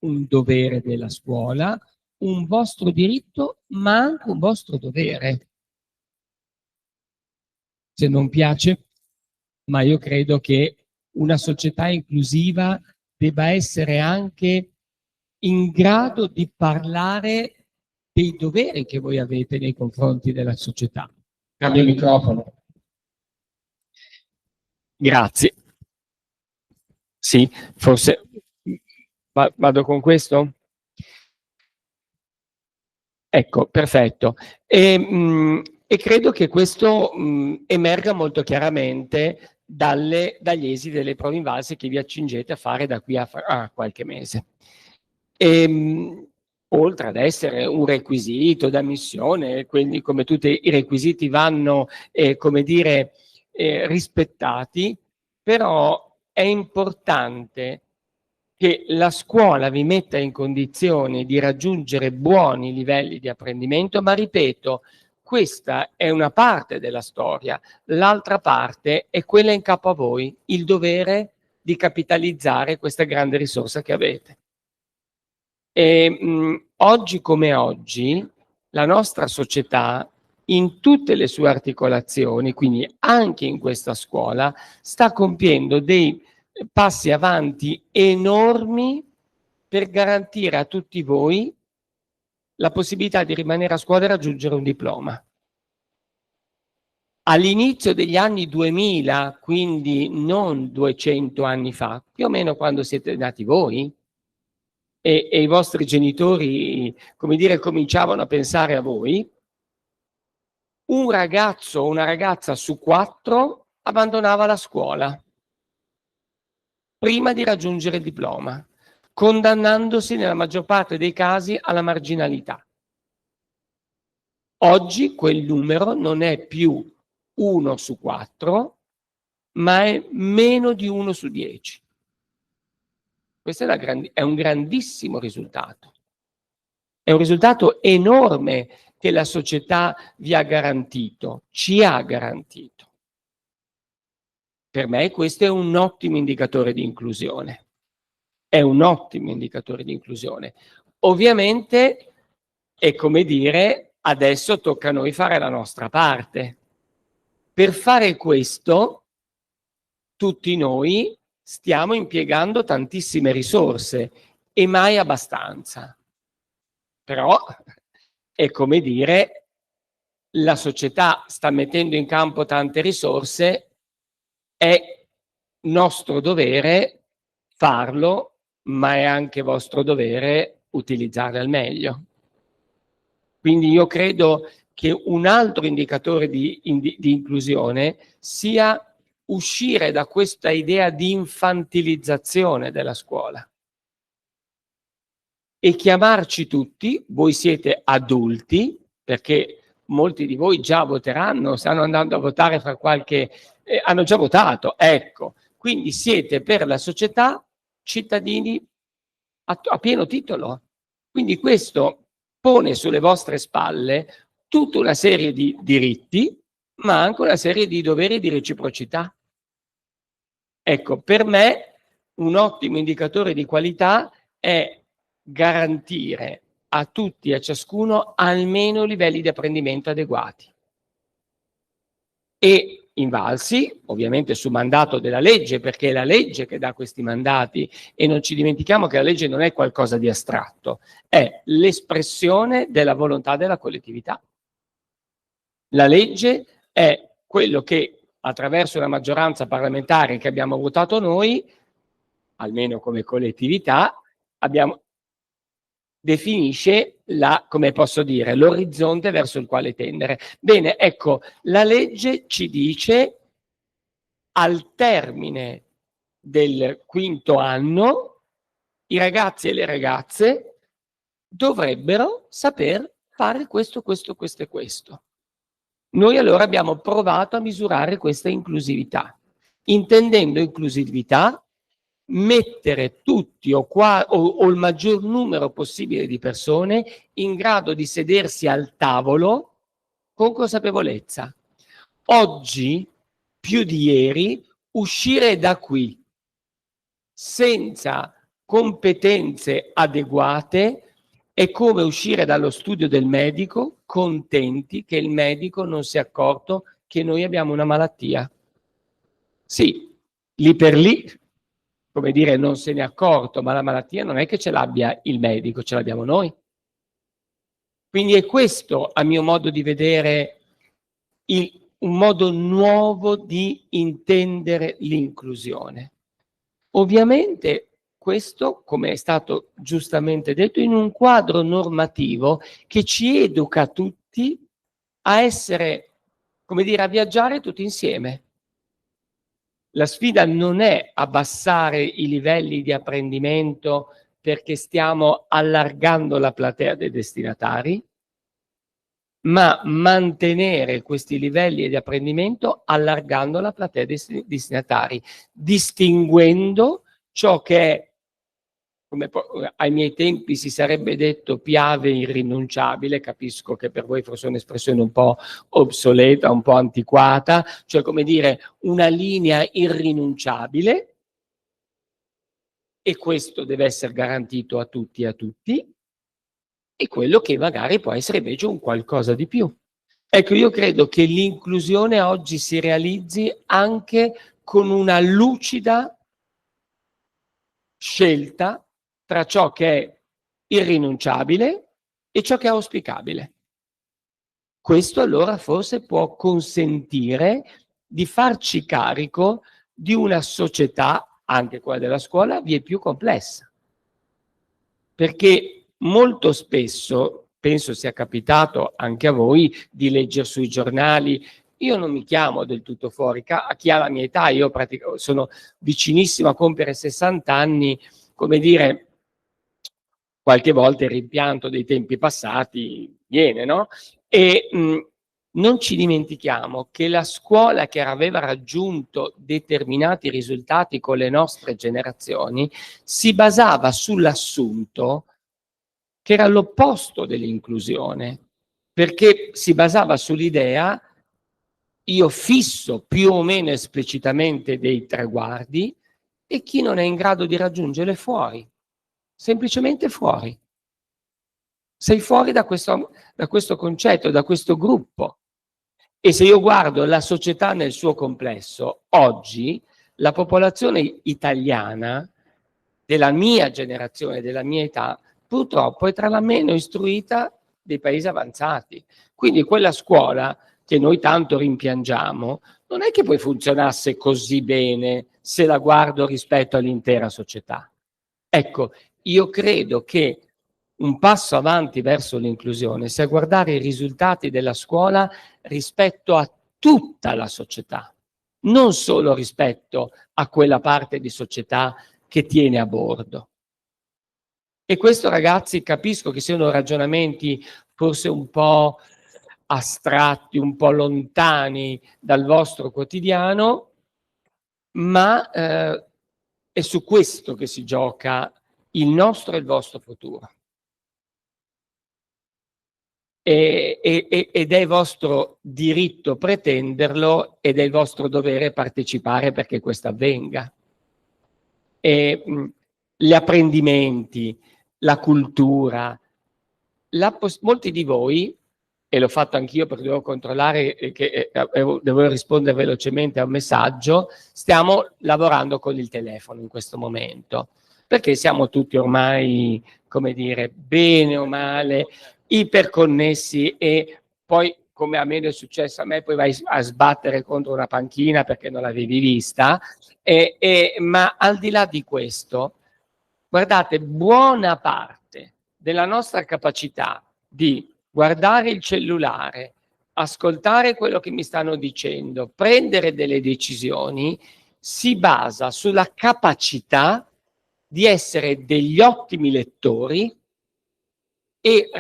un dovere della scuola, un vostro diritto, ma anche un vostro dovere. Se non piace, ma io credo che una società inclusiva debba essere anche in grado di parlare dei doveri che voi avete nei confronti della società. Cambio il microfono. Grazie. Sì, forse vado con questo? Ecco, perfetto. E credo che questo emerga molto chiaramente dagli esiti delle prove invalse che vi accingete a fare da qui a qualche mese. Oltre ad essere un requisito d'ammissione, quindi come tutti i requisiti vanno, come dire, rispettati, però è importante che la scuola vi metta in condizione di raggiungere buoni livelli di apprendimento, ma ripeto, questa è una parte della storia, l'altra parte è quella in capo a voi, il dovere di capitalizzare questa grande risorsa che avete. Oggi come oggi, la nostra società, in tutte le sue articolazioni, quindi anche in questa scuola, sta compiendo dei passi avanti enormi per garantire a tutti voi la possibilità di rimanere a scuola e raggiungere un diploma. All'inizio degli anni 2000, quindi non 200 anni fa, più o meno quando siete nati voi, e i vostri genitori, come dire, cominciavano a pensare a voi, un ragazzo o una ragazza su 4 abbandonava la scuola prima di raggiungere il diploma, condannandosi nella maggior parte dei casi alla marginalità. Oggi quel numero non è più 1 su 4, ma è meno di 1 su 10. Questo è un grandissimo risultato. È un risultato enorme che la società vi ha garantito, ci ha garantito. Per me questo è un ottimo indicatore di inclusione. È un ottimo indicatore di inclusione. Ovviamente è come dire, adesso tocca a noi fare la nostra parte. Per fare questo, tutti noi stiamo impiegando tantissime risorse e mai abbastanza. Però è come dire, la società sta mettendo in campo tante risorse, è nostro dovere farlo, ma è anche vostro dovere utilizzarle al meglio. Quindi io credo che un altro indicatore di inclusione sia uscire da questa idea di infantilizzazione della scuola e chiamarci tutti, voi siete adulti, perché molti di voi già voteranno, stanno andando a votare fra qualche... hanno già votato, ecco. Quindi siete per la società cittadini a pieno titolo. Quindi questo pone sulle vostre spalle tutta una serie di diritti, ma anche una serie di doveri di reciprocità. Ecco, per me un ottimo indicatore di qualità è garantire a tutti e a ciascuno almeno livelli di apprendimento adeguati. E invalsi, ovviamente su mandato della legge, perché è la legge che dà questi mandati, e non ci dimentichiamo che la legge non è qualcosa di astratto, è l'espressione della volontà della collettività. La legge è quello che attraverso la maggioranza parlamentare che abbiamo votato noi, almeno come collettività, definisce come posso dire, l'orizzonte verso il quale tendere. Bene, ecco, la legge ci dice al termine del quinto anno i ragazzi e le ragazze dovrebbero saper fare questo, questo, questo e questo. Noi allora abbiamo provato a misurare questa inclusività, intendendo inclusività mettere tutti o il maggior numero possibile di persone in grado di sedersi al tavolo con consapevolezza. Oggi, più di ieri, uscire da qui senza competenze adeguate è come uscire dallo studio del medico contenti che il medico non si è accorto che noi abbiamo una malattia. Sì, lì per lì, come dire, non se ne è accorto, ma la malattia non è che ce l'abbia il medico, ce l'abbiamo noi. Quindi è questo, a mio modo di vedere, un modo nuovo di intendere l'inclusione. Ovviamente questo, come è stato giustamente detto, in un quadro normativo che ci educa tutti a essere, come dire, a viaggiare tutti insieme. La sfida non è abbassare i livelli di apprendimento perché stiamo allargando la platea dei destinatari, ma mantenere questi livelli di apprendimento allargando la platea dei destinatari, distinguendo ciò che è, come ai miei tempi si sarebbe detto, piave irrinunciabile. Capisco che per voi forse è un'espressione un po' obsoleta, un po' antiquata, cioè come dire una linea irrinunciabile, e questo deve essere garantito a tutti e a tutti, e quello che magari può essere invece un qualcosa di più. Ecco, io credo che l'inclusione oggi si realizzi anche con una lucida scelta tra ciò che è irrinunciabile e ciò che è auspicabile. Questo allora forse può consentire di farci carico di una società, anche quella della scuola, vie più complessa. Perché molto spesso, penso sia capitato anche a voi, di leggere sui giornali, io non mi chiamo del tutto fuori, a chi ha la mia età, io sono vicinissimo a compiere 60 anni, come dire, qualche volta il rimpianto dei tempi passati viene, no? E non ci dimentichiamo che la scuola che aveva raggiunto determinati risultati con le nostre generazioni si basava sull'assunto che era l'opposto dell'inclusione, perché si basava sull'idea: io fisso più o meno esplicitamente dei traguardi e chi non è in grado di raggiungerli fuori, semplicemente fuori. Sei fuori da questo concetto, da questo gruppo. E se io guardo la società nel suo complesso, oggi la popolazione italiana della mia generazione, della mia età, purtroppo è tra la meno istruita dei paesi avanzati. Quindi quella scuola che noi tanto rimpiangiamo non è che poi funzionasse così bene se la guardo rispetto all'intera società. Ecco, io credo che un passo avanti verso l'inclusione sia guardare i risultati della scuola rispetto a tutta la società, non solo rispetto a quella parte di società che tiene a bordo. E questo, ragazzi, capisco che siano ragionamenti forse un po' astratti, un po' lontani dal vostro quotidiano, ma è su questo che si gioca il nostro e il vostro futuro. Ed è vostro diritto pretenderlo ed è il vostro dovere partecipare perché questo avvenga. Gli apprendimenti, la cultura, molti di voi, e l'ho fatto anch'io perché devo controllare che devo rispondere velocemente a un messaggio, stiamo lavorando con il telefono in questo momento, perché siamo tutti ormai, come dire, bene o male, iperconnessi, e poi, come a me è successo a me, poi vai a sbattere contro una panchina perché non l'avevi vista, ma al di là di questo, guardate, buona parte della nostra capacità di guardare il cellulare, ascoltare quello che mi stanno dicendo, prendere delle decisioni, si basa sulla capacità di essere degli ottimi lettori e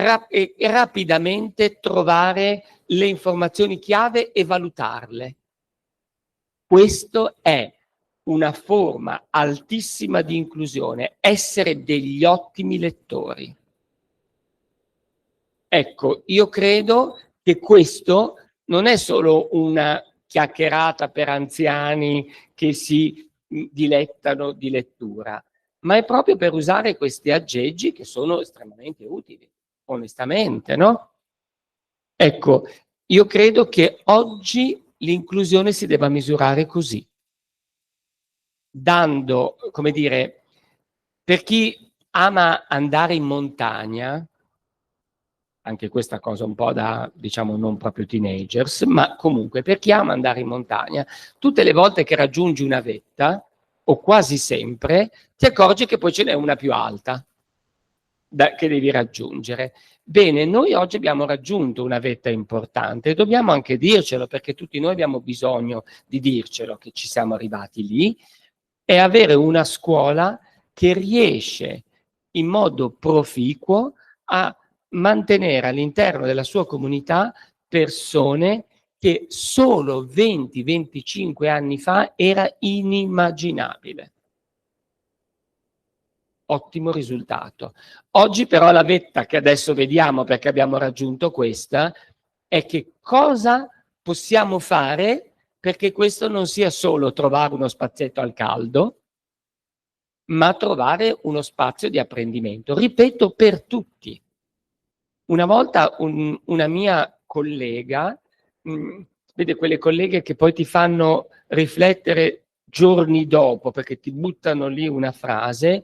rapidamente trovare le informazioni chiave e valutarle. Questo è una forma altissima di inclusione, essere degli ottimi lettori. Ecco, io credo che questo non è solo una chiacchierata per anziani che si dilettano di lettura, ma è proprio per usare questi aggeggi che sono estremamente utili, onestamente, no? Ecco, io credo che oggi l'inclusione si debba misurare così, dando, come dire, per chi ama andare in montagna, anche questa cosa un po' da, diciamo, non proprio teenagers, ma comunque per chi ama andare in montagna, tutte le volte che raggiungi una vetta, o quasi sempre, ti accorgi che poi ce n'è una più alta che devi raggiungere. Bene, noi oggi abbiamo raggiunto una vetta importante e dobbiamo anche dircelo, perché tutti noi abbiamo bisogno di dircelo che ci siamo arrivati lì, e avere una scuola che riesce in modo proficuo a mantenere all'interno della sua comunità persone che solo 20-25 anni fa era inimmaginabile. Ottimo risultato. Oggi però la vetta che adesso vediamo, perché abbiamo raggiunto questa, è che cosa possiamo fare perché questo non sia solo trovare uno spazietto al caldo, ma trovare uno spazio di apprendimento. Ripeto, per tutti. Una volta una mia collega, vede quelle colleghe che poi ti fanno riflettere giorni dopo, perché ti buttano lì una frase,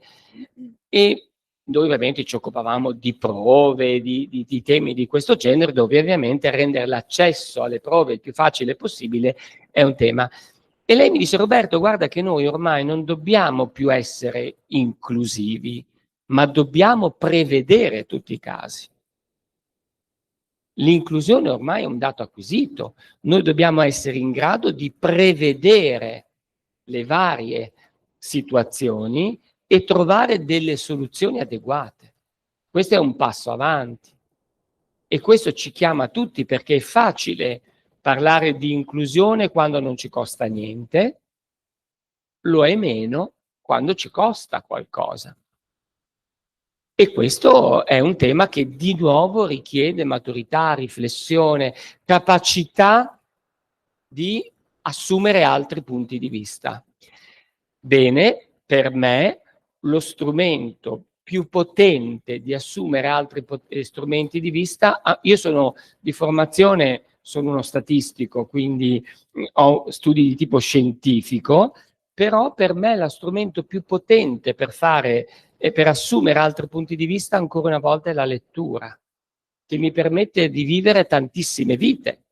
e noi ovviamente ci occupavamo di prove, di temi di questo genere, dove ovviamente rendere l'accesso alle prove il più facile possibile è un tema. E lei mi dice: Roberto, guarda che noi ormai non dobbiamo più essere inclusivi, ma dobbiamo prevedere tutti i casi. L'inclusione ormai è un dato acquisito, noi dobbiamo essere in grado di prevedere le varie situazioni e trovare delle soluzioni adeguate. Questo è un passo avanti e questo ci chiama tutti, perché è facile parlare di inclusione quando non ci costa niente, lo è meno quando ci costa qualcosa. E questo è un tema che di nuovo richiede maturità, riflessione, capacità di assumere altri punti di vista. Bene, per me lo strumento più potente di assumere altri strumenti di vista, io sono di formazione, sono uno statistico, quindi ho studi di tipo scientifico, però per me lo strumento più potente per fare e per assumere altri punti di vista, ancora una volta, è la lettura, che mi permette di vivere tantissime vite,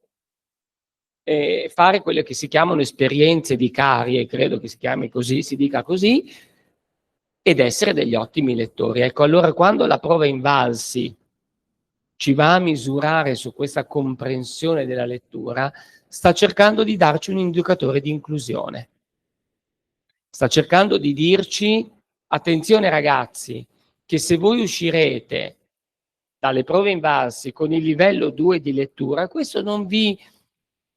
e fare quelle che si chiamano esperienze vicarie, credo che si chiami così, si dica così, ed essere degli ottimi lettori. Ecco, allora quando la prova Invalsi ci va a misurare su questa comprensione della lettura, sta cercando di darci un indicatore di inclusione. Sta cercando di dirci: attenzione ragazzi, che se voi uscirete dalle prove Invalsi con il livello 2 di lettura, questo non vi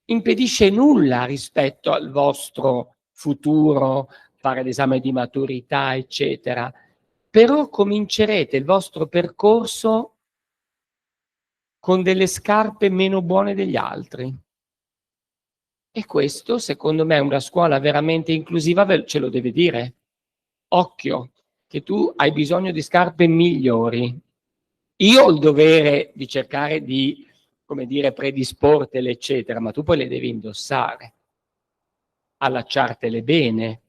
impedisce nulla rispetto al vostro futuro, fare l'esame di maturità, eccetera. Però comincerete il vostro percorso con delle scarpe meno buone degli altri. E questo, secondo me, una scuola veramente inclusiva ce lo deve dire. Occhio, che tu hai bisogno di scarpe migliori. Io ho il dovere di cercare di, come dire, predisportele, eccetera, ma tu poi le devi indossare, allacciartele bene.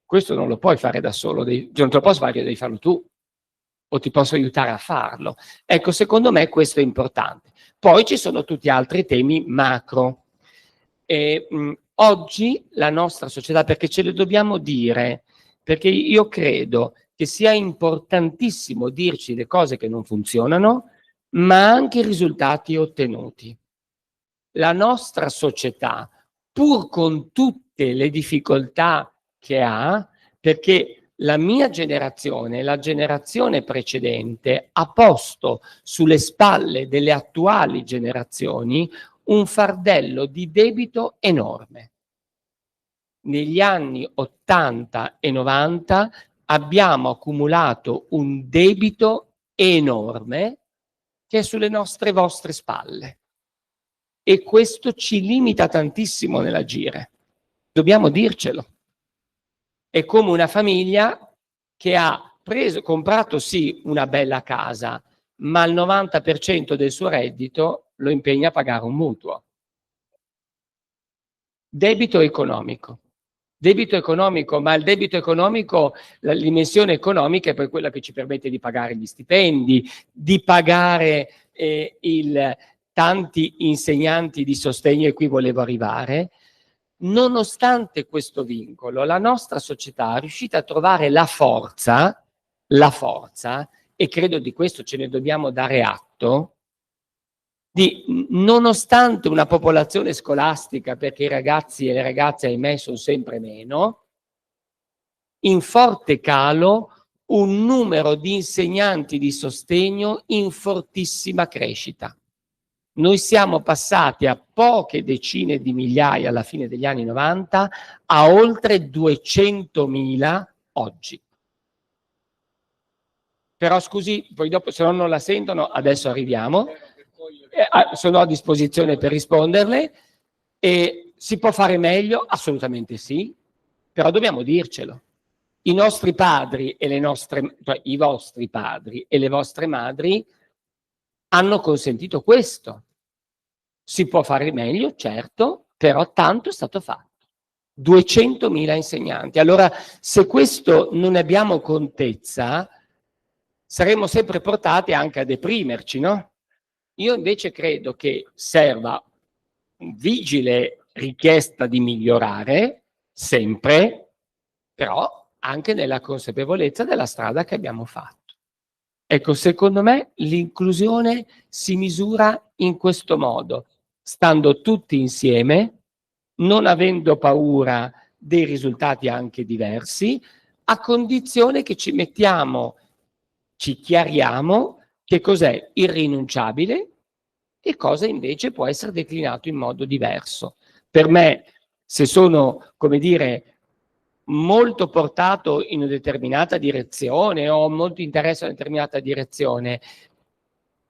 Questo non lo puoi fare da solo, non te lo posso fare, devi farlo tu, o ti posso aiutare a farlo. Ecco, secondo me questo è importante. Poi ci sono tutti altri temi macro. Oggi la nostra società, perché ce le dobbiamo dire, perché io credo che sia importantissimo dirci le cose che non funzionano, ma anche i risultati ottenuti. La nostra società, pur con tutte le difficoltà che ha, perché la mia generazione, la generazione precedente, ha posto sulle spalle delle attuali generazioni un fardello di debito enorme. Negli anni 80 e 90 abbiamo accumulato un debito enorme che è sulle vostre spalle, e questo ci limita tantissimo nell'agire. Dobbiamo dircelo. È come una famiglia che ha comprato sì una bella casa, ma il 90% del suo reddito lo impegna a pagare un mutuo. Debito economico, ma il debito economico, la dimensione economica è poi quella che ci permette di pagare gli stipendi, di pagare tanti insegnanti di sostegno, e qui volevo arrivare. Nonostante questo vincolo, la nostra società è riuscita a trovare la forza, e credo di questo ce ne dobbiamo dare atto, nonostante una popolazione scolastica, perché i ragazzi e le ragazze, ahimè, sono sempre meno, in forte calo, un numero di insegnanti di sostegno in fortissima crescita. Noi siamo passati a poche decine di migliaia alla fine degli anni 90 a oltre 200.000 oggi. Però scusi, poi dopo se non la sentono, adesso arriviamo. Sono a disposizione per risponderle. E si può fare meglio? Assolutamente sì, però dobbiamo dircelo. I nostri padri e i vostri padri e le vostre madri hanno consentito questo. Si può fare meglio, certo, però tanto è stato fatto. 200.000 insegnanti. Allora, se questo non ne abbiamo contezza, saremo sempre portati anche a deprimerci, no? Io invece credo che serva un vigile richiesta di migliorare, sempre, però anche nella consapevolezza della strada che abbiamo fatto. Ecco, secondo me l'inclusione si misura in questo modo, stando tutti insieme, non avendo paura dei risultati anche diversi, a condizione che ci chiariamo che cos'è irrinunciabile e cosa invece può essere declinato in modo diverso. Per me, se sono, come dire, molto portato in una determinata direzione o molto interesse a una determinata direzione,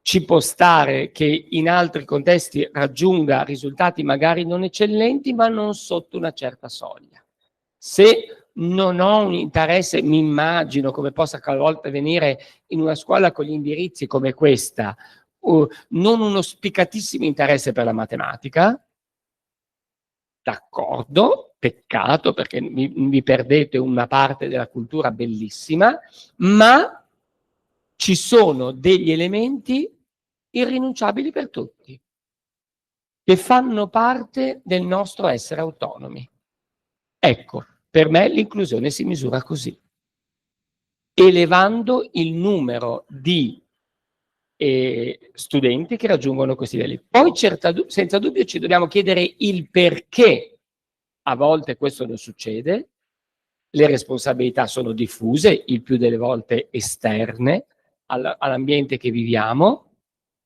ci può stare che in altri contesti raggiunga risultati magari non eccellenti, ma non sotto una certa soglia. Se non ho un interesse, mi immagino come possa a volte venire in una scuola con gli indirizzi come questa, non uno spiccatissimo interesse per la matematica, d'accordo, peccato perché vi perdete una parte della cultura bellissima, ma ci sono degli elementi irrinunciabili per tutti, che fanno parte del nostro essere autonomi. Ecco, per me l'inclusione si misura così, elevando il numero di studenti che raggiungono questi livelli. Poi senza dubbio ci dobbiamo chiedere il perché a volte questo non succede. Le responsabilità sono diffuse, il più delle volte esterne all'ambiente che viviamo,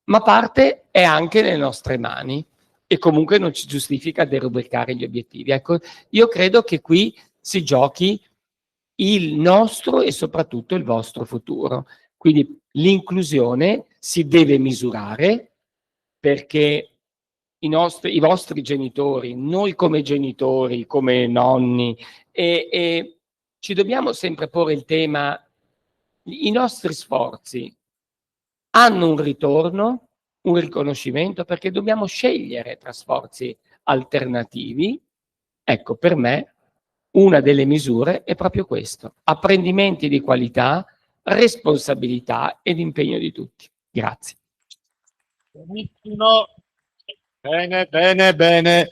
ma parte è anche nelle nostre mani e comunque non ci giustifica derubricare gli obiettivi. Ecco, io credo che qui si giochi il nostro e soprattutto il vostro futuro. Quindi l'inclusione si deve misurare, perché i vostri genitori, noi come genitori, come nonni, e ci dobbiamo sempre porre il tema, i nostri sforzi hanno un ritorno? un riconoscimento, perché dobbiamo scegliere tra sforzi alternativi. Ecco, per me una delle misure è proprio questo: apprendimenti di qualità, responsabilità ed impegno di tutti. Grazie. Benissimo. Bene, bene, bene.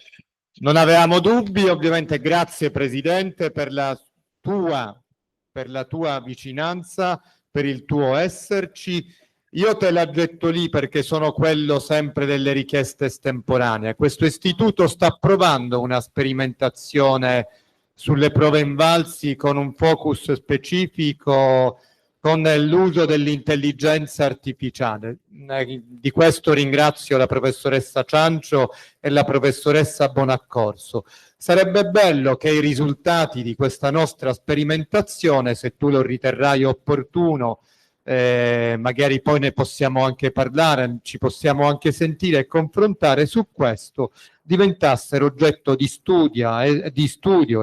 Non avevamo dubbi, ovviamente grazie Presidente per la tua vicinanza, per il tuo esserci. Io te la getto lì perché sono quello sempre delle richieste estemporanee. Questo istituto sta provando una sperimentazione sulle prove invalsi con un focus specifico con l'uso dell'intelligenza artificiale. Di questo ringrazio la professoressa Ciancio e la professoressa Bonaccorso. Sarebbe bello che i risultati di questa nostra sperimentazione, se tu lo riterrai opportuno, magari poi ne possiamo anche parlare, ci possiamo anche sentire e confrontare su questo, diventassero oggetto di studio e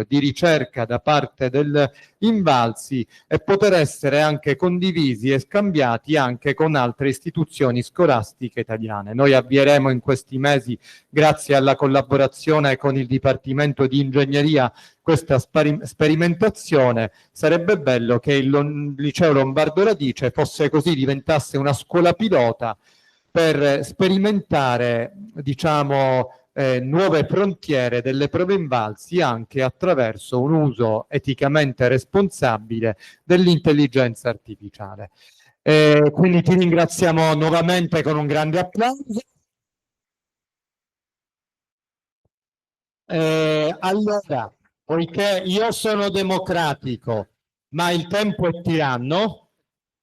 di ricerca da parte dell'Invalsi e poter essere anche condivisi e scambiati anche con altre istituzioni scolastiche italiane. Noi avvieremo in questi mesi, grazie alla collaborazione con il Dipartimento di Ingegneria, questa sperimentazione. Sarebbe bello che il Liceo Lombardo Radice fosse così, diventasse una scuola pilota per sperimentare, diciamo, nuove frontiere delle prove invalsi anche attraverso un uso eticamente responsabile dell'intelligenza artificiale. Quindi ti ringraziamo nuovamente con un grande applauso. Allora, poiché io sono democratico, ma il tempo è tiranno,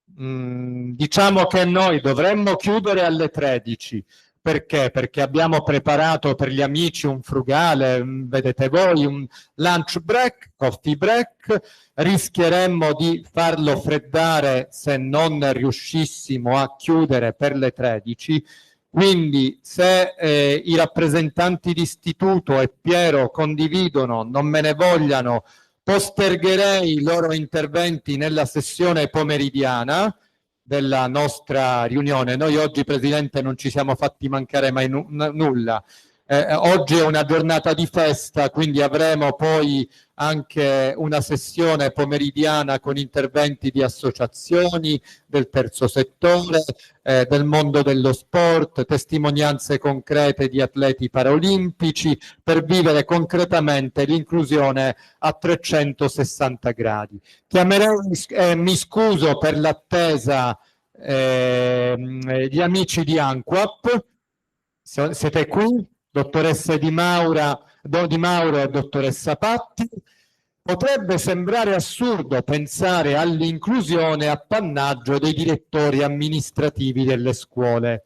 diciamo che noi dovremmo chiudere alle 13. Perché? Perché abbiamo preparato per gli amici un frugale, vedete voi, un lunch break, coffee break, rischieremmo di farlo freddare se non riuscissimo a chiudere per le 13, quindi se i rappresentanti d'istituto e Piero condividono, non me ne vogliano, postergerei i loro interventi nella sessione pomeridiana della nostra riunione. Noi oggi, Presidente, non ci siamo fatti mancare mai nulla. Oggi è una giornata di festa, quindi avremo poi anche una sessione pomeridiana con interventi di associazioni, del terzo settore, del mondo dello sport, testimonianze concrete di atleti paraolimpici, per vivere concretamente l'inclusione a 360 gradi. Mi scuso per l'attesa, gli amici di ANQUAP, siete qui? Dottoressa Di Mauro e dottoressa Patti. Potrebbe sembrare assurdo pensare all'inclusione appannaggio dei direttori amministrativi delle scuole,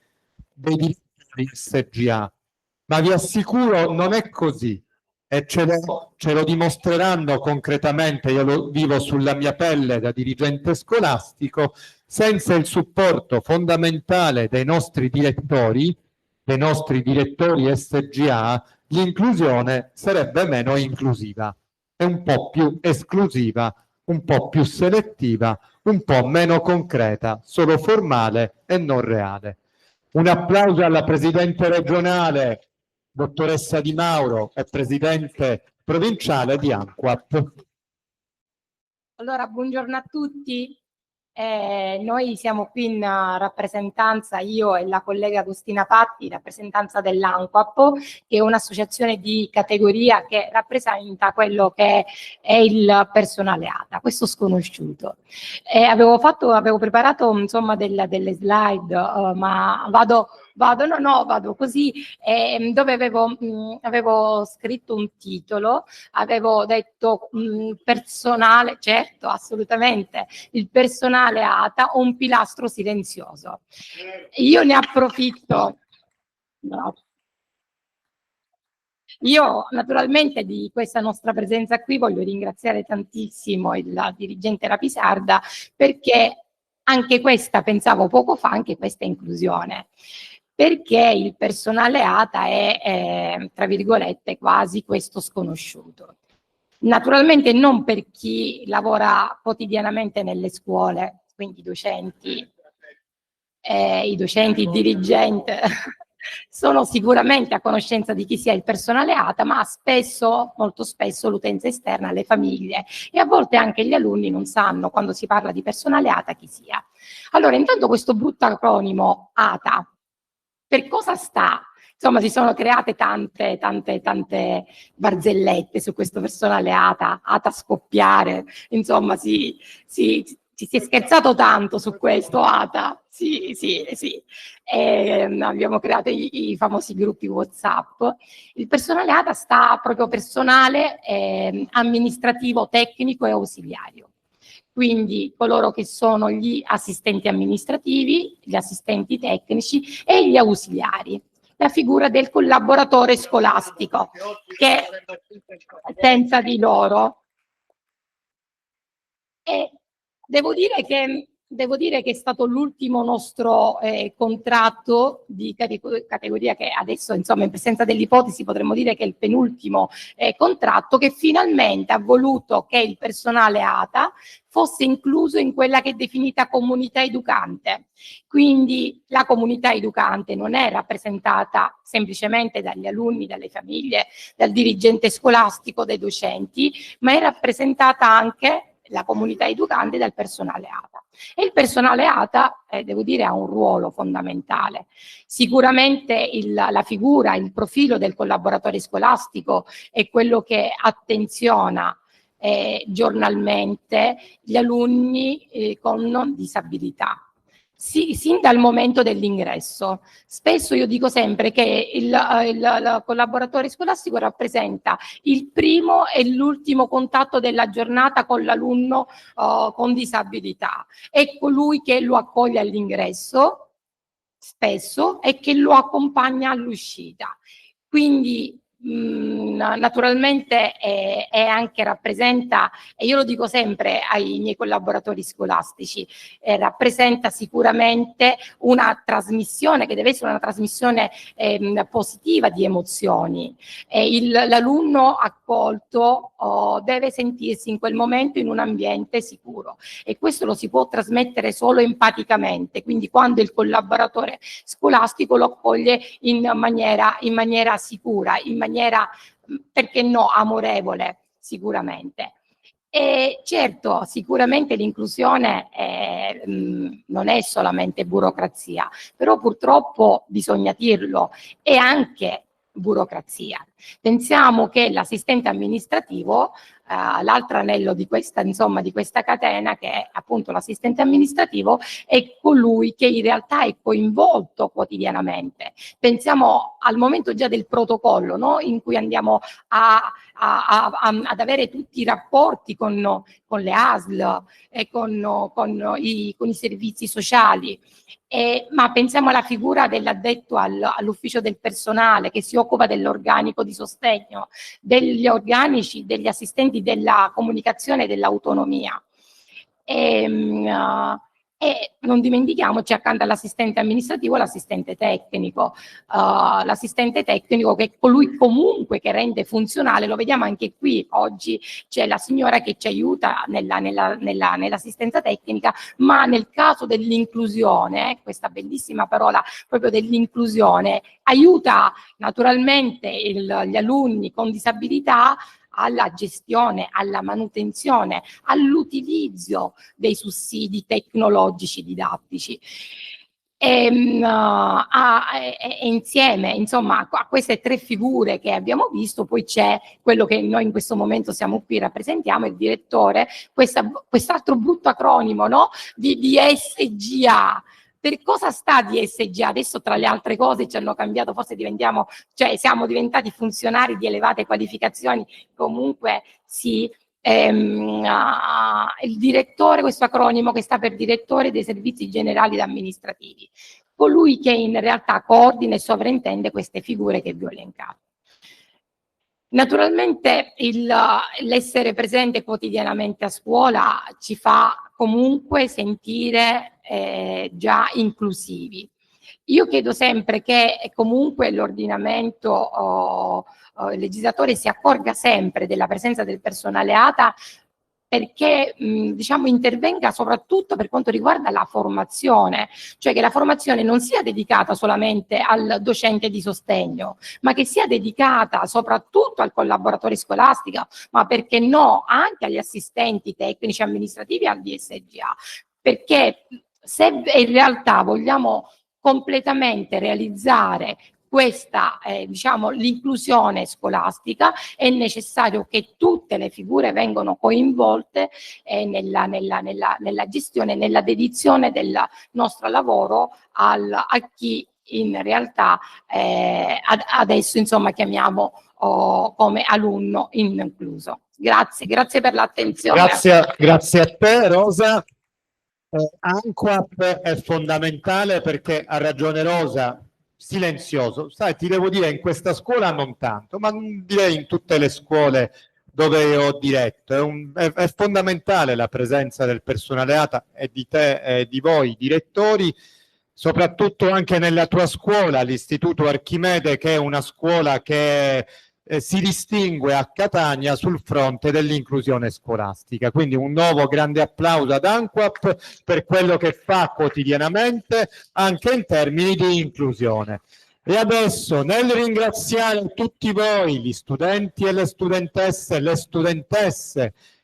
dei direttori SGA, ma vi assicuro non è così e ce lo dimostreranno concretamente. Io lo vivo sulla mia pelle da dirigente scolastico. Senza il supporto fondamentale dei nostri direttori SGA, l'inclusione sarebbe meno inclusiva, è un po' più esclusiva, un po' più selettiva, un po' meno concreta, solo formale e non reale. Un applauso alla Presidente regionale, dottoressa Di Mauro, e Presidente provinciale di ANQUAP. Allora, buongiorno a tutti. Noi siamo qui in rappresentanza, io e la collega Agostina Patti, in rappresentanza dell'ANQUAP, che è un'associazione di categoria che rappresenta quello che è il personale ATA, questo sconosciuto. Avevo preparato insomma delle slide, ma vado così, dove avevo scritto un titolo, avevo detto personale, certo, assolutamente, il personale ATA, un pilastro silenzioso. Io ne approfitto. No. Io naturalmente di questa nostra presenza qui voglio ringraziare tantissimo il dirigente Rapisarda, perché anche questa, pensavo poco fa, anche questa è inclusione. Perché il personale ATA è, tra virgolette, quasi questo sconosciuto. Naturalmente non per chi lavora quotidianamente nelle scuole, quindi docenti i docenti, il dirigente sono sicuramente a conoscenza di chi sia il personale ATA, ma spesso, molto spesso, l'utenza esterna, le famiglie e a volte anche gli alunni non sanno, quando si parla di personale ATA, chi sia. Allora, intanto questo brutto acronimo ATA, per cosa sta? Insomma, si sono create tante barzellette su questo personale ATA scoppiare, insomma, si è scherzato tanto su questo ATA, sì. Abbiamo creato i famosi gruppi WhatsApp. Il personale ATA sta proprio personale amministrativo, tecnico e ausiliario. Quindi coloro che sono gli assistenti amministrativi, gli assistenti tecnici e gli ausiliari. La figura del collaboratore scolastico, che senza di loro. E devo dire che è stato l'ultimo nostro contratto di categoria, che adesso, insomma, in presenza dell'ipotesi potremmo dire che è il penultimo contratto, che finalmente ha voluto che il personale ATA fosse incluso in quella che è definita comunità educante. Quindi la comunità educante non è rappresentata semplicemente dagli alunni, dalle famiglie, dal dirigente scolastico, dai docenti, ma è rappresentata anche la comunità educante dal personale ATA. E il personale ATA, devo dire, ha un ruolo fondamentale. Sicuramente la figura, il profilo del collaboratore scolastico è quello che attenziona giornalmente gli alunni con disabilità. Sin dal momento dell'ingresso. Spesso io dico sempre che il collaboratore scolastico rappresenta il primo e l'ultimo contatto della giornata con l'alunno con disabilità. È colui che lo accoglie all'ingresso, spesso, e che lo accompagna all'uscita. Quindi naturalmente è anche rappresenta, e io lo dico sempre ai miei collaboratori scolastici, rappresenta sicuramente una trasmissione che deve essere una trasmissione positiva di emozioni. L'alunno accolto deve sentirsi in quel momento in un ambiente sicuro, e questo lo si può trasmettere solo empaticamente, quindi quando il collaboratore scolastico lo accoglie in maniera sicura, in maniera, perché no, amorevole, sicuramente. E certo, sicuramente l'inclusione non è solamente burocrazia, però purtroppo bisogna dirlo, è anche burocrazia. Pensiamo che l'assistente amministrativo, l'altro anello di questa, insomma, di questa catena, che è appunto l'assistente amministrativo, è colui che in realtà è coinvolto quotidianamente. Pensiamo al momento già del protocollo, no? In cui andiamo ad avere tutti i rapporti con le ASL e con i servizi sociali. Ma pensiamo alla figura dell'addetto all'ufficio del personale, che si occupa dell'organico di sostegno, degli organici, degli assistenti della comunicazione e dell'autonomia. E non dimentichiamoci, accanto all'assistente amministrativo, l'assistente tecnico. L'assistente tecnico, che è colui comunque che rende funzionale, lo vediamo anche qui oggi, c'è la signora che ci aiuta nell'assistenza tecnica, ma nel caso dell'inclusione, questa bellissima parola proprio dell'inclusione, aiuta naturalmente gli alunni con disabilità alla gestione, alla manutenzione, all'utilizzo dei sussidi tecnologici didattici. E insieme, insomma, a queste tre figure che abbiamo visto, poi c'è quello che noi in questo momento siamo qui, rappresentiamo, il direttore, quest'altro brutto acronimo, no? di SGA. Per cosa sta DSGA? Adesso, tra le altre cose, ci hanno cambiato, forse siamo diventati funzionari di elevate qualificazioni, comunque sì. Il direttore, questo acronimo che sta per direttore dei servizi generali ed amministrativi, colui che in realtà coordina e sovrintende queste figure che vi ho elencato. Naturalmente l'essere presente quotidianamente a scuola ci fa comunque sentire già inclusivi. Io chiedo sempre che comunque l'ordinamento, il legislatore si accorga sempre della presenza del personale ATA perché diciamo intervenga soprattutto per quanto riguarda la formazione, cioè che la formazione non sia dedicata solamente al docente di sostegno, ma che sia dedicata soprattutto al collaboratore scolastico, ma perché no anche agli assistenti tecnici amministrativi e al DSGA, perché se in realtà vogliamo completamente realizzare questa, diciamo, l'inclusione scolastica, è necessario che tutte le figure vengano coinvolte nella gestione, nella dedizione del nostro lavoro a chi in realtà adesso insomma chiamiamo come alunno incluso. Grazie per l'attenzione. Grazie a te Rosa. ANQUAP è fondamentale perché ha ragione Rosa, silenzioso. Sai, ti devo dire, in questa scuola non tanto, ma direi in tutte le scuole dove ho diretto. È fondamentale la presenza del personale ATA e di te e di voi direttori, soprattutto anche nella tua scuola, l'Istituto Archimede, che è una scuola che si distingue a Catania sul fronte dell'inclusione scolastica. Quindi un nuovo grande applauso ad ANQUAP per quello che fa quotidianamente anche in termini di inclusione. E adesso, nel ringraziare tutti voi, gli studenti e le studentesse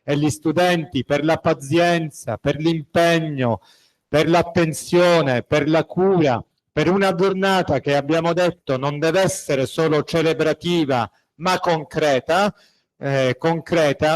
e gli studenti per la pazienza, per l'impegno, per l'attenzione, per la cura, per una giornata che abbiamo detto non deve essere solo celebrativa ma concreta,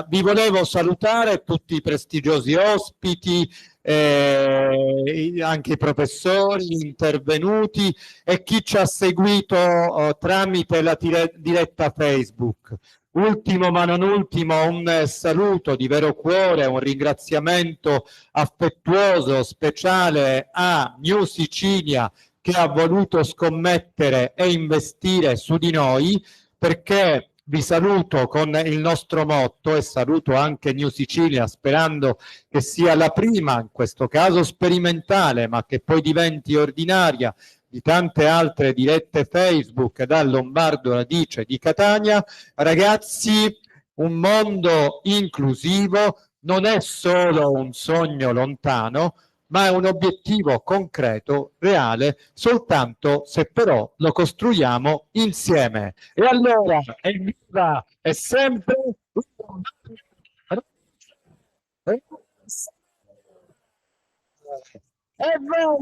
vi volevo salutare tutti i prestigiosi ospiti, anche i professori intervenuti e chi ci ha seguito tramite la diretta Facebook. Ultimo ma non ultimo, un saluto di vero cuore, un ringraziamento affettuoso, speciale a New Sicilia, che ha voluto scommettere e investire su di noi, perché vi saluto con il nostro motto e saluto anche New Sicilia sperando che sia la prima, in questo caso sperimentale, ma che poi diventi ordinaria, di tante altre dirette Facebook da Lombardo Radice di Catania. Ragazzi, un mondo inclusivo non è solo un sogno lontano, ma è un obiettivo concreto, reale, soltanto se però lo costruiamo insieme. E allora, evviva, è sempre... E vai!